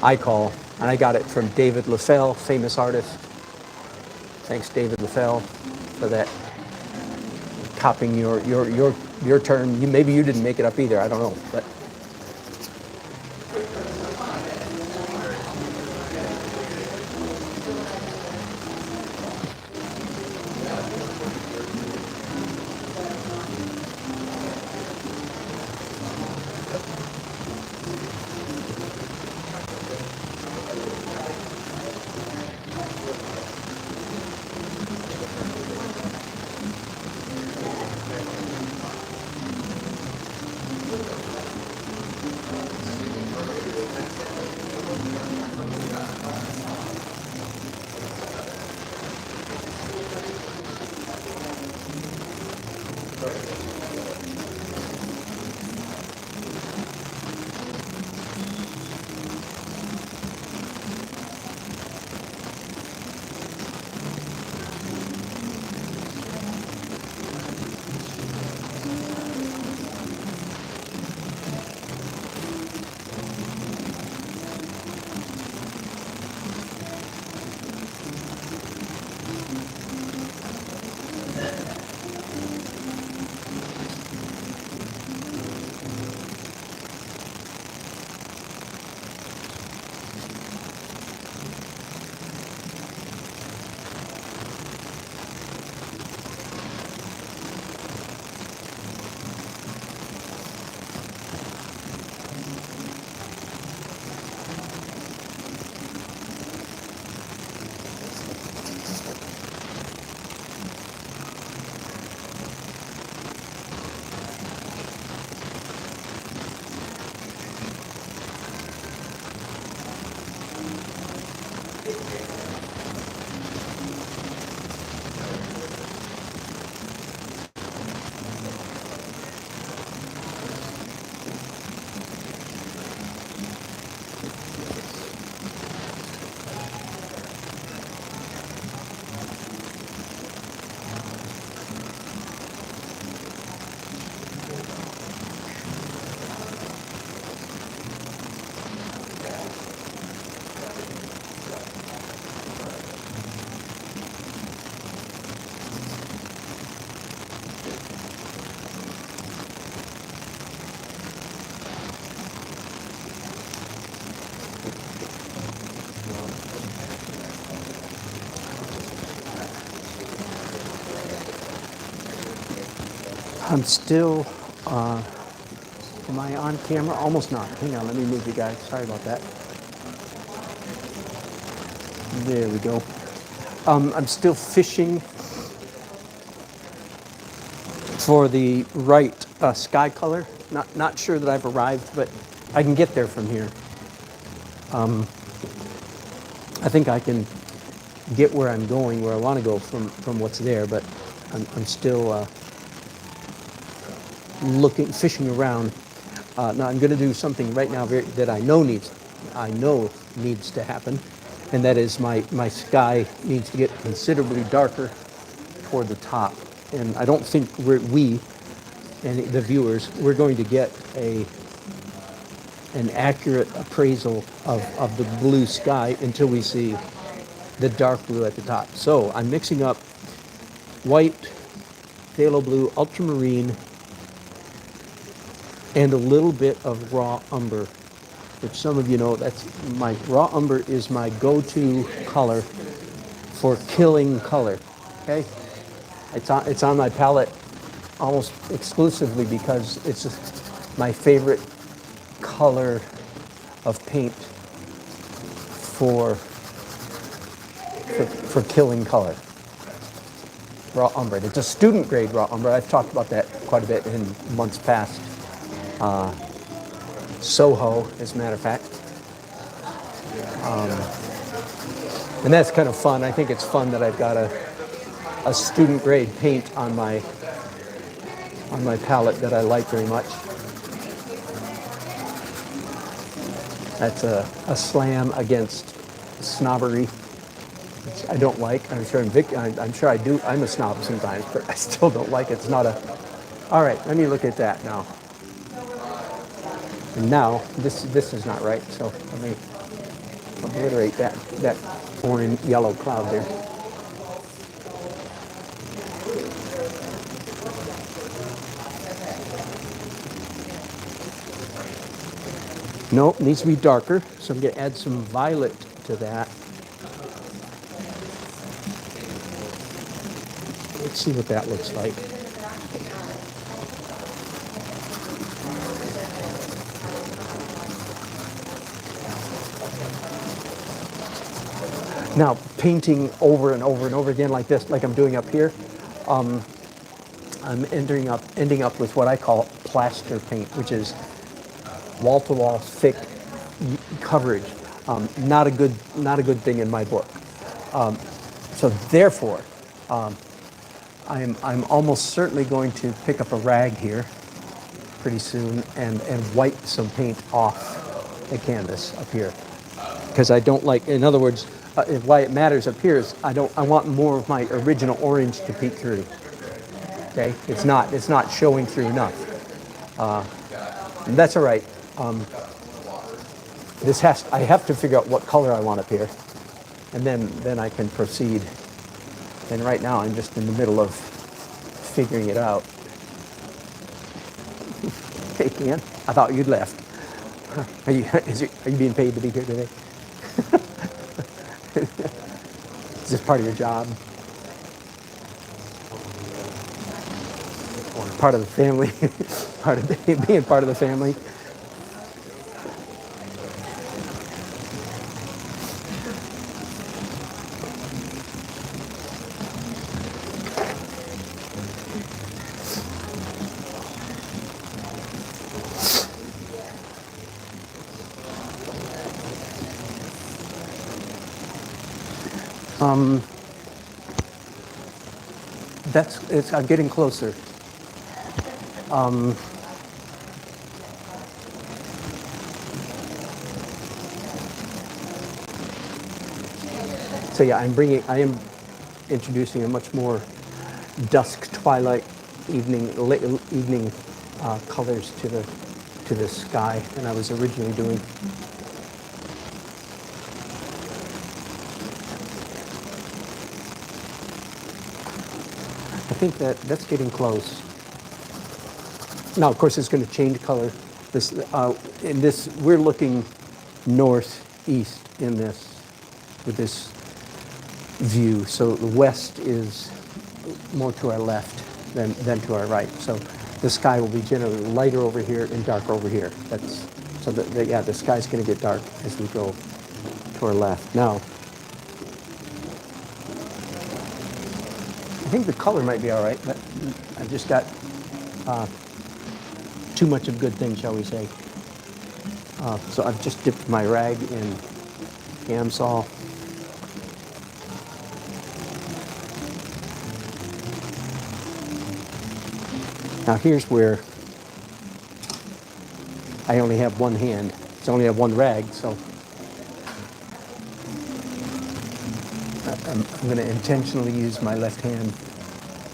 I call, and I got it from David Leffel, famous artist. Thanks, David Leffel, for that, copying your term. Maybe you didn't make it up either, I don't know. But I'm still, am I on camera? Almost not. Hang on, let me move you guys. Sorry about that. There we go. I'm still fishing for the right sky color. Not sure that I've arrived, but I can get there from here. I think I can get where I'm going, where I want to go from what's there, but I'm still fishing around. Now I'm going to do something right now that I know needs to happen, and that is my sky needs to get considerably darker toward the top. And I don't think we and the viewers, we're going to get an accurate appraisal of the blue sky until we see the dark blue at the top. So I'm mixing up white, phthalo blue, ultramarine, and a little bit of raw umber, which some of you know, that's my raw umber is my go-to color for killing color. Okay, it's on my palette almost exclusively because it's just my favorite color of paint for killing color. Raw umber. It's a student grade raw umber. I've talked about that quite a bit in months past. Soho, as a matter of fact. And that's kind of fun. I think it's fun that I've got a student grade paint on my palette that I like very much. That's a slam against snobbery, which I don't like. I'm sure I do. I'm a snob sometimes, but I still don't like it. It's not a. All right, let me look at that now. And now this is not right. So let me obliterate that orange yellow cloud there. Nope, needs to be darker, so I'm going to add some violet to that. Let's see what that looks like. Now, painting over and over and over again like this, like I'm doing up here, I'm ending up with what I call plaster paint, which is wall-to-wall thick coverage. Not a good thing in my book. So therefore, I'm almost certainly going to pick up a rag here pretty soon and wipe some paint off the canvas up here, because I don't like. In other words, why it matters up here is I want more of my original orange to peek through. Okay, it's not showing through enough. And that's all right. I have to figure out what color I want up here, and then I can proceed. And right now I'm just in the middle of figuring it out. Hey, Ian, I thought you'd left. Are you being paid to be here today? Is this part of your job? Part of the family? Being part of the family? I'm getting closer. So yeah, I am introducing a much more dusk, twilight, evening colors to the sky than I was originally doing. I think that's getting close. Now, of course, it's going to change color. We're looking northeast in this, with this view. So the west is more to our left than to our right. So the sky will be generally lighter over here and darker over here. That's so that yeah, the sky's going to get dark as we go to our left. Now, I think the color might be all right, but I've just got too much of good things, shall we say. So I've just dipped my rag in Gamsol. Now here's where I only have one hand. I only have one rag, so I'm going to intentionally use my left hand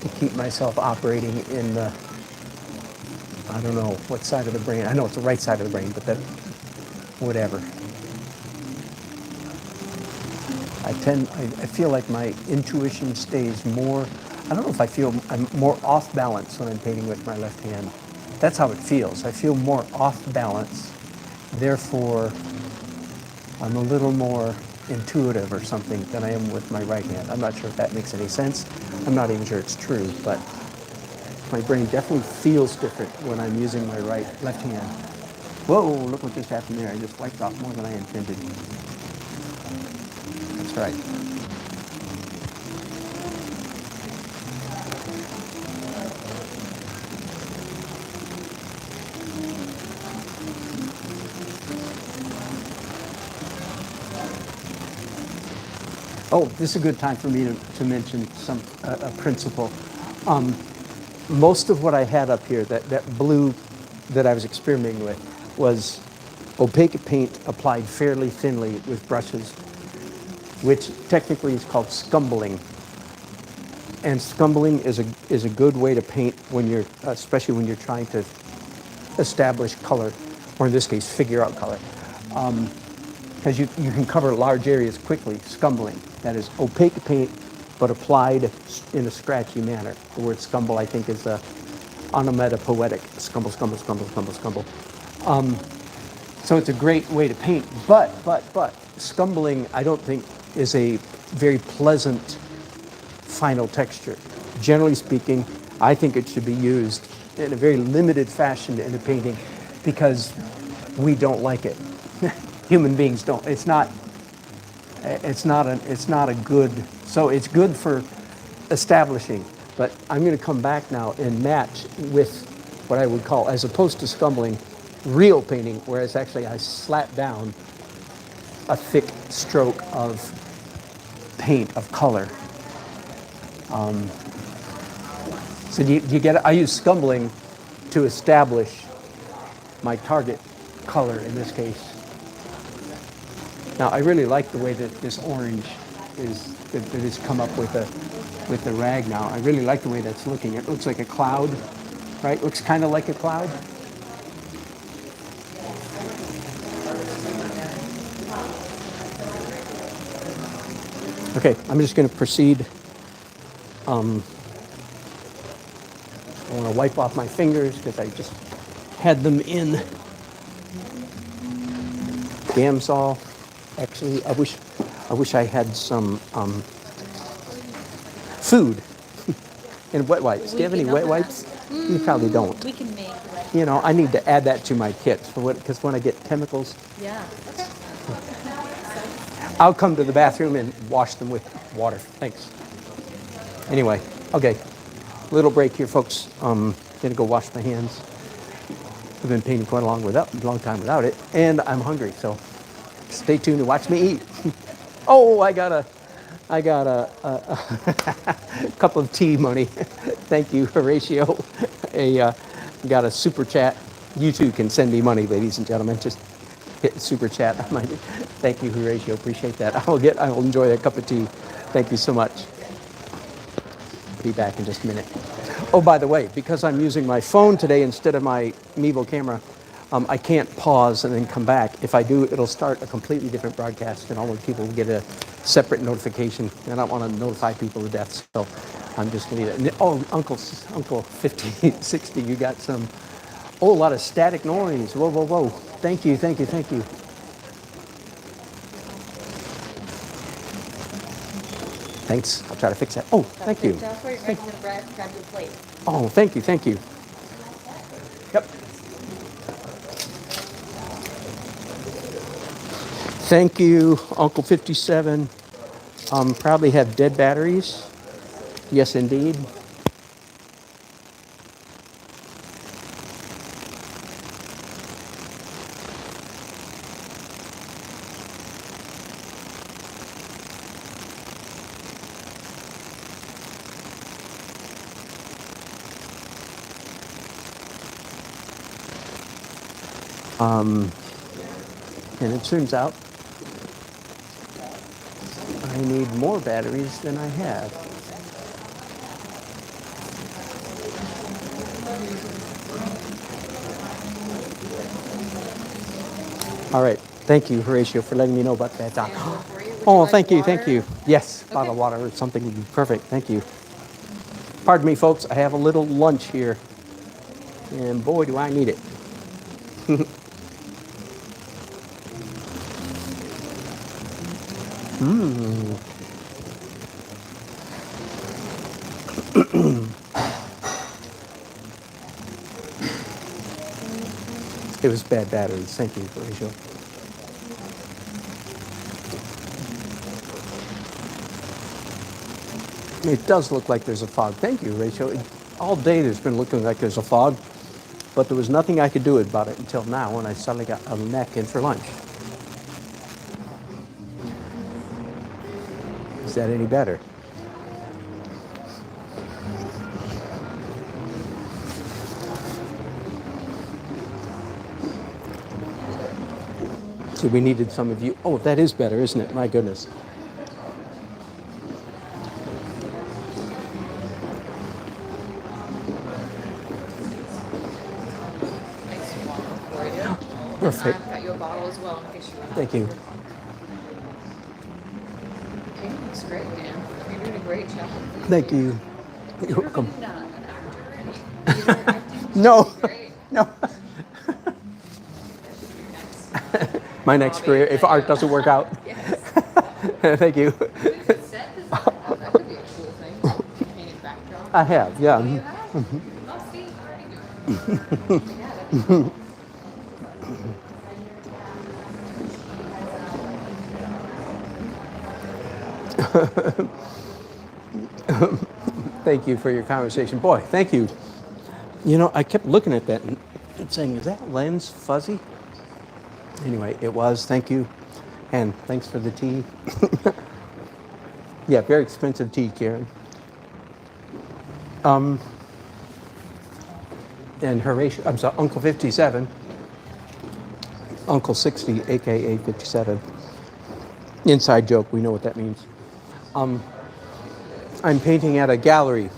to keep myself operating in the, I don't know what side of the brain. I know it's the right side of the brain, but that, whatever. I feel like my intuition stays more, I don't know if I feel I'm more off balance when I'm painting with my left hand. That's how it feels. I feel more off balance. Therefore, I'm a little more intuitive or something than I am with my right hand. I'm not sure if that makes any sense. I'm not even sure it's true, but my brain definitely feels different when I'm using my left hand. Whoa, look what just happened there. I just wiped off more than I intended. That's right. Oh, this is a good time for me to mention a principle. Most of what I had up here, that blue that I was experimenting with, was opaque paint applied fairly thinly with brushes, which technically is called scumbling. And scumbling is a good way to paint when you're, especially when you're trying to establish color, or in this case, figure out color. Because you can cover large areas quickly, scumbling. That is opaque paint, but applied in a scratchy manner. The word scumble, I think, is onomatopoetic. Scumble, scumble, scumble, scumble, scumble. So it's a great way to paint. But scumbling, I don't think, is a very pleasant final texture. Generally speaking, I think it should be used in a very limited fashion in a painting because we don't like it. Human beings don't. It's not a good, so it's good for establishing, but I'm going to come back now and match with what I would call, as opposed to scumbling, real painting, whereas actually I slap down a thick stroke of paint, of color. So do you get it? I use scumbling to establish my target color in this case. Now, I really like the way that this orange that has come up with the rag now. I really like the way that's looking. It looks like a cloud, right? Looks kind of like a cloud. Okay, I'm just going to proceed. I want to wipe off my fingers because I just had them in Gamsol. Actually, I wish I had some food and wet wipes. Do you have any wet wipes? You probably don't. We can make wet. You know, I need to add that to my kit because when I get chemicals, Yeah. Okay. I'll come to the bathroom and wash them with water. Thanks. Anyway, okay, little break here, folks. Gonna go wash my hands. I've been painting quite a long time without it, and I'm hungry, so stay tuned and watch me eat. Oh, I got a cup of tea money. Thank you, Horatio. Got a super chat. You too can send me money, ladies and gentlemen. Just hit super chat. Thank you, Horatio. Appreciate that. I will enjoy that cup of tea. Thank you so much. Be back in just a minute. Oh, by the way, because I'm using my phone today instead of my Mevo camera, I can't pause and then come back. If I do, it'll start a completely different broadcast, and all the people will get a separate notification. And I don't want to notify people to death, so I'm just going to leave it. Oh, Uncle 50, 60, you got some. Oh, a lot of static noise. Whoa, whoa, whoa. Thank you, thank you, thank you. Thanks. I'll try to fix that. Oh, thank you. That's where you're going to grab your plate. Oh, thank you, thank you. Thank you, Uncle 57. Probably have dead batteries. Yes, indeed. And it turns out I need more batteries than I have. All right. Thank you, Horatio, for letting me know about that. Oh, thank you, thank you. Yes, bottle of water or something would be perfect. Thank you. Pardon me, folks. I have a little lunch here, and boy, do I need it. It was bad batteries. Thank you, Horatio. It does look like there's a fog. Thank you, Rachel. All day there's been looking like there's a fog, but there was nothing I could do about it until now when I suddenly got a neck in for lunch. Is that any better? So we needed some of you. Oh, that is better, isn't it? My goodness. Perfect. Got you a bottle as well in case you want. Thank you. Okay, looks great, Dan. You're doing a great job. Thank you. You're You're welcome. an actor. You're acting. No, Great. no. My next career, if art doesn't work out. Yes. Thank you. Set design. Oh, that could be a cool thing. Painted backdrop. I have, yeah. Oh, you have? Oh, see, already good. Yeah, that'd be cool. Thank you for your conversation. Boy, thank you. You know, I kept looking at that and saying, is that lens fuzzy? Anyway, it was. Thank you. And thanks for the tea. Yeah, very expensive tea, Karen. And Horatio, I'm sorry, Uncle 57, Uncle 60, AKA 57. Inside joke, we know what that means. I'm painting at a gallery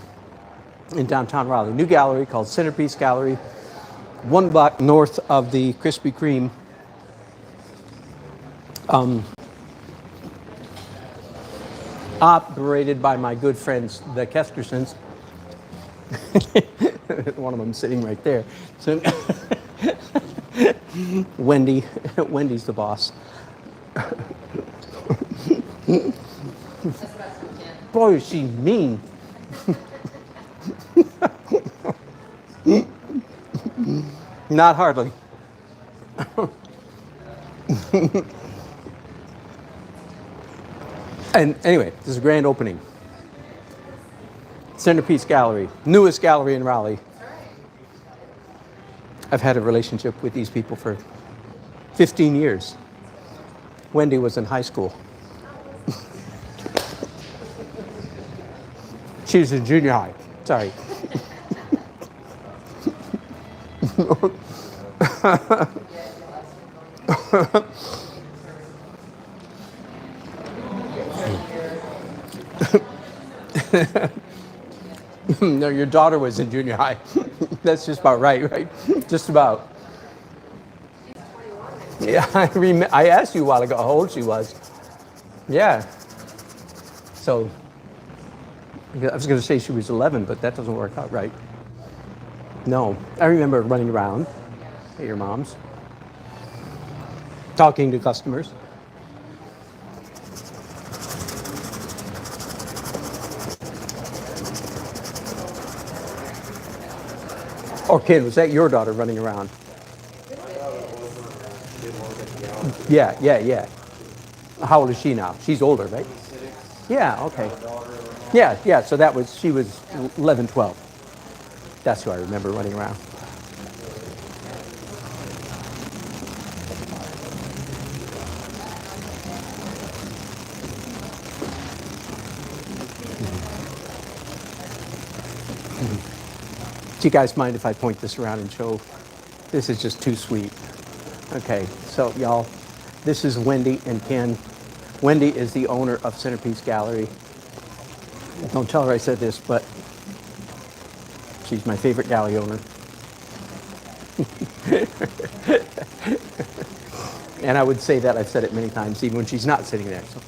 in downtown Raleigh, new gallery called Centerpiece Gallery, 1 block north of the Krispy Kreme. Operated by my good friends, the Kestersons. One of them sitting right there. So Wendy's the boss. Boy, is she mean. Not hardly. And anyway, this is a grand opening. Centerpiece Gallery, newest gallery in Raleigh. I've had a relationship with these people for 15 years. Wendy was in high school. She was in junior high. Sorry. No, your daughter was in junior high. That's just about right? Just about. Yeah, I asked you a while ago how old she was. Yeah. So, I was going to say she was 11, but that doesn't work out right. No, I remember running around at your mom's, talking to customers. Or kid, was that your daughter running around? Yeah. How old is she now? She's older, right? Yeah, okay. Yeah, yeah, so she was 11, 12. That's who I remember running around. Do you guys mind if I point this around and show? This is just too sweet. Okay, so y'all, this is Wendy and Ken. Wendy is the owner of Centerpiece Gallery. Don't tell her I said this, but she's my favorite gallery owner. And I would say that, I've said it many times, even when she's not sitting there. So.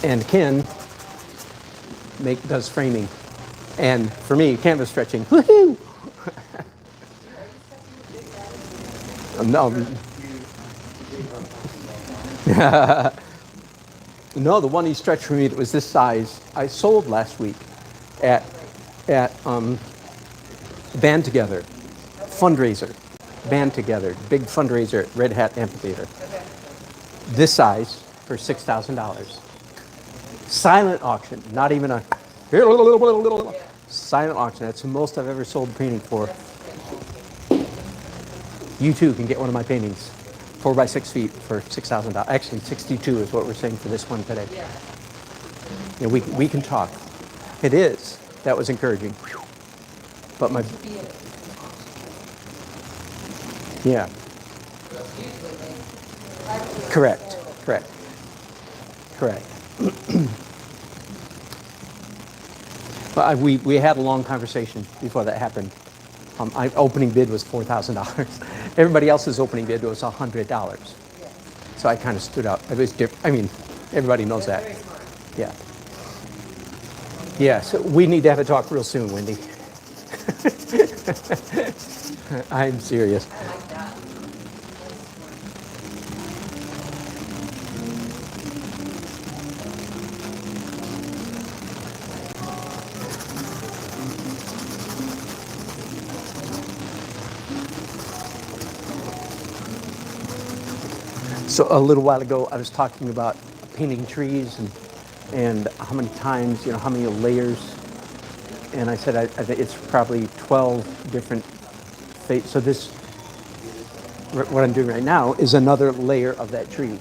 And Ken does framing. And for me, canvas stretching. Woohoo! No. No, the one he stretched for me that was this size, I sold last week at Band Together, fundraiser, Band Together, big fundraiser at Red Hat Amphitheater. This size for $6,000. Silent auction, not even a silent auction. That's the most I've ever sold a painting for. You too can get one of my paintings, 4 by 6 feet for $6,000. Actually, 62 is what we're saying for this one today. Yeah, we can talk. It is. That was encouraging. But my yeah. Correct. But we had a long conversation before that happened. Opening bid was $4,000. Everybody else's opening bid was $100. So I kind of stood out. It was different. I mean, everybody knows that. Yeah. Yeah. So we need to have a talk real soon, Wendy. I'm serious. So a little while ago, I was talking about painting trees and how many times, how many layers. And I said I think it's probably 12 different fates. So this, what I'm doing right now, is another layer of that tree.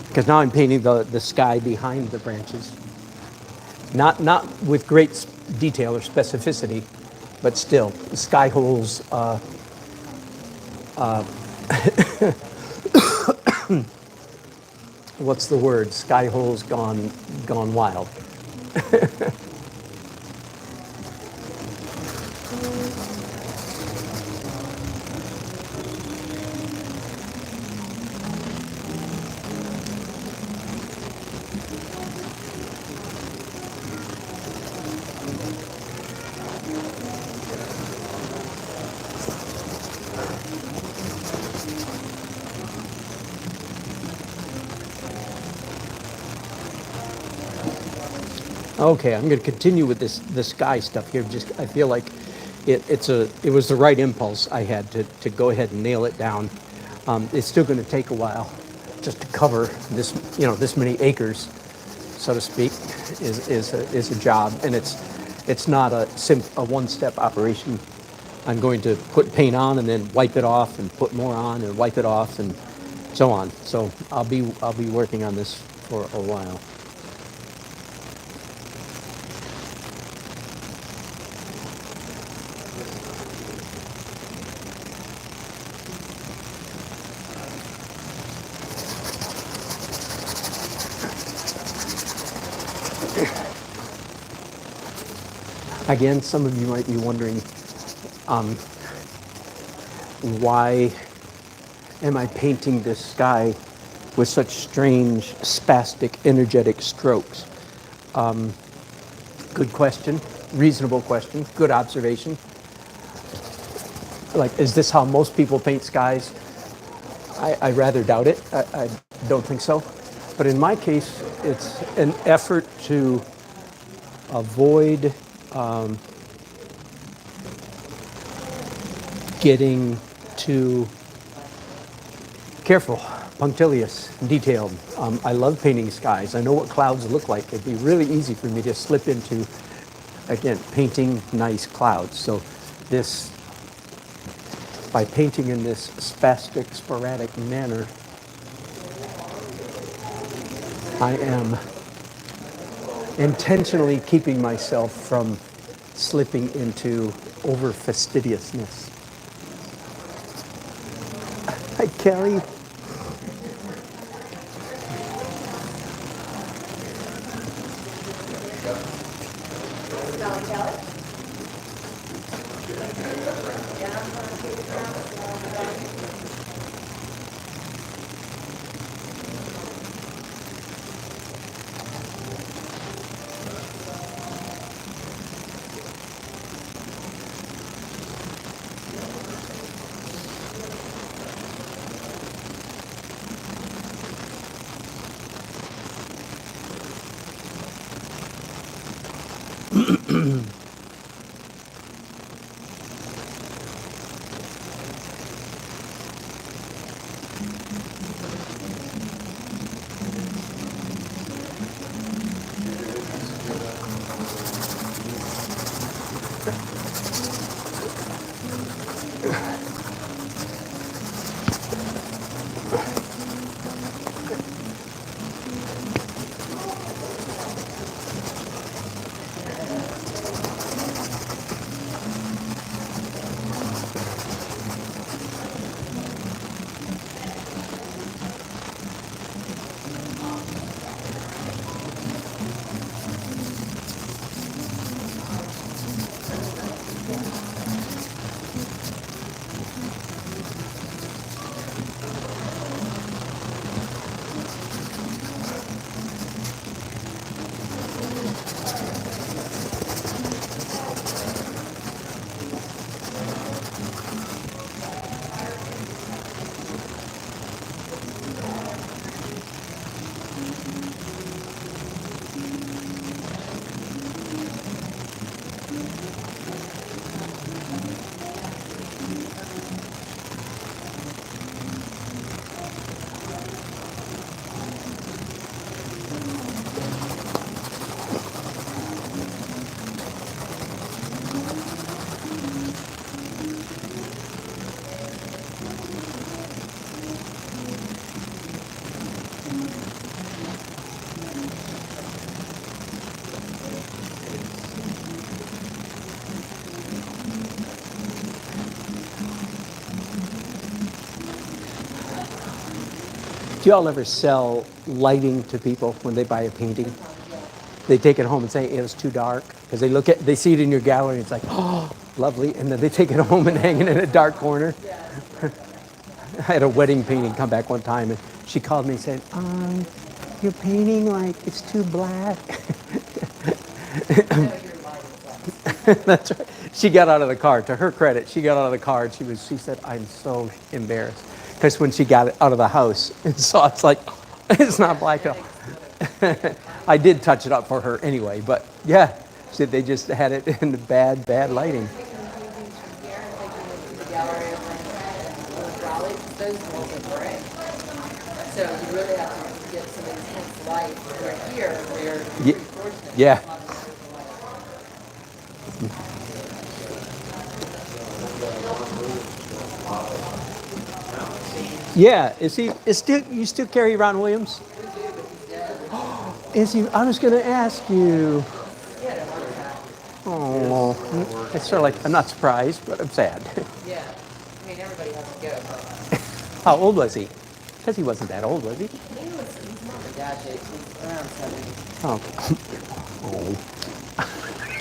Because now I'm painting the sky behind the branches. Not with great detail or specificity, but still, the sky holes. What's the word? Sky holes gone wild. Okay, I'm going to continue with this sky stuff here. Just I feel like it was the right impulse I had to go ahead and nail it down. It's still going to take a while just to cover this this many acres, so to speak, is a job, and it's not a one-step operation. I'm going to put paint on and then wipe it off and put more on and wipe it off and so on. So I'll be working on this for a while. Again, some of you might be wondering, why am I painting this sky with such strange, spastic, energetic strokes? Good question, reasonable question, good observation. Like, is this how most people paint skies? I rather doubt it. I don't think so. But in my case, it's an effort to avoid getting too careful, punctilious, detailed. I love painting skies. I know what clouds look like. It'd be really easy for me to slip into, again, painting nice clouds. So this, by painting in this spastic, sporadic manner, I am intentionally keeping myself from slipping into over fastidiousness. Hi, Kelly. Do y'all ever sell lighting to people when they buy a painting? They take it home and say it was too dark because they see it in your gallery and it's like, oh, lovely, and then they take it home and hang it in a dark corner. I had a wedding painting come back one time and she called me and said, your painting, like, it's too black. That's right. She got out of the car. To her credit, she got out of the car and she said, I'm so embarrassed. Because when she got it out of the house and saw it's like, it's not black at all. I did touch it up for her anyway, but yeah, she said they just had it in bad lighting. So you really have to get some intense light. Where here, where you're Yeah. pretty fortunate. Yeah. Yeah, you still carry Ron Williams? Is he? I was going to ask you. Oh, it's sort of like, I'm not surprised, but I'm sad. Yeah. I mean, everybody has to go. How old was he? Because he wasn't that old, was he? He's not my dad's age. He's around 70. Oh.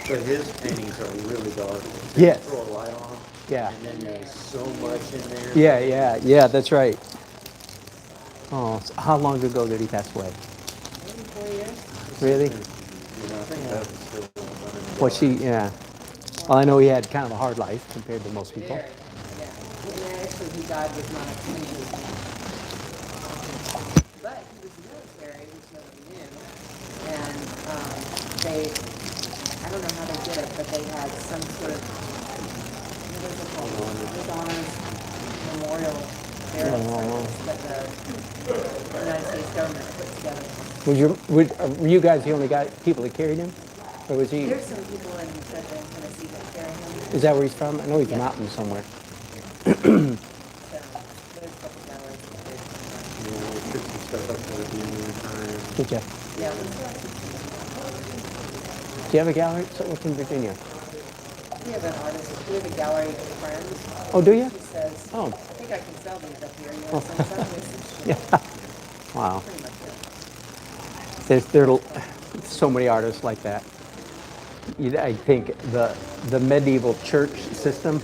But his paintings are really dark. Yes. Throw a light on them. Yeah. And then there's so much in there. Yeah, that's right. Oh, so how long ago did he pass away? Maybe 4 years. Really? You know, I think that was still Was yeah. Well, I know he had kind of a hard life compared to most people. Very. Yeah. And actually, he died with non-communicable. But he was military, which nobody knew. And I don't know how they did it, but they had some sort of, it called? His Honor's Memorial Burial Service that the United States government put together. Were you guys the only people that carried him? Or was he, There's some people in Central Tennessee that carry him. is that where he's from? I know he's Yeah. mountain somewhere. So there's a couple galleries that they Took some stuff up there at the end of the time. Did you? Yeah, Do you have a gallery? Something in Virginia. we have an artist, we have a gallery of friends. Oh, do you? He says, Oh. I think I can sell these up here. You want to sell some? Yeah. Wow. Pretty much it. There's so many artists like that. I think the medieval church system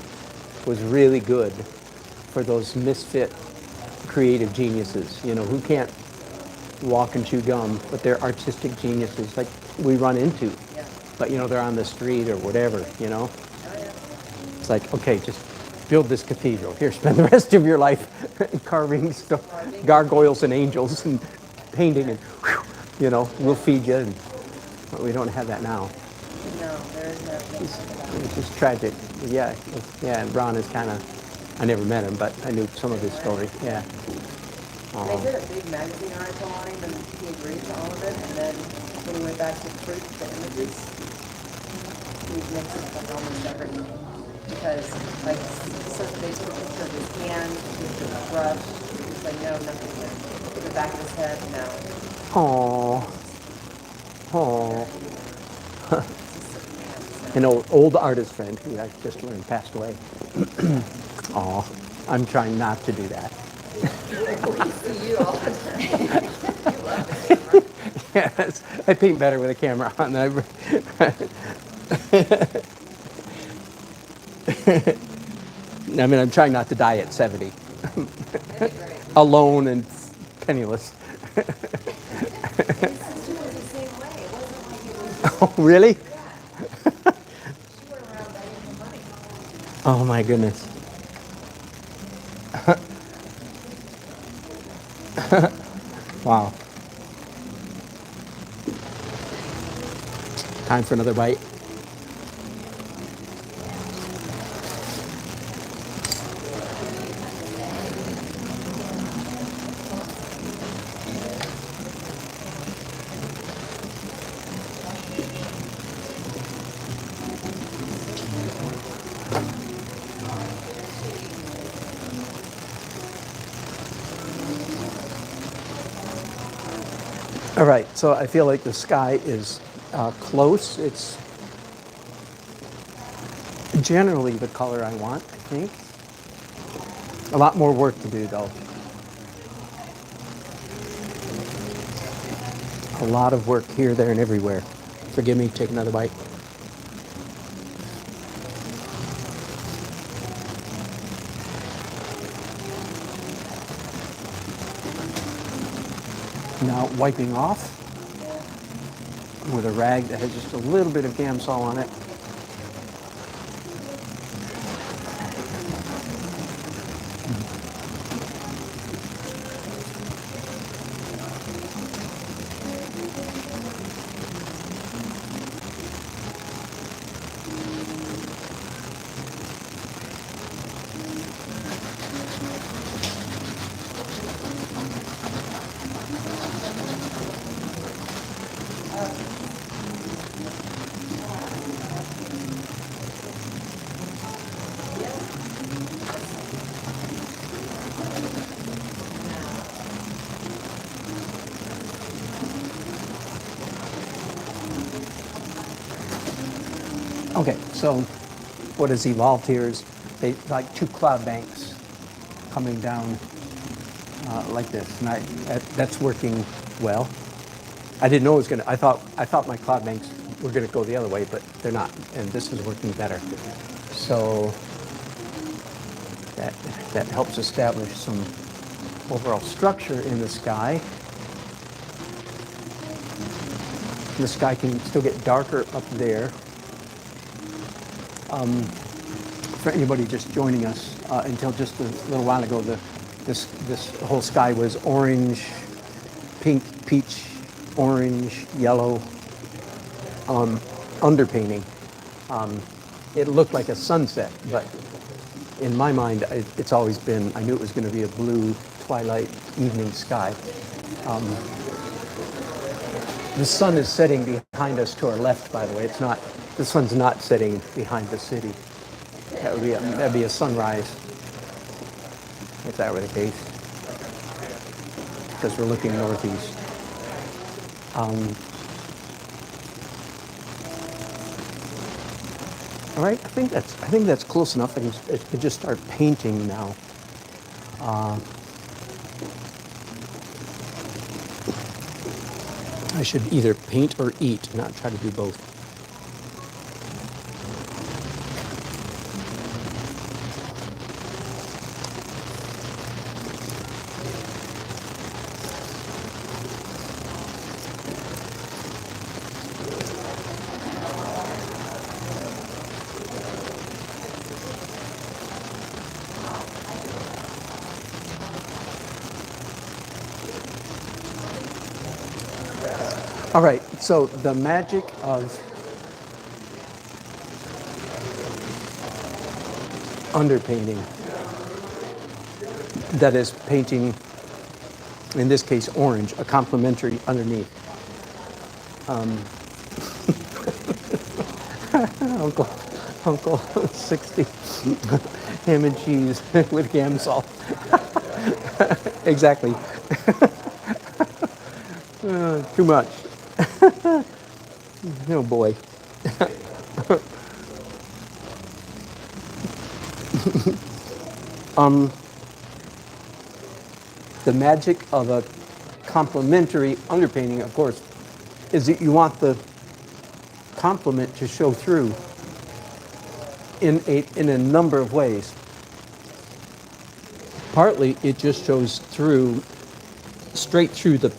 was really good for those misfit creative geniuses, who can't walk and chew gum, but they're artistic geniuses like we run into. Yeah. But, they're on the street or whatever, Oh, yeah. It's like, okay, just build this cathedral. Here, spend the rest of your life carving stuff, gargoyles and angels and painting and, we'll feed you. But we don't have that now. No, there is no. It's just tragic. Yeah, and Ron is kind of, I never met him, but I knew some of his story. Yeah. They did a big magazine article on him, and he agreed to all of it. And then when he went back to proof the images, he mixed up almost everything. Because, like, so they took a picture of his hand with the brush. He was like, no, nothing there. The back of his head, no. Oh. Oh. It's just a man, so. An old artist friend who I just learned passed away. Oh, I'm trying not to do that. We see you all the time. You love it. Yes, I paint better with a camera on than I mean, I'm trying not to die at 70. Alone and penniless. Oh, really? Oh, my goodness. Wow. Time for another bite. All right, so I feel like the sky is close. It's generally the color I want, I think. A lot more work to do, though. A lot of work here, there, and everywhere. Forgive me, take another bite. Now wiping off with a rag that has just a little bit of Gamsol on it. Okay, so what has evolved here is they like two cloud banks coming down like this, and that's working well. I didn't know it was gonna. I thought my cloud banks were gonna go the other way, but they're not, and this is working better. So that helps establish some overall structure in the sky. The sky can still get darker up there. For anybody just joining us, until just a little while ago, this whole sky was orange, pink, peach, orange, yellow, underpainting. It looked like a sunset, but in my mind, it's always been, I knew it was going to be a blue twilight evening sky. The sun is setting behind us to our left, by the way. It's not, the sun's not setting behind the city. That'd be a sunrise, if that were the case, because we're looking northeast. All right, I think that's close enough. I can just start painting now. I should either paint or eat, not try to do both. All right, so the magic of underpainting, that is painting, in this case orange, a complementary underneath. Uncle 60, ham and cheese with Gamsol. Exactly. Too much. Oh boy. The magic of a complementary underpainting, of course, is that you want the complement to show through in a number of ways. Partly, it just shows through straight through the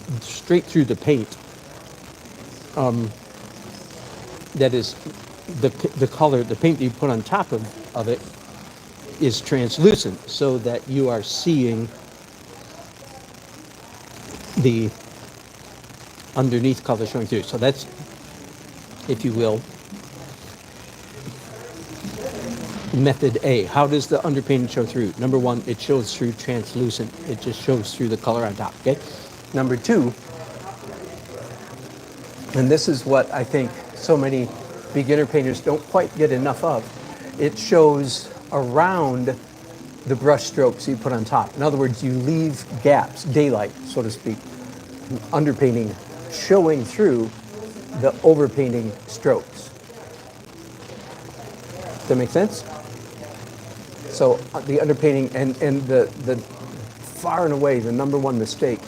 paint. That is, the color, the paint that you put on top of it is translucent, so that you are seeing the underneath color showing through. So that's, if you will, method A. How does the underpainting show through? Number one, it shows through translucent. It just shows through the color on top, okay? Number two, and this is what I think so many beginner painters don't quite get enough of, it shows around the brush strokes you put on top. In other words, you leave gaps, daylight, so to speak, underpainting showing through the overpainting strokes. Does that make sense? So the underpainting and the far and away the number one mistake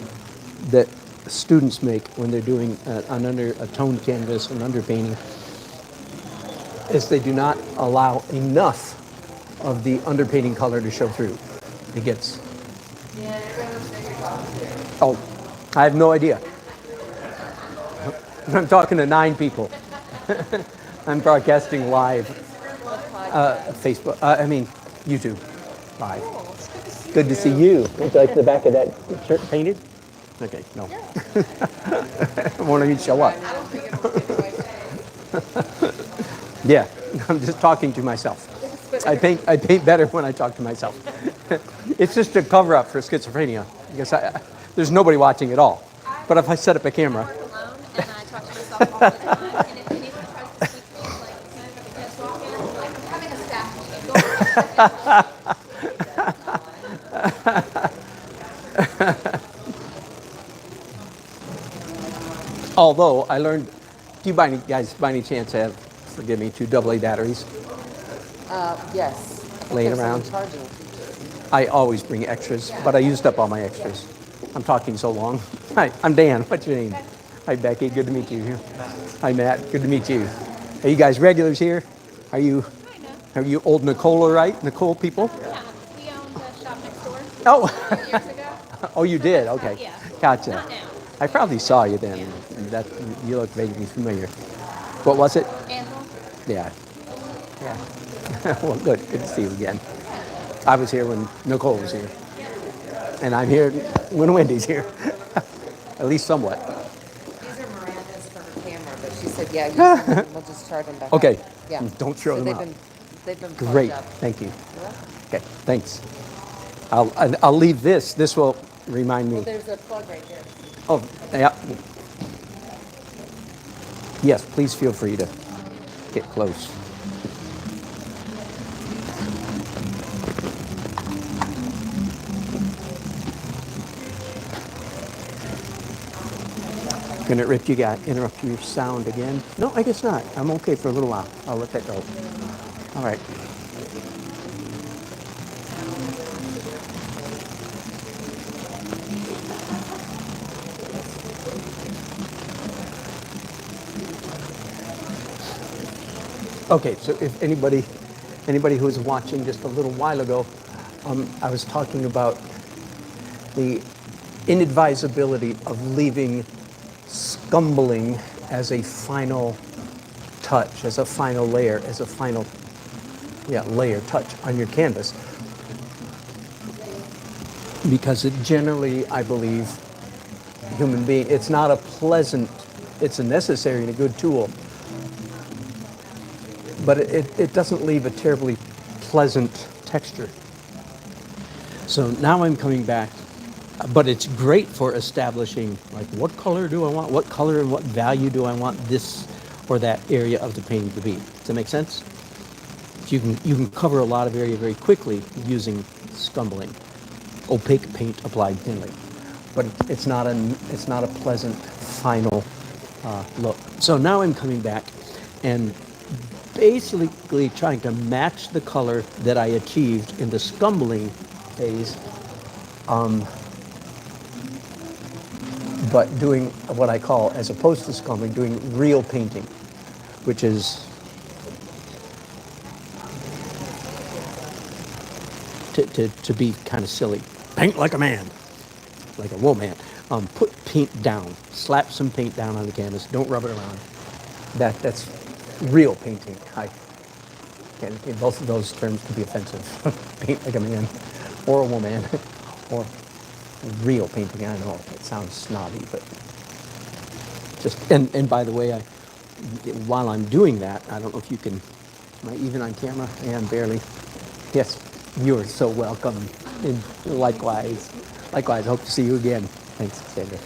that students make when they're doing a toned canvas and underpainting is they do not allow enough of the underpainting color to show through. It gets... Oh, I have no idea. I'm talking to 9 people. I'm broadcasting live. Facebook, YouTube, live. Good to see you. Would you like the back of that shirt painted? Okay, no. Won't even show up. Yeah, I'm just talking to myself. I paint better when I talk to myself. It's just a cover up for schizophrenia because there's nobody watching at all. But if I set up a camera. I work alone and I talk to myself all the time. And if anyone tries to speak to me, like, can I have a guest walk in? I'm like, I'm having a staff meeting. Although I learned, do you guys by any chance have, forgive me, 2 AA batteries? Yes. Laying around? Charging. I always bring extras, but I used up all my extras. I'm talking so long. Hi, I'm Dan. What's your name? Hi, Becky. Good to meet you. Hi, Matt. Good to meet you. Are you guys regulars here? Are you old Nicoleite? Nicole people? Yeah, we owned a shop next door Oh. years ago. Oh, you did? Okay. Yeah. Gotcha. Not now. I probably saw you then. That you look vaguely familiar. What was it? Animal. Yeah. Yeah. Well, good. Good to see you again. I was here when Nicole was here. And I'm here when Wendy's here. At least somewhat. These are Miranda's for her camera, but she said, yeah, use them. We'll just charge them back Okay. up. Yeah. Don't throw So them out. they've been Great. plugged up. Thank you. You're welcome. Okay, thanks. I'll leave this. This will remind me. There's a plug right there. Oh, yeah. Yes, please feel free to get close. Gonna interrupt your sound again? No, I guess not. I'm okay for a little while. I'll let that go. All right. Okay, so if anybody who was watching just a little while ago, I was talking about the inadvisability of leaving scumbling as a final touch, as a final layer, as a final layer touch on your canvas. Because it generally, I believe, human being, it's not a pleasant, it's a necessary and a good tool, but it doesn't leave a terribly pleasant texture. So now I'm coming back, but it's great for establishing, like, what color do I want? What color and what value do I want this or that area of the painting to be? Does that make sense? So you can cover a lot of area very quickly using scumbling, opaque paint applied thinly, but it's not a pleasant final look. So now I'm coming back and basically trying to match the color that I achieved in the scumbling phase, but doing what I call, as opposed to scumbling, doing real painting, which is to be kind of silly. Paint like a man, like a woman. Put paint down, slap some paint down on the canvas. Don't rub it around. That's real painting. In both of those terms could be offensive. Paint like a man, or a woman, or real painting. I know it sounds snobby, but just and by the way, while I'm doing that, I don't know if you can. Am I even on camera? And barely. Yes, you're so welcome. And likewise, hope to see you again. Thanks, Sandra.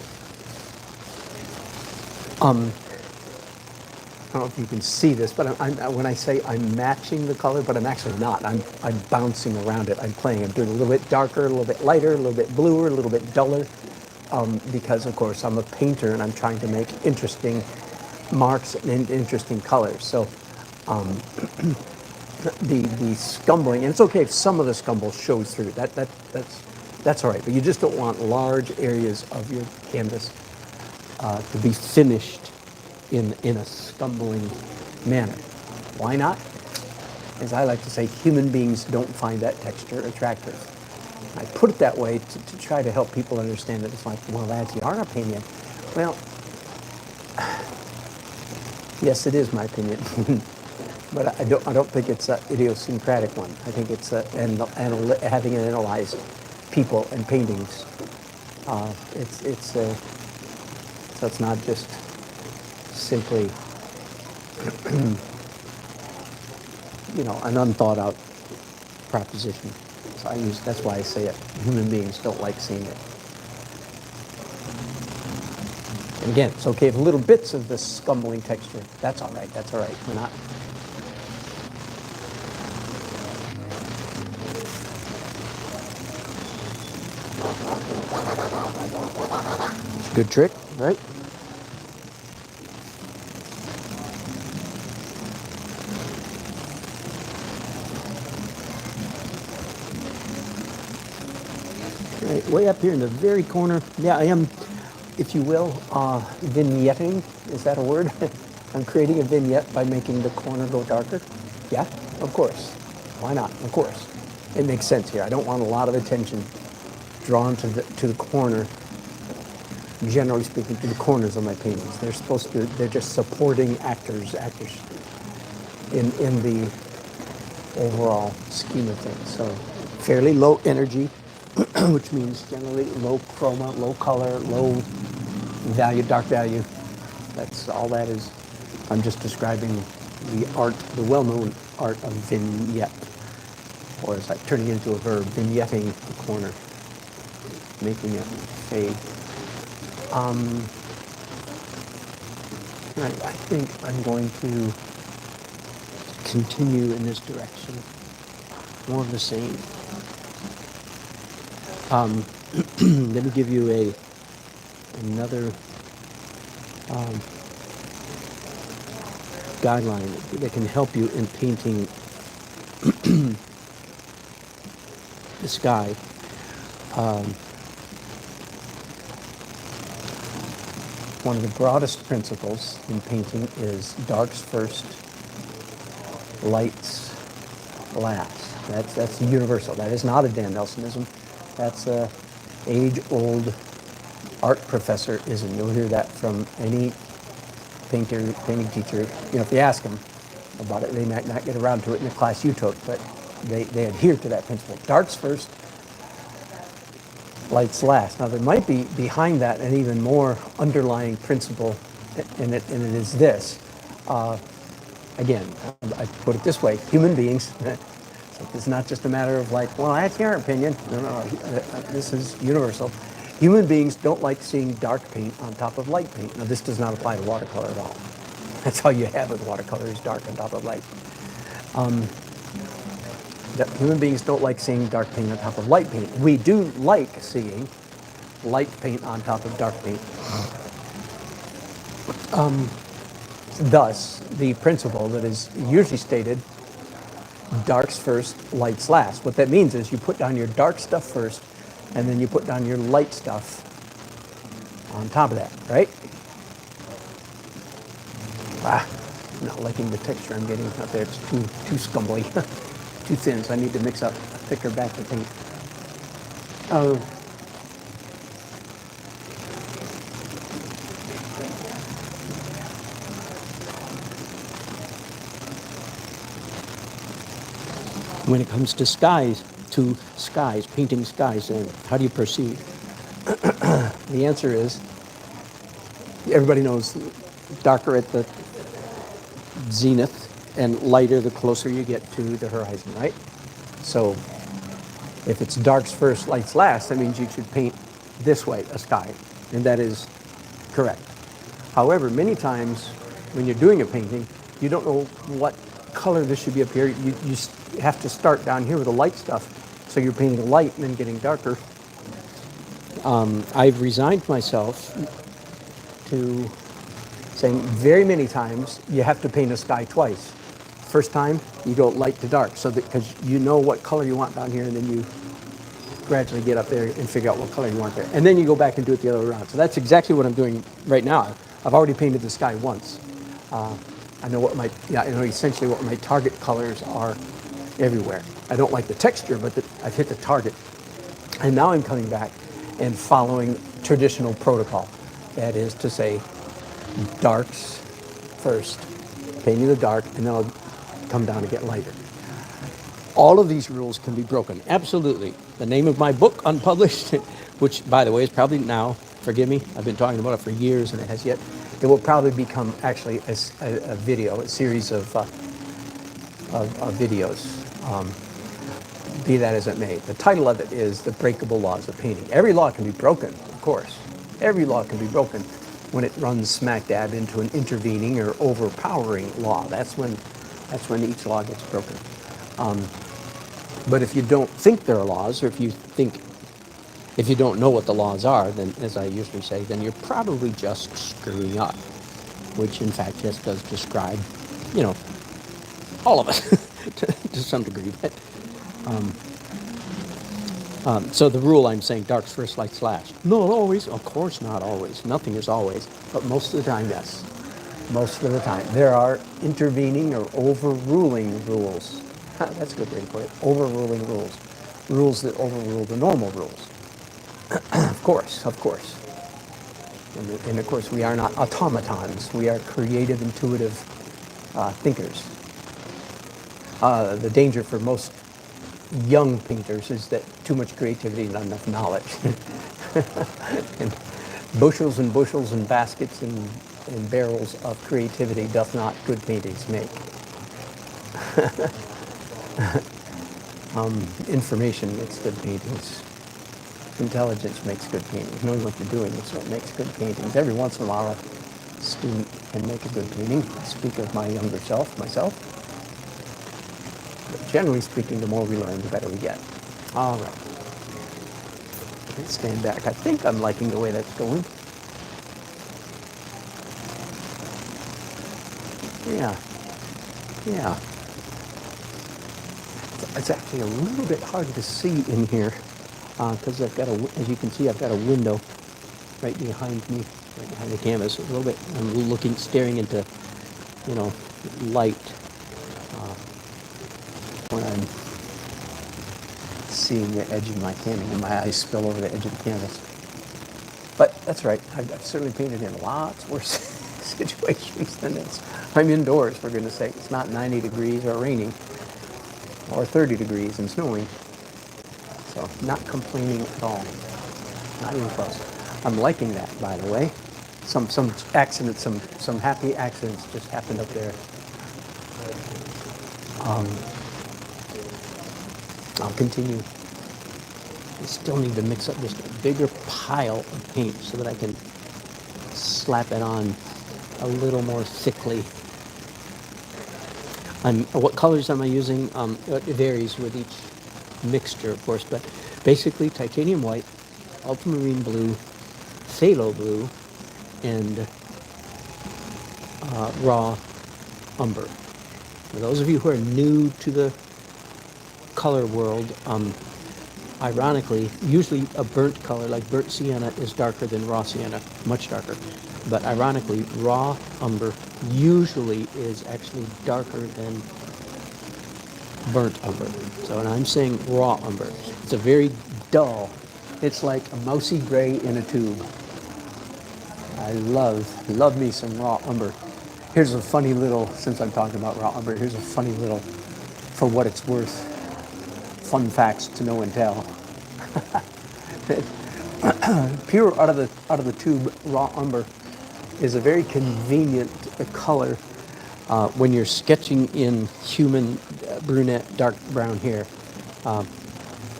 I don't know if you can see this, but when I say I'm matching the color, but I'm actually not. I'm bouncing around it. I'm playing. I'm doing a little bit darker, a little bit lighter, a little bit bluer, a little bit duller, because of course I'm a painter and I'm trying to make interesting marks and interesting colors. So the scumbling, and it's okay if some of the scumble shows through. That's all right. But you just don't want large areas of your canvas to be finished in a scumbling manner. Why not? As I like to say, human beings don't find that texture attractive. I put it that way to try to help people understand that it's like, well, that's your opinion. Well, yes, it is my opinion, but I don't think it's an idiosyncratic one. I think it's having analyzed people and paintings. So it's not just simply, an unthought out proposition. So that's why I say it. Human beings don't like seeing it. And again, it's okay if little bits of the scumbling texture. That's all right. That's all right. We're not. Good trick, right? Right, way up here in the very corner. Yeah, I am, if you will, vignetting. Is that a word? I'm creating a vignette by making the corner go darker. Yeah, of course. Why not? Of course. It makes sense here. I don't want a lot of attention drawn to the corner. Generally speaking, to the corners of my paintings. They're just supporting actors in the overall scheme of things. So fairly low energy, which means generally low chroma, low color, low value, dark value. That's all that is. I'm just describing the art, the well-known art of vignette. or is that turning into a verb, vignetting the corner, making it fade. I think I'm going to continue in this direction, more of the same. Let me give you another guideline that can help you in painting the sky. One of the broadest principles in painting is darks first, lights last. That's universal. That is not a Dan Nelsonism. That's a age-old art professor-ism. You'll hear that from any painter, painting teacher. You know, if you ask them about it, they might not get around to it in the class you took, but they adhere to that principle. Darks first, lights last. Now, there might be behind that an even more underlying principle, and it is this. Again, I put it this way: human beings. It's not just a matter of like, well, that's your opinion. No, this is universal. Human beings don't like seeing dark paint on top of light paint. Now, this does not apply to watercolor at all. That's all you have with watercolor is dark on top of light. Human beings don't like seeing dark paint on top of light paint. We do like seeing light paint on top of dark paint. Thus, the principle that is usually stated, darks first, lights last. What that means is you put down your dark stuff first, and then you put down your light stuff on top of that, right? I'm not liking the texture I'm getting out there. It's too scumbly, too thin, so I need to mix up a thicker batch of paint. When it comes to skies, painting skies, and how do you proceed? The answer is, everybody knows, darker at the zenith and lighter the closer you get to the horizon, right? So if it's darks first, lights last, that means you should paint this way, a sky, and that is correct. However, many times when you're doing a painting, you don't know what color this should be up here. You have to start down here with the light stuff. So you're painting light and then getting darker. I've resigned myself to saying very many times you have to paint a sky twice. First time, you go light to dark, so that because you know what color you want down here, and then you gradually get up there and figure out what color you want there. And then you go back and do it the other way around. So that's exactly what I'm doing right now. I've already painted the sky once. I know essentially what my target colors are everywhere. I don't like the texture, but I've hit the target. And now I'm coming back and following traditional protocol. That is to say, darks first, painting the dark, and then I'll come down and get lighter. All of these rules can be broken, absolutely. The name of my book, unpublished, which, by the way, is probably now, forgive me, I've been talking about it for years and it will probably become actually a video, a series of videos. Be that as it may. The title of it is The Breakable Laws of Painting. Every law can be broken, of course. Every law can be broken when it runs smack dab into an intervening or overpowering law. That's when each law gets broken. But if you don't think there are laws, or if you don't know what the laws are, then, as I usually say, then you're probably just screwing up, which in fact just does describe, all of us to some degree. But, so the rule I'm saying, darks first, lights last. Not always. Of course not always. Nothing is always. But most of the time, yes. Most of the time. There are intervening or overruling rules. That's a good way to put it. Overruling rules. Rules that overrule the normal rules. Of course. And of course, we are not automatons. We are creative, intuitive thinkers. The danger for most young painters is that too much creativity and not enough knowledge. And bushels and bushels and baskets and barrels of creativity doth not good paintings make. Information makes good paintings. Intelligence makes good paintings. Knowing what you're doing is what makes good paintings. Every once in a while, a student can make a good painting. I speak of my younger self, myself. But generally speaking, the more we learn, the better we get. All right. Let's stand back. I think I'm liking the way that's going. Yeah. Yeah. It's actually a little bit hard to see in here because I've got as you can see, I've got a window right behind me, right behind the canvas. A little bit, I'm staring into, light when I'm seeing the edge of my painting and my eyes spill over the edge of the canvas. But that's right. I've certainly painted in lots worse situations than this. I'm indoors, for goodness sake. It's not 90 degrees or raining or 30 degrees and snowing. So not complaining at all. Not even close. I'm liking that, by the way. Some accidents, some happy accidents just happened up there. I'll continue. I still need to mix up just a bigger pile of paint so that I can slap it on a little more thickly. What colors am I using? It varies with each mixture, of course, but basically titanium white, ultramarine blue, phthalo blue, and raw umber. For those of you who are new to the color world, ironically, usually a burnt color like burnt sienna is darker than raw sienna, much darker. But ironically, raw umber usually is actually darker than burnt umber. So when I'm saying raw umber, it's a very dull, it's like a mousy gray in a tube. I love me some raw umber. Here's a funny little, since I'm talking about raw umber, here's a funny little, for what it's worth, fun facts to know and tell. Pure out of the tube raw umber is a very convenient color when you're sketching in human brunette dark brown hair.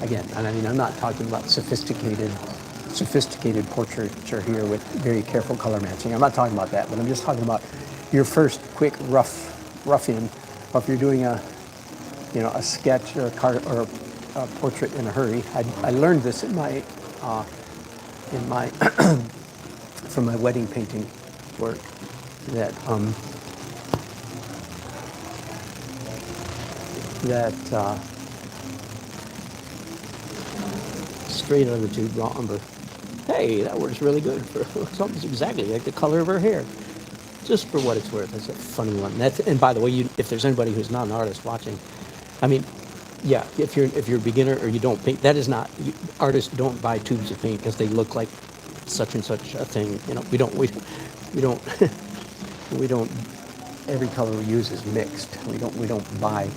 Again, and I mean, I'm not talking about sophisticated portraiture here with very careful color matching. I'm not talking about that, but I'm just talking about your first quick rough in, or if you're doing a sketch or a portrait in a hurry. I learned this in my from my wedding painting work that straight out of the tube raw umber. Hey, that works really good for something's exactly like the color of her hair. Just for what it's worth, that's a funny one. And by the way, if there's anybody who's not an artist watching, I mean, yeah, if you're a beginner or you don't paint, that is not, artists don't buy tubes of paint because they look like such and such a thing. We don't every color we use is mixed. We don't buy,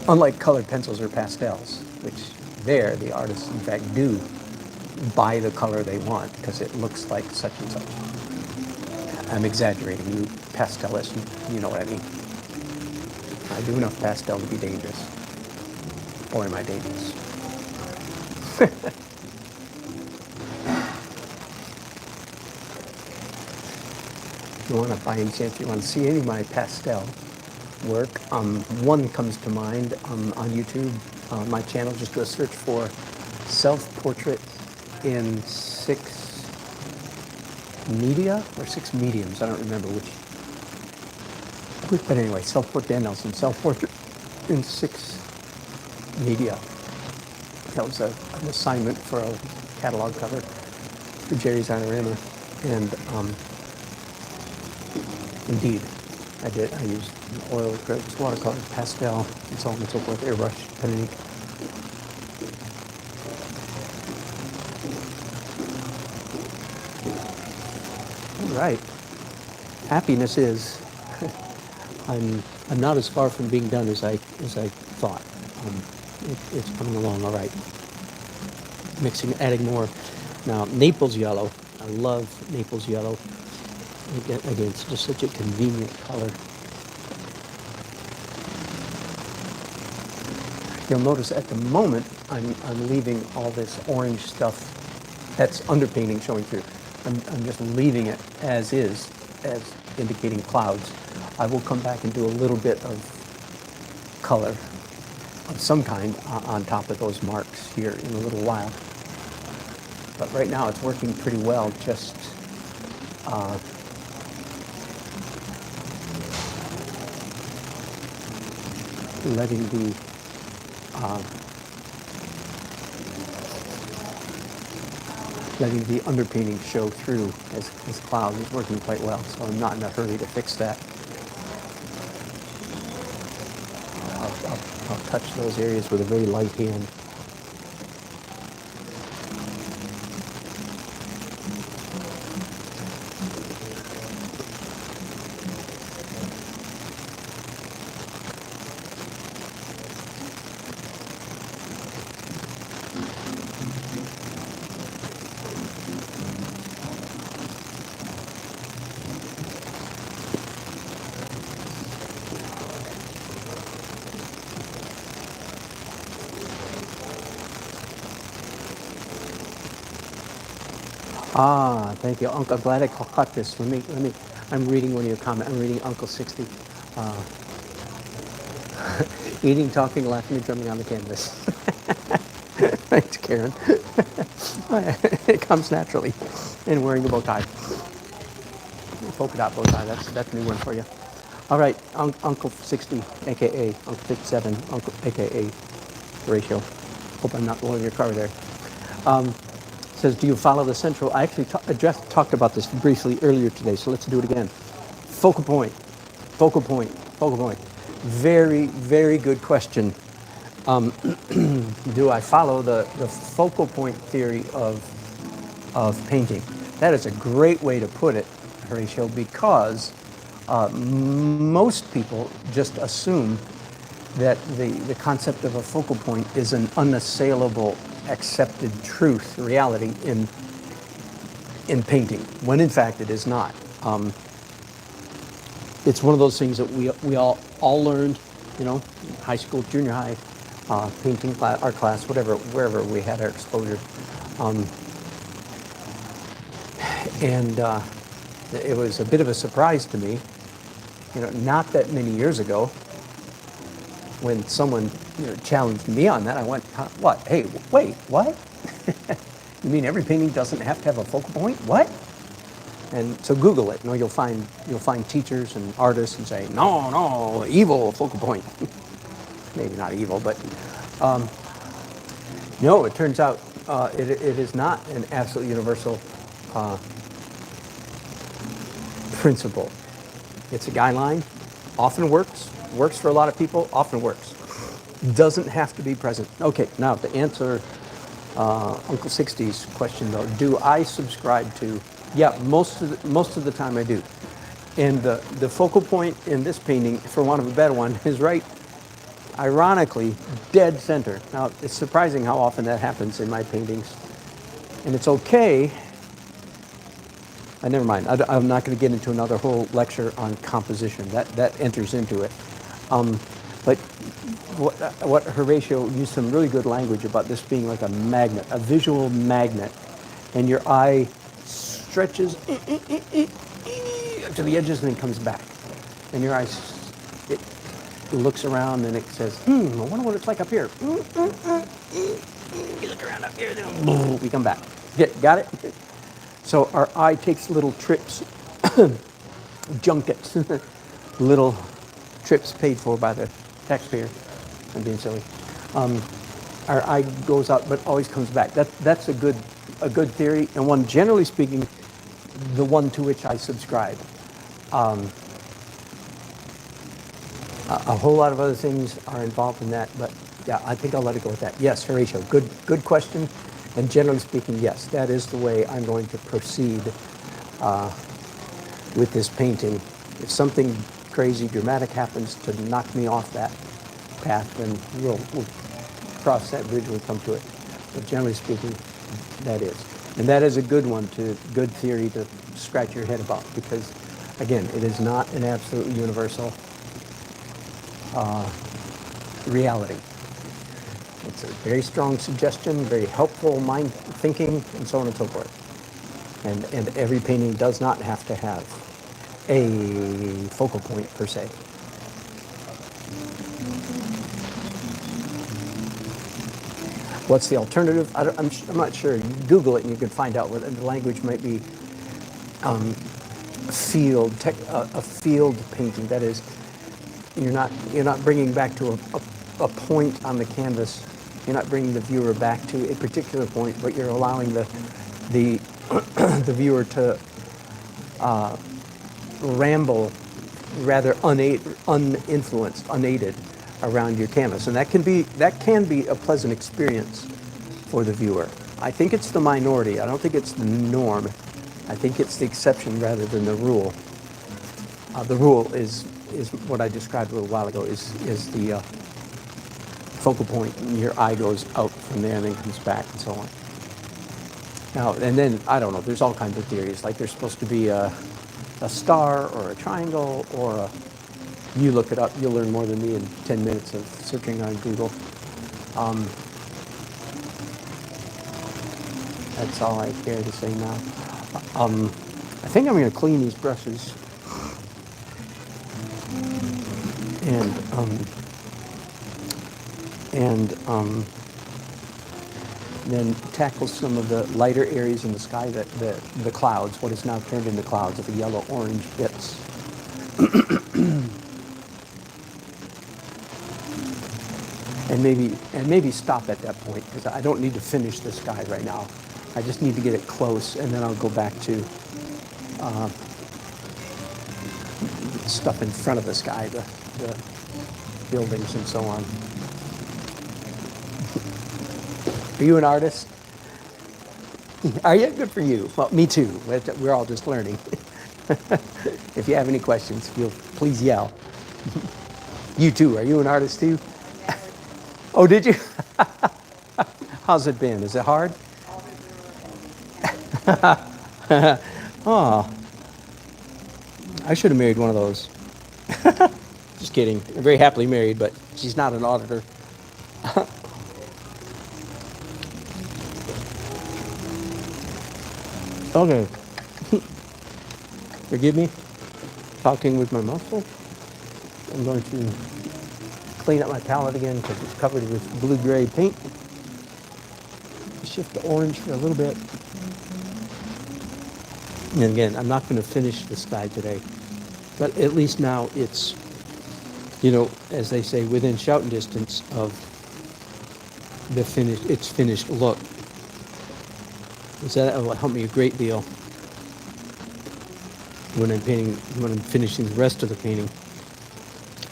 unlike colored pencils or pastels, which the artists in fact do buy the color they want because it looks like such and such. I'm exaggerating, you pastelists, you know what I mean. I do enough pastel to be dangerous. Boy, am I dangerous. If you want to, by any chance, you want to see any of my pastel work, one comes to mind on YouTube. My channel, just do a search for self-portrait in 6 media or 6 mediums. I don't remember which. But anyway, self-portrait, Dan Nelson, self-portrait in 6 media. That was an assignment for a catalog cover for Jerry's Panorama. And indeed, I did. I used oil, acrylics, watercolor, pastel, and so on and so forth, airbrush, pen and ink. All right. Happiness is. I'm not as far from being done as I thought. It's coming along all right. Adding more. Now, Naples yellow. I love Naples yellow. Again, it's just such a convenient color. You'll notice at the moment I'm leaving all this orange stuff that's underpainting showing through. I'm just leaving it as is, as indicating clouds. I will come back and do a little bit of color of some kind on top of those marks here in a little while. But right now it's working pretty well, just letting the underpainting show through as cloud is working quite well, so I'm not in a hurry to fix that. I'll touch those areas with a very light hand. Ah, thank you, Uncle. I'm glad I caught this. I'm reading one of your comments. I'm reading Uncle 60. Eating, talking, laughing, and drumming on the canvas. Thanks, Karen. It comes naturally. And wearing a bow tie. Polka dot bow tie. That's a new one for you. All right, Uncle 60, a.k.a. Uncle 57, Uncle, a.k.a. Horatio. Hope I'm not blowing your car there. Says, do you follow the central? I actually talked about this briefly earlier today, so let's do it again. Focal point, focal point, focal point. Very, very good question. Do I follow the focal point theory of painting? That is a great way to put it, Horatio, because most people just assume that the concept of a focal point is an unassailable, accepted truth, reality in painting, when in fact it is not. It's one of those things that we all learned, high school, junior high, painting class, art class, whatever, wherever we had our exposure. And it was a bit of a surprise to me, not that many years ago, when someone challenged me on that. I went, what? Hey, wait, what? You mean every painting doesn't have to have a focal point? What? And so Google it. You'll find teachers and artists and say, no, evil focal point. Maybe not evil, but no. It turns out it is not an absolute universal principle. It's a guideline. Often works for a lot of people. Often works. Doesn't have to be present. Okay, now to answer Uncle 60's question though, do I subscribe to? Yeah, most of the time I do. And the focal point in this painting, for want of a better one, is right, ironically, dead center. Now, it's surprising how often that happens in my paintings. And it's okay. Never mind. I'm not going to get into another whole lecture on composition. That enters into it. But what Horatio used some really good language about this being like a magnet, a visual magnet, and your eye stretches to the edges and then comes back, and your eye it looks around and it says, I wonder what it's like up here. You look around up here, then we come back. Got it? So our eye takes little trips, junkets, little trips paid for by the taxpayer. I'm being silly. Our eye goes out, but always comes back. That's a good theory, and one, generally speaking, the one to which I subscribe. A whole lot of other things are involved in that, but yeah, I think I'll let it go with that. Yes, Horatio, good question, and generally speaking, yes, that is the way I'm going to proceed with this painting. If something crazy, dramatic happens to knock me off that path, then we'll cross that bridge when we come to it. But generally speaking, that is. And that is a good one, good theory to scratch your head about, because, again, it is not an absolute universal reality. It's a very strong suggestion, very helpful mind thinking, and so on and so forth. And every painting does not have to have a focal point per se. What's the alternative? I'm not sure. You Google it and you can find out what the language might be. A field painting. That is, you're not bringing back to a point on the canvas. You're not bringing the viewer back to a particular point, but you're allowing the the viewer to ramble rather uninfluenced, unaided around your canvas, and that can be a pleasant experience for the viewer. I think it's the minority. I don't think it's the norm. I think it's the exception rather than the rule. The rule is what I described a little while ago. Is the focal point, and your eye goes out from there and then comes back and so on. Now, and then I don't know. There's all kinds of theories. Like there's supposed to be a star or a triangle or a. You look it up. You'll learn more than me in 10 minutes of searching on Google. That's all I care to say now. I think I'm going to clean these brushes and then tackle some of the lighter areas in the sky, the clouds, what is now turned into clouds of the yellow-orange bits. And maybe stop at that point, because I don't need to finish the sky right now. I just need to get it close, and then I'll go back to stuff in front of the sky, the buildings and so on. Are you an artist? Are you? Good for you. Well, me too. We're all just learning. If you have any questions, please yell. You too. Are you an artist too? Oh, did you? How's it been? Is it hard? Oh, I should have married one of those. Just kidding. I'm very happily married, but she's not an auditor. Okay. Forgive me. Talking with my mouth full. I'm going to clean up my palette again because it's covered with blue-gray paint. Shift to orange for a little bit. And again, I'm not going to finish the sky today, but at least now it's, as they say, within shouting distance of its finished look. So that will help me a great deal when I'm finishing the rest of the painting.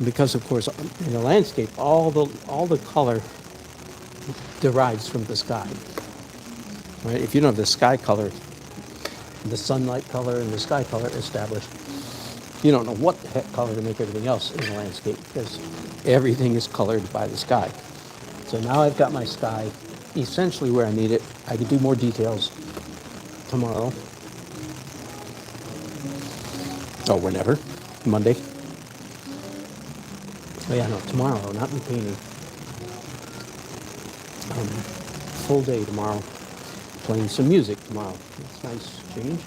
Because of course, in the landscape, all the color derives from the sky. Right? If you don't have the sky color, the sunlight color and the sky color established, you don't know what the heck color to make everything else in the landscape, because everything is colored by the sky. So now I've got my sky essentially where I need it. I can do more details tomorrow. Or whenever. Monday. Oh yeah, no, tomorrow, not in painting. Full day tomorrow. Playing some music tomorrow. That's a nice change.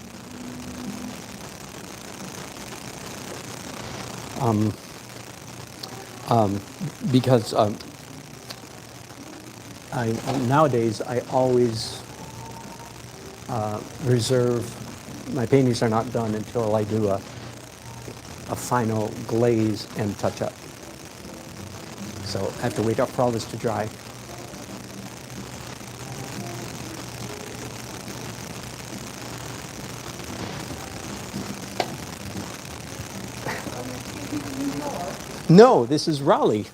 Because nowadays I always reserve, my paintings are not done until I do a final glaze and touch up. So I have to wait up for all this to dry. No, this is Raleigh.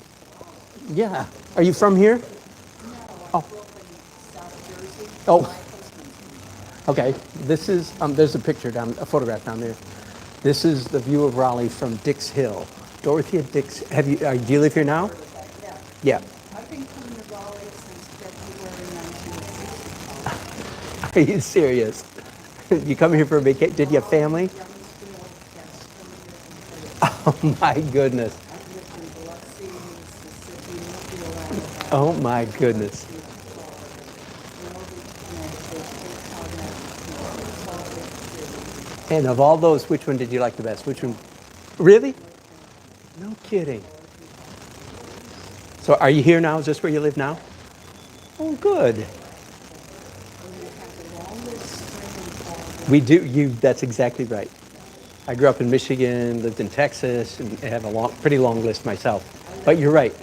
Yeah. Are you from here? Oh. Oh. Okay. This is there's a photograph down there. This is the view of Raleigh from Dix Hill. Dorothea Dix. Do you live here now? Yeah. I've been coming to Raleigh since February 1960. Are you serious? You come here for a vacation? Did you have family? Oh my goodness. I've lived in Biloxi, Mississippi, Mobile, Alabama. Oh my goodness. And of all those, which one did you like the best? Which one? Really? No kidding. So are you here now? Is this where you live now? Oh, good. We do. That's exactly right. I grew up in Michigan, lived in Texas, and I have a pretty long list myself. But you're right.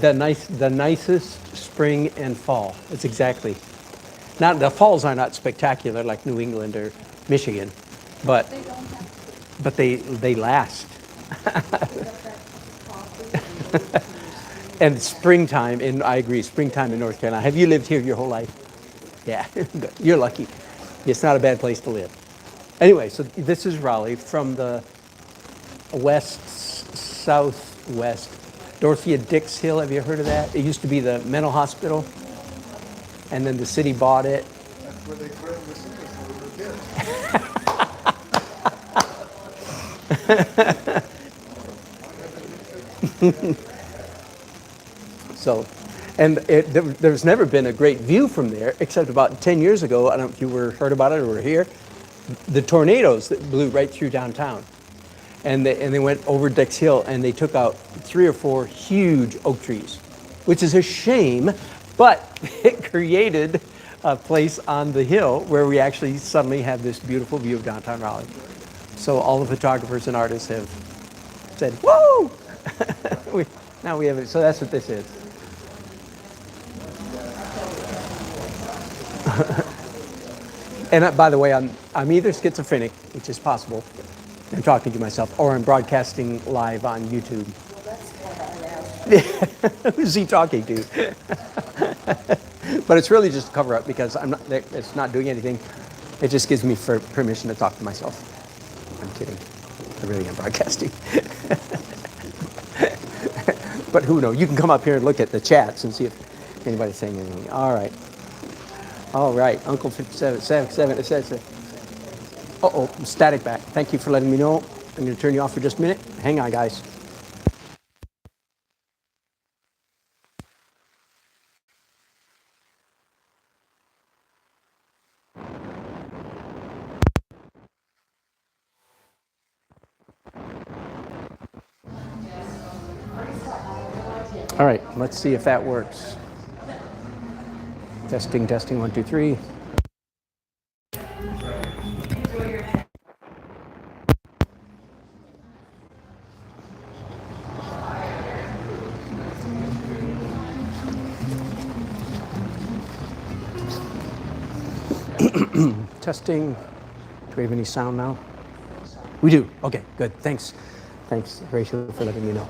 The nicest spring and fall. It's exactly. Now the falls are not spectacular like New England or Michigan, but they last. And springtime, and I agree, springtime in North Carolina. Have you lived here your whole life? Yeah, you're lucky. It's not a bad place to live. Anyway, so this is Raleigh from the southwest. Dorothea Dix Hill, have you heard of that? It used to be the mental hospital, and then the city bought it. That's where they put the singers when we were kids. So, and there's never been a great view from there, except about 10 years ago. I don't know if you heard about it or were here. The tornadoes that blew right through downtown. And they went over Dix Hill, and they took out 3 or 4 huge oak trees, which is a shame, but it created a place on the hill where we actually suddenly have this beautiful view of downtown Raleigh. So all the photographers and artists have said, whoa! Now we have it. So that's what this is. And by the way, I'm either schizophrenic, which is possible, I'm talking to myself, or I'm broadcasting live on YouTube. Who's he talking to? But it's really just a cover-up because it's not doing anything. It just gives me permission to talk to myself. I'm kidding. I really am broadcasting. But who knows? You can come up here and look at the chats and see if anybody's saying anything. All right. All right. Uncle 57, it says, uh-oh, static back. Thank you for letting me know. I'm going to turn you off for just a minute. Hang on, guys. All right, let's see if that works. Testing, 1, 2, 3. Testing. Do we have any sound now? We do. Okay, good. Thanks, Rachel, for letting me know.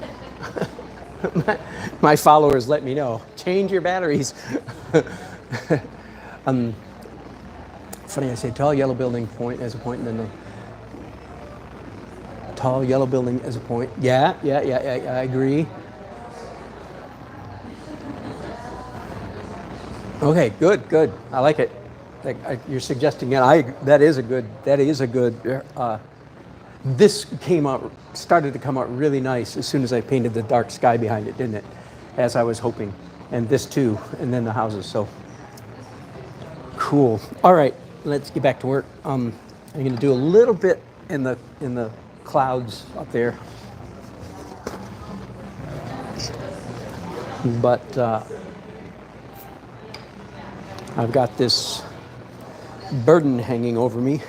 my followers let me know. Change your batteries. Funny, I say tall yellow building point as a point, and then the tall yellow building as a point. Yeah, I agree. Okay, good. I like it. You're suggesting it. That is a good. This started to come out really nice as soon as I painted the dark sky behind it, didn't it? As I was hoping. And this too, and then the houses, so. Cool. All right, let's get back to work. I'm gonna do a little bit in the clouds up there. But I've got this burden hanging over me.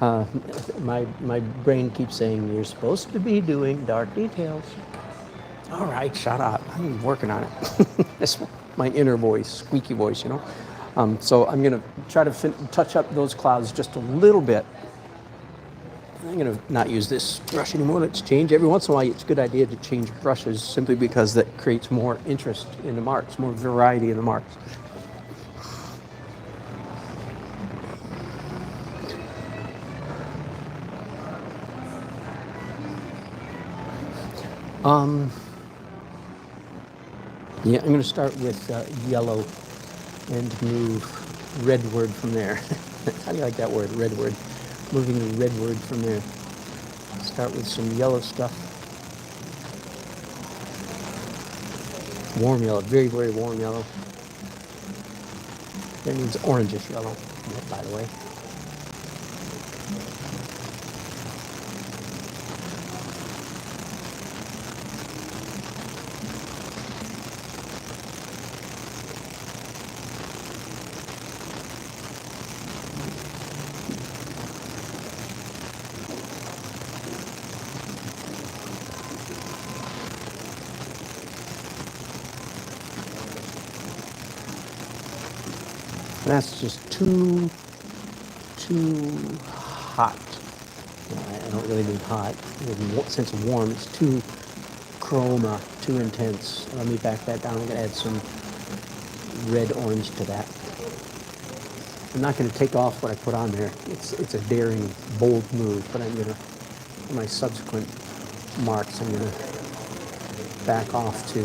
My brain keeps saying, you're supposed to be doing dark details. All right, shut up. I'm working on it. That's my inner voice, squeaky voice, you know. So I'm going to try to touch up those clouds just a little bit. I'm going to not use this brush anymore. Let's change. Every once in a while, it's a good idea to change brushes simply because that creates more interest in the marks, more variety in the marks. Yeah, I'm going to start with yellow and move redward from there. How do you like that word, redward? Moving the redward from there. Start with some yellow stuff. Warm yellow, very, very warm yellow. That means orangish yellow, by the way. That's just too hot. I don't really mean hot. In the sense of warm, it's too chroma, too intense. Let me back that down. I'm going to add some red orange to that. I'm not going to take off what I put on there. It's a daring, bold move, but I'm going to, for my subsequent marks, I'm going to back off to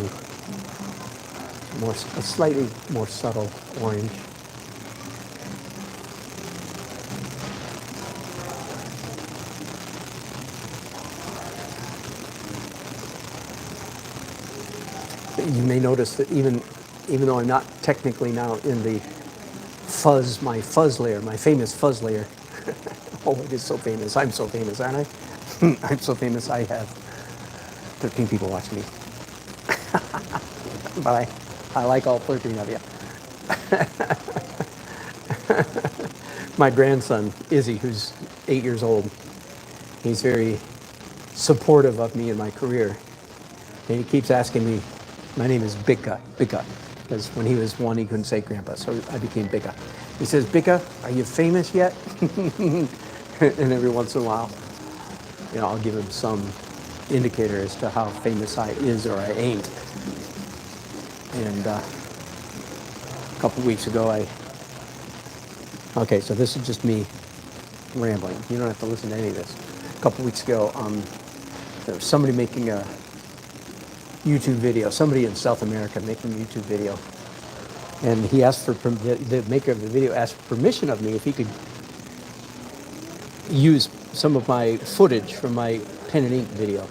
a slightly more subtle orange. You may notice that even though I'm not technically now in the fuzz, my fuzz layer, my famous fuzz layer. Oh, it is so famous. I'm so famous, aren't I? I'm so famous. I have 13 people watching me. But I like all 13 of you. My grandson, Izzy, who's 8 years old, he's very supportive of me in my career. And he keeps asking me, my name is Bika, because when he was 1, he couldn't say Grandpa, so I became Bika. He says, Bika, are you famous yet? And every once in a while, I'll give him some indicator as to how famous I is or I ain't. And a couple weeks ago, okay, so this is just me rambling. You don't have to listen to any of this. A couple weeks ago, there was somebody making a YouTube video, somebody in South America making a YouTube video. And he asked for, the maker of the video asked permission of me if he could use some of my footage from my pen and ink video.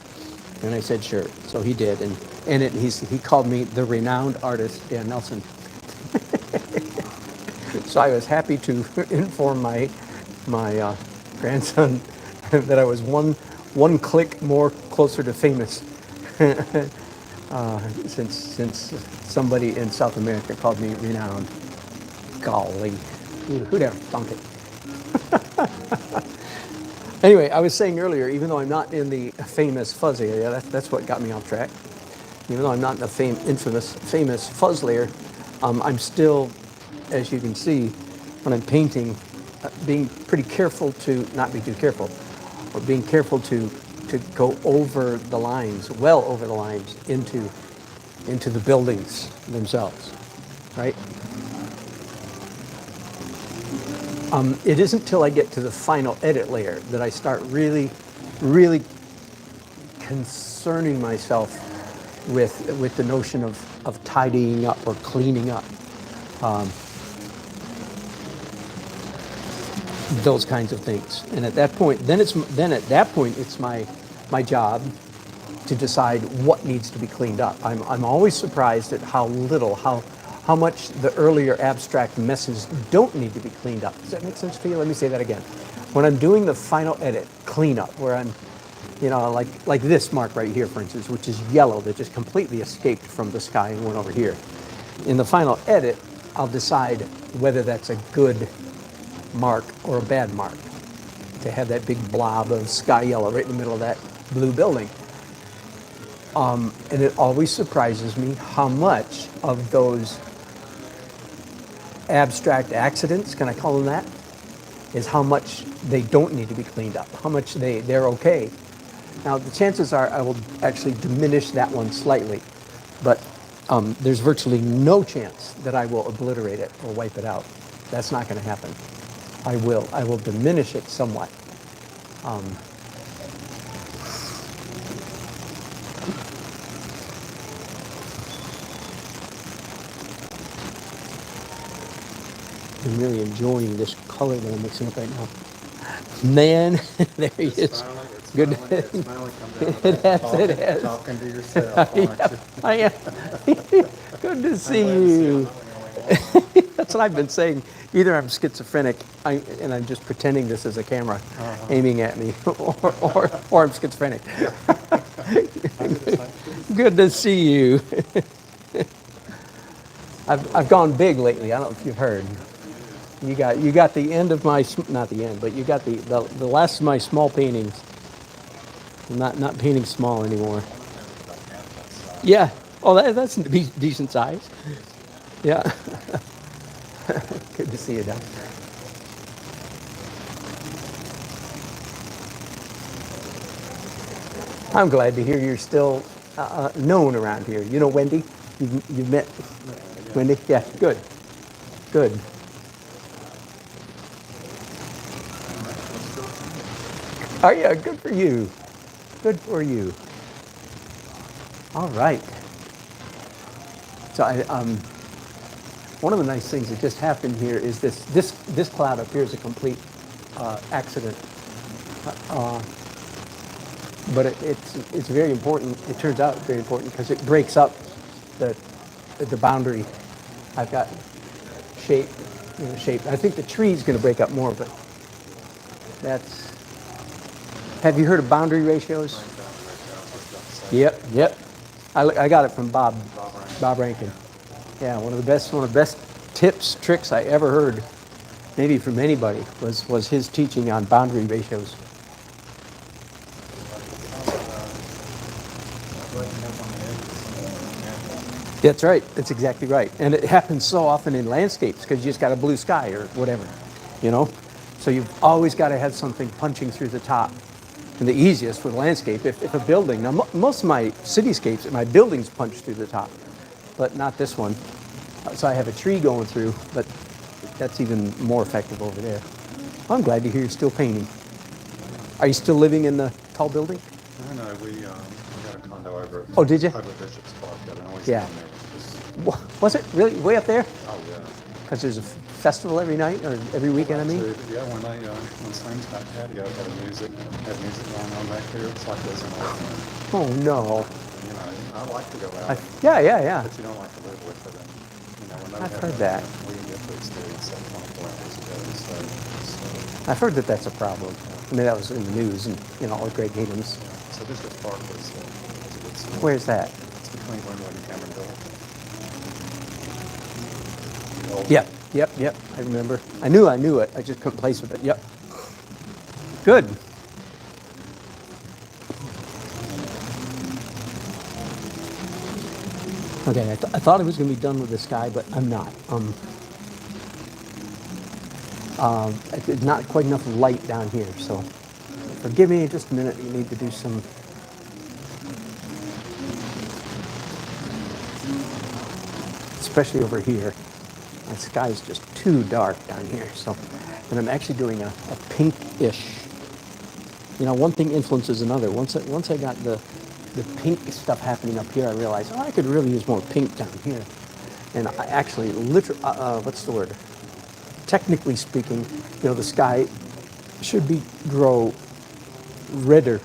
And I said, sure. So he did. And he called me the renowned artist, Dan Nelson. So I was happy to inform my grandson that I was one click more closer to famous. Since somebody in South America called me renowned. Golly, who'd ever thunk it? Anyway, I was saying earlier, even though I'm not in the famous fuzz area, that's what got me off track. Even though I'm not in the famous fuzz layer, I'm still, as you can see, when I'm painting, being pretty careful to not be too careful, or being careful to go over the lines, well over the lines, into the buildings themselves, right? It isn't till I get to the final edit layer that I start really, really concerning myself with the notion of tidying up or cleaning up. Those kinds of things. And at that point, it's my job to decide what needs to be cleaned up. I'm always surprised at how little, how much the earlier abstract messes don't need to be cleaned up. Does that make sense to you? Let me say that again. When I'm doing the final edit, cleanup, where I'm, like this mark right here, for instance, which is yellow, that just completely escaped from the sky and went over here. In the final edit, I'll decide whether that's a good mark or a bad mark, to have that big blob of sky yellow right in the middle of that blue building. And it always surprises me how much of those abstract accidents, can I call them that, is how much they don't need to be cleaned up, how much they're okay. Now, the chances are I will actually diminish that one slightly, but there's virtually no chance that I will obliterate it or wipe it out. That's not going to happen. I will diminish it somewhat. I'm really enjoying this color that I'm mixing up right now. Man, there he is. Skyline, it's Good. It smiling comes out. It has, it has. Talking to yourself, aren't Yeah, you? I am. Good to see you. That's what I've been saying. Either I'm schizophrenic and I'm just pretending this is a camera aiming at me, or I'm schizophrenic. Good to see you. I've gone big lately. I don't know if you've heard. You got the end of my, not the end, but you got the last of my small paintings. I'm not painting small anymore. Yeah. Oh, that's a decent size. Yeah. Good to see you, Doc. I'm glad to hear you're still known around here. You know Wendy? You've met Wendy? Yeah, good. Good. Oh, yeah, good for you. Good for you. All right. So one of the nice things that just happened here is this cloud up here is a complete accident. But it's very important. It turns out very important because it breaks up the boundary. I've got shape. I think the tree's going to break up more, but that's. Have you heard of boundary ratios? Yep. I got it from Bob Rankin. Yeah, one of the best tips, tricks I ever heard, maybe from anybody, was his teaching on boundary ratios. That's right. That's exactly right. And it happens so often in landscapes because you just got a blue sky or whatever, So you've always got to have something punching through the top. And the easiest with landscape, if a building, now most of my cityscapes, my buildings punch through the top, but not this one. So I have a tree going through, but that's even more effective over there. I'm glad to hear you're still painting. Are you still living in the tall building? No, we got a condo over at Oh, did you? Bishop's Park. I don't always Yeah. down there. Was it really way up there? Oh, yeah. Because there's a festival every night or every weekend, I mean? Yeah, when Sam's got patio, had music going on back there. It's like there's an old, Oh, no. I like to go out, Yeah. but you don't like to live with it. And, when I've they heard have that. We didn't get to experience that 24 hours ago. So I've heard that that's a problem. I mean, that was in the news and, all Greg Hayden's. Bishop's Park was a good spot. Where's that? It's between Wynwood and Cameronville. Yep. I remember. I knew it. I just couldn't place with it. Yep. Good. Okay, I thought I was going to be done with this guy, but I'm not. It's not quite enough light down here, so forgive me just a minute. You need to do some. Especially over here. The sky is just too dark down here, so. And I'm actually doing a pinkish. One thing influences another. Once I got the pink stuff happening up here, I realized, I could really use more pink down here. And I actually, what's the word? Technically speaking, the sky should grow redder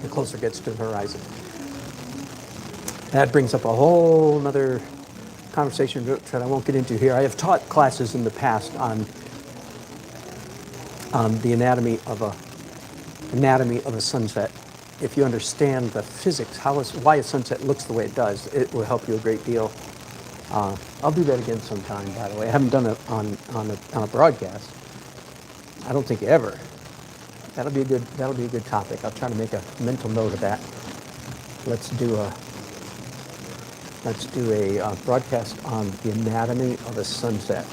the closer it gets to the horizon. That brings up a whole other conversation that I won't get into here. I have taught classes in the past on the anatomy of a sunset. If you understand the physics, why a sunset looks the way it does, it will help you a great deal. I'll do that again sometime, by the way. I haven't done it on a broadcast. I don't think ever. That'll be a good topic. I'll try to make a mental note of that. Let's do a broadcast on the anatomy of a sunset.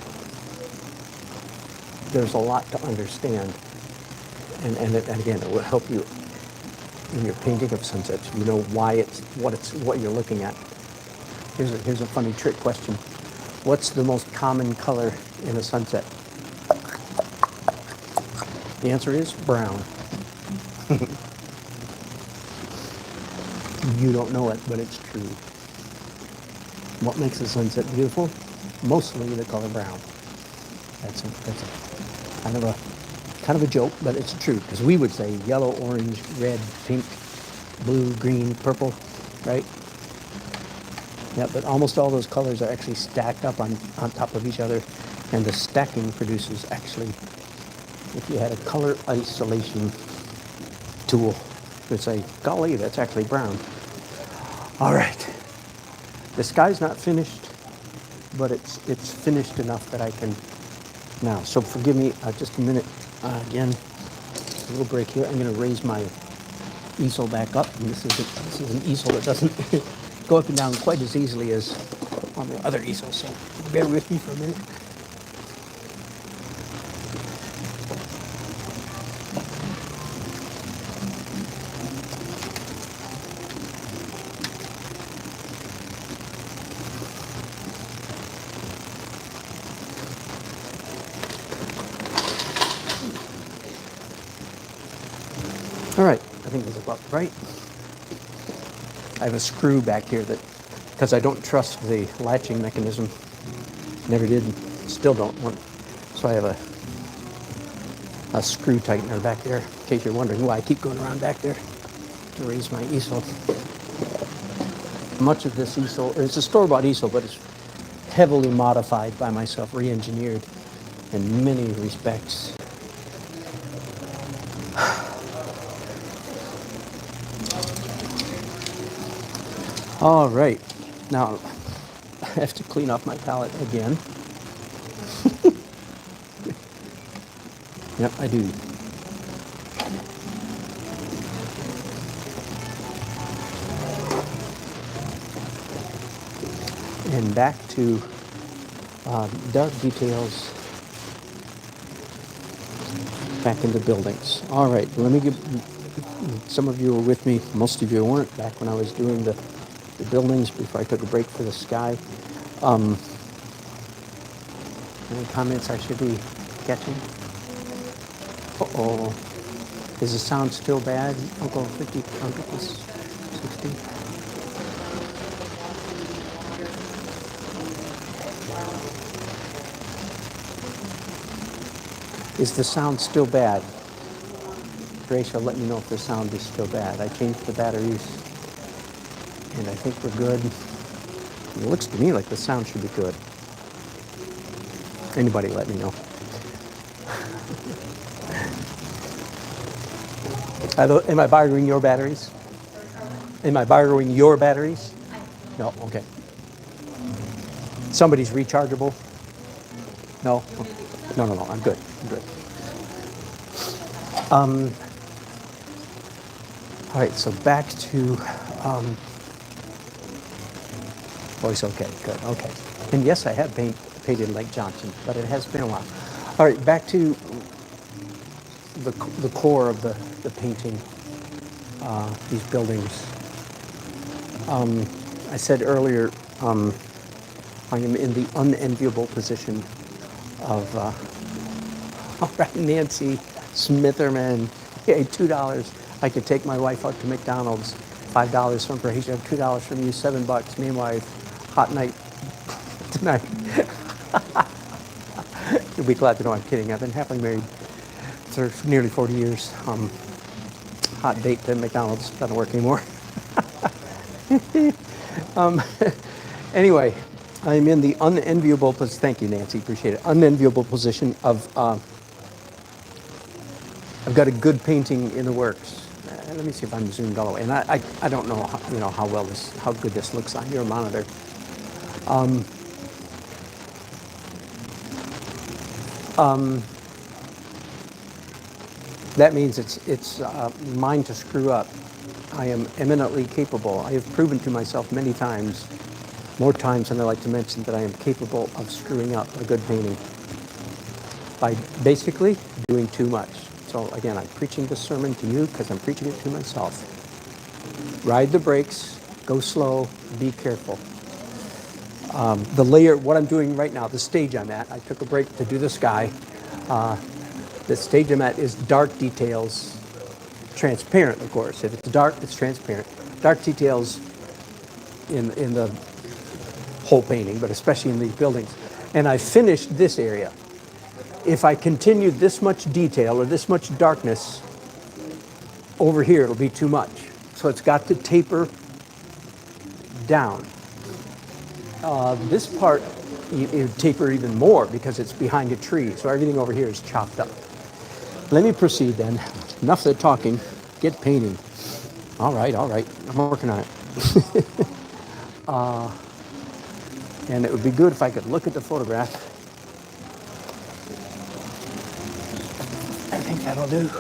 There's a lot to understand, and again, it will help you in your painting of sunsets. You know what you're looking at. Here's a funny trick question. What's the most common color in a sunset? The answer is brown. You don't know it, but it's true. What makes a sunset beautiful? Mostly the color brown. That's a kind of a kind of a joke, but it's true, because we would say yellow, orange, red, pink, blue, green, purple, right? Yeah, but almost all those colors are actually stacked up on top of each other, and the stacking produces actually, if you had a color isolation tool, you would say, golly, that's actually brown. All right. The sky's not finished, but it's finished enough that I can now. So forgive me just a minute. Again, a little break here. I'm going to raise my easel back up, and this is an easel that doesn't go up and down quite as easily as on the other easel. So bear with me for a minute. All right, I think that's about right. I have a screw back here that, because I don't trust the latching mechanism, never did, still don't want, so I have a screw tightener back there, in case you're wondering why I keep going around back there to raise my easel. Much of this easel, it's a store-bought easel, but it's heavily modified by myself, re-engineered in many respects. All right, now I have to clean off my palette again. Yep, I do. And back to dark details back into buildings. All right, let me give, some of you were with me, most of you weren't, back when I was doing the buildings before I took a break for the sky. Any comments I should be catching? Uh-oh. Is the sound still bad? Uncle 50, Uncle 60? Is the sound still bad? Gracia, let me know if the sound is still bad. I changed the batteries, and I think we're good. It looks to me like the sound should be good. Anybody let me know. Am I borrowing your batteries? Am I borrowing your batteries? No, okay. Somebody's rechargeable? No? No, I'm good. All right, so back to voice. Okay, good, okay. And yes, I have painted Lake Johnson, but it has been a while. All right, back to the core of the painting, these buildings. I said earlier, I am in the unenviable position of, all right, Nancy Smitherman, yay, $2. I could take my wife out to McDonald's, $5 from Gracia, $2 from you, $7. Me and wife, hot night tonight. You'll be glad to know I'm kidding. I've been happily married for nearly 40 years. Hot date to McDonald's doesn't work anymore. Anyway, I'm in the unenviable position. Thank you, Nancy. Appreciate it. Unenviable position of I've got a good painting in the works. Let me see if I'm zoomed all the way. And I don't know how good this looks on your monitor. That means it's mine to screw up. I am eminently capable. I have proven to myself many times, more times than I like to mention, that I am capable of screwing up a good painting by basically doing too much. So again, I'm preaching this sermon to you because I'm preaching it to myself. Ride the brakes, go slow, be careful. The layer, what I'm doing right now, the stage I'm at, I took a break to do the sky. The stage I'm at is dark details, transparent, of course. If it's dark, it's transparent. Dark details in the whole painting, but especially in these buildings. And I finished this area. if I continued this much detail or this much darkness over here, it'll be too much. So it's got to taper down. This part, you taper even more because it's behind a tree. So everything over here is chopped up. Let me proceed then. Enough of the talking. Get painting. All right. I'm working on it. And it would be good if I could look at the photograph. I think that'll do.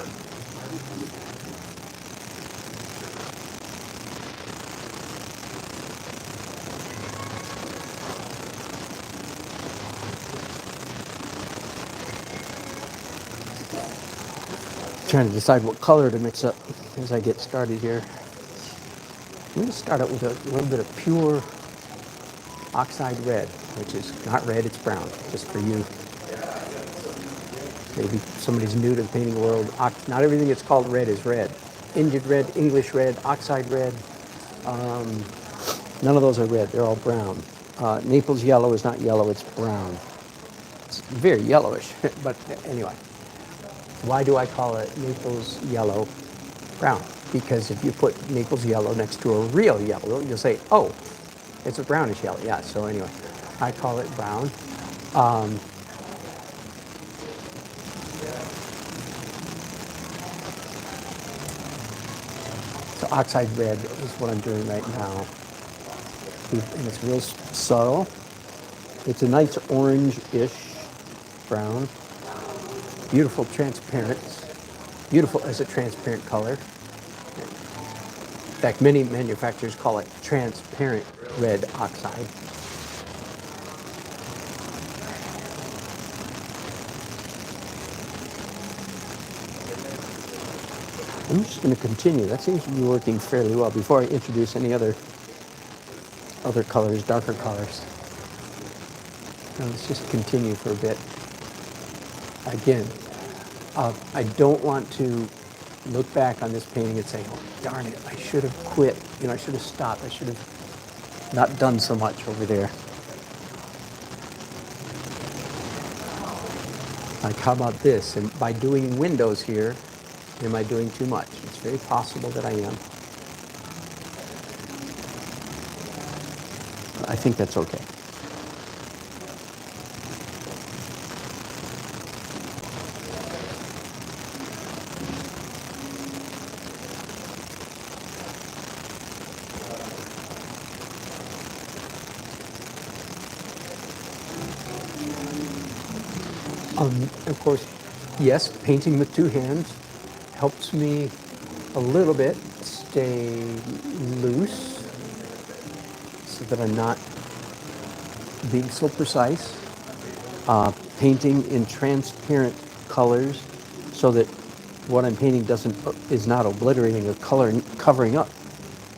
Trying to decide what color to mix up as I get started here. I'm going to start out with a little bit of pure oxide red, which is not red, it's brown, just for you. Maybe somebody's new to the painting world. Not everything that's called red is red. Indian red, English red, oxide red. None of those are red, they're all brown. Naples yellow is not yellow, it's brown. It's very yellowish, but anyway. Why do I call it Naples yellow brown? Because if you put Naples yellow next to a real yellow, you'll say, oh, it's a brownish yellow. Yeah, so anyway, I call it brown. So oxide red is what I'm doing right now. And it's real subtle. It's a nice orange-ish brown. Beautiful transparency. Beautiful as a transparent color. In fact, many manufacturers call it transparent red oxide. I'm just going to continue. That seems to be working fairly well before I introduce any other colors, darker colors. Now let's just continue for a bit. Again, I don't want to look back on this painting and say, oh, darn it, I should have quit. I should have stopped. I should have not done so much over there. Like, how about this? And by doing windows here, am I doing too much? It's very possible that I am. I think that's okay. Of course, yes, painting with two hands helps me a little bit stay loose so that I'm not being so precise. Painting in transparent colors so that what I'm painting is not obliterating or covering up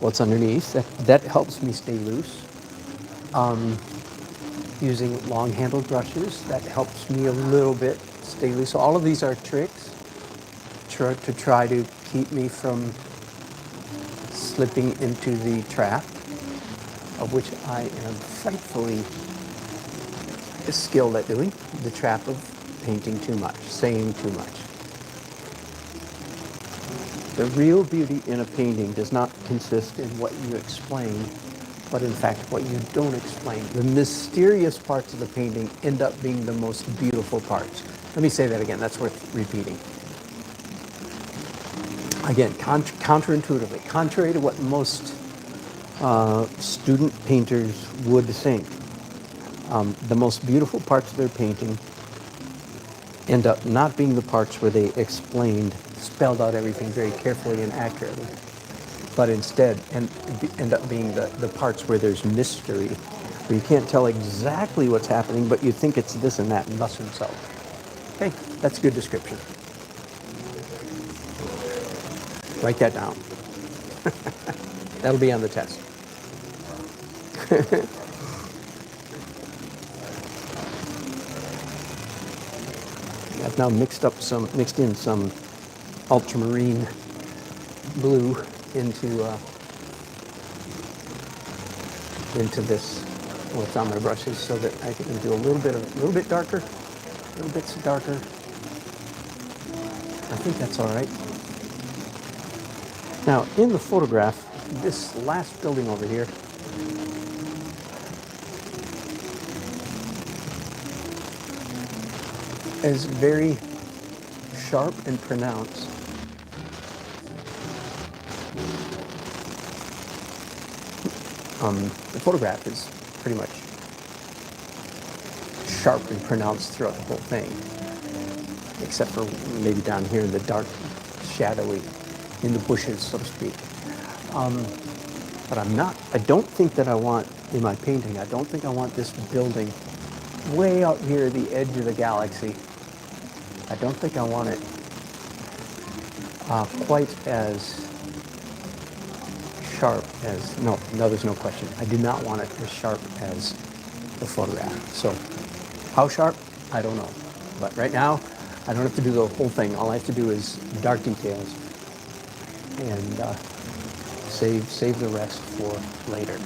what's underneath. That helps me stay loose. Using long-handled brushes, that helps me a little bit stay loose. So all of these are tricks to try to keep me from slipping into the trap, of which I am frightfully skilled at doing, the trap of painting too much, saying too much. The real beauty in a painting does not consist in what you explain, but in fact what you don't explain. The mysterious parts of the painting end up being the most beautiful parts. Let me say that again, that's worth repeating. Again, counterintuitively, contrary to what most student painters would think, the most beautiful parts of their painting end up not being the parts where they spelled out everything very carefully and accurately, but instead end up being the parts where there's mystery, where you can't tell exactly what's happening, but you think it's this and that, and thus and so. Okay, that's a good description. Write that down. That'll be on the test. I've now mixed in some ultramarine blue into this, what's on my brushes, so that I can do a little bit darker little bits darker. I think that's all right. Now, in the photograph, this last building over here is very sharp and pronounced. The photograph is pretty much sharp and pronounced throughout the whole thing, except for maybe down here in the dark, shadowy, in the bushes, so to speak. But I don't think that I want, in my painting, I don't think I want this building way out here at the edge of the galaxy. I don't think I want it quite as sharp as, no, there's no question. I do not want it as sharp as the photograph. So how sharp? I don't know. But right now, I don't have to do the whole thing. All I have to do is dark details and save the rest for later.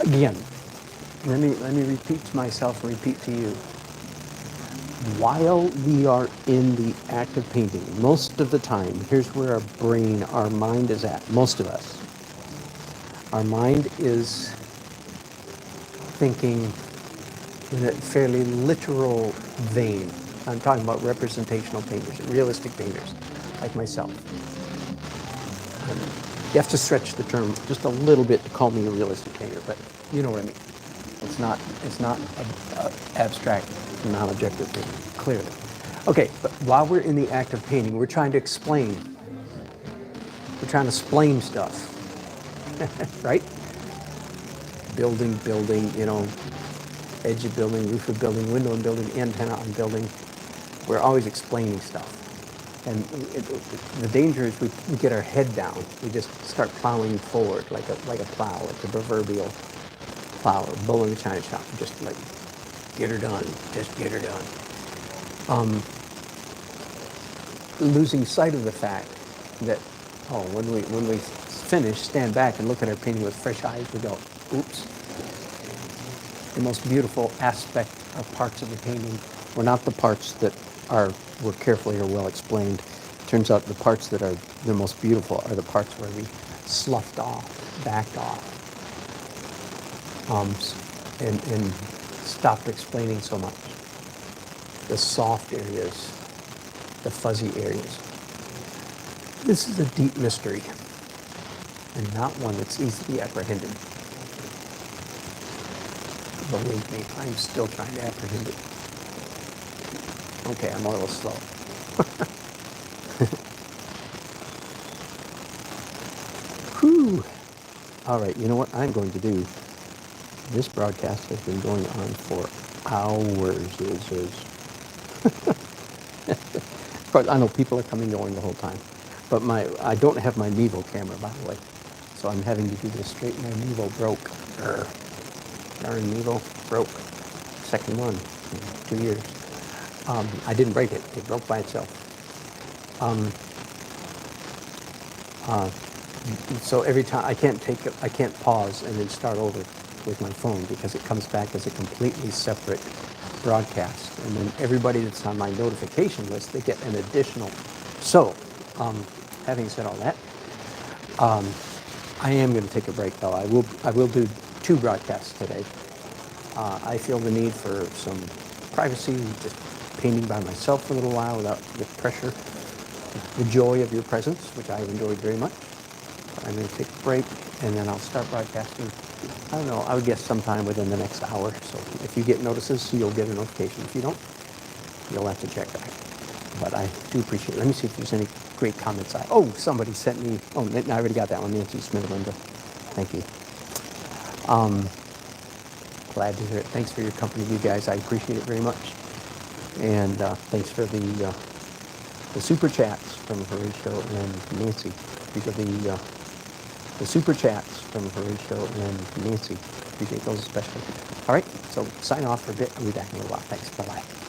Again, let me repeat to myself and repeat to you. While we are in the act of painting, most of the time, here's where our brain, our mind is at, most of us. Our mind is thinking in a fairly literal vein. I'm talking about representational painters, realistic painters, like myself. You have to stretch the term just a little bit to call me a realistic painter, but you know what I mean. It's not abstract, non-objective thing, clearly. Okay, but while we're in the act of painting, we're trying to explain. We're trying to splain stuff, right? Building, you know, edge of building, roof of building, window in building, antenna on building. We're always explaining stuff. And the danger is we get our head down. We just start plowing forward like a plow, like the proverbial plow or bull in the china shop. Just like, get her done, just get her done. Losing sight of the fact that, when we finish, stand back and look at our painting with fresh eyes, we go, oops. The most beautiful aspect of parts of the painting were not the parts that were carefully or well explained. Turns out the parts that are the most beautiful are the parts where we sloughed off, backed off, and stopped explaining so much. The soft areas, the fuzzy areas. This is a deep mystery, and not one that's easily apprehended. Believe me, I'm still trying to apprehend it. Okay, I'm a little slow. Whew. All right, you know what I'm going to do? This broadcast has been going on for hours. Of course, I know people are coming and going the whole time, but I don't have my Mevo camera, by the way, so I'm having to do this straight. My Mevo broke. Darn Mevo broke. Second one in 2 years. I didn't break it. It broke by itself. So every time I can't pause and then start over with my phone because it comes back as a completely separate broadcast. And then everybody that's on my notification list, they get an additional. So, having said all that, I am going to take a break though. I will do 2 broadcasts today. I feel the need for some privacy, just painting by myself for a little while without the pressure, the joy of your presence, which I have enjoyed very much. But I'm going to take a break, and then I'll start broadcasting, I don't know, I would guess sometime within the next hour. So if you get notices, you'll get a notification. If you don't, you'll have to check back. But I do appreciate it. Let me see if there's any great comments. Somebody sent me, I already got that one, Nancy Smith, Linda. Thank you. Glad to hear it. Thanks for your company, you guys. I appreciate it very much. And thanks for the super chats from Horatio and Nancy. These are the super chats from Horatio and Nancy. Appreciate those especially. All right, so sign off for a bit. I'll be back in a little while. Thanks. Bye-bye.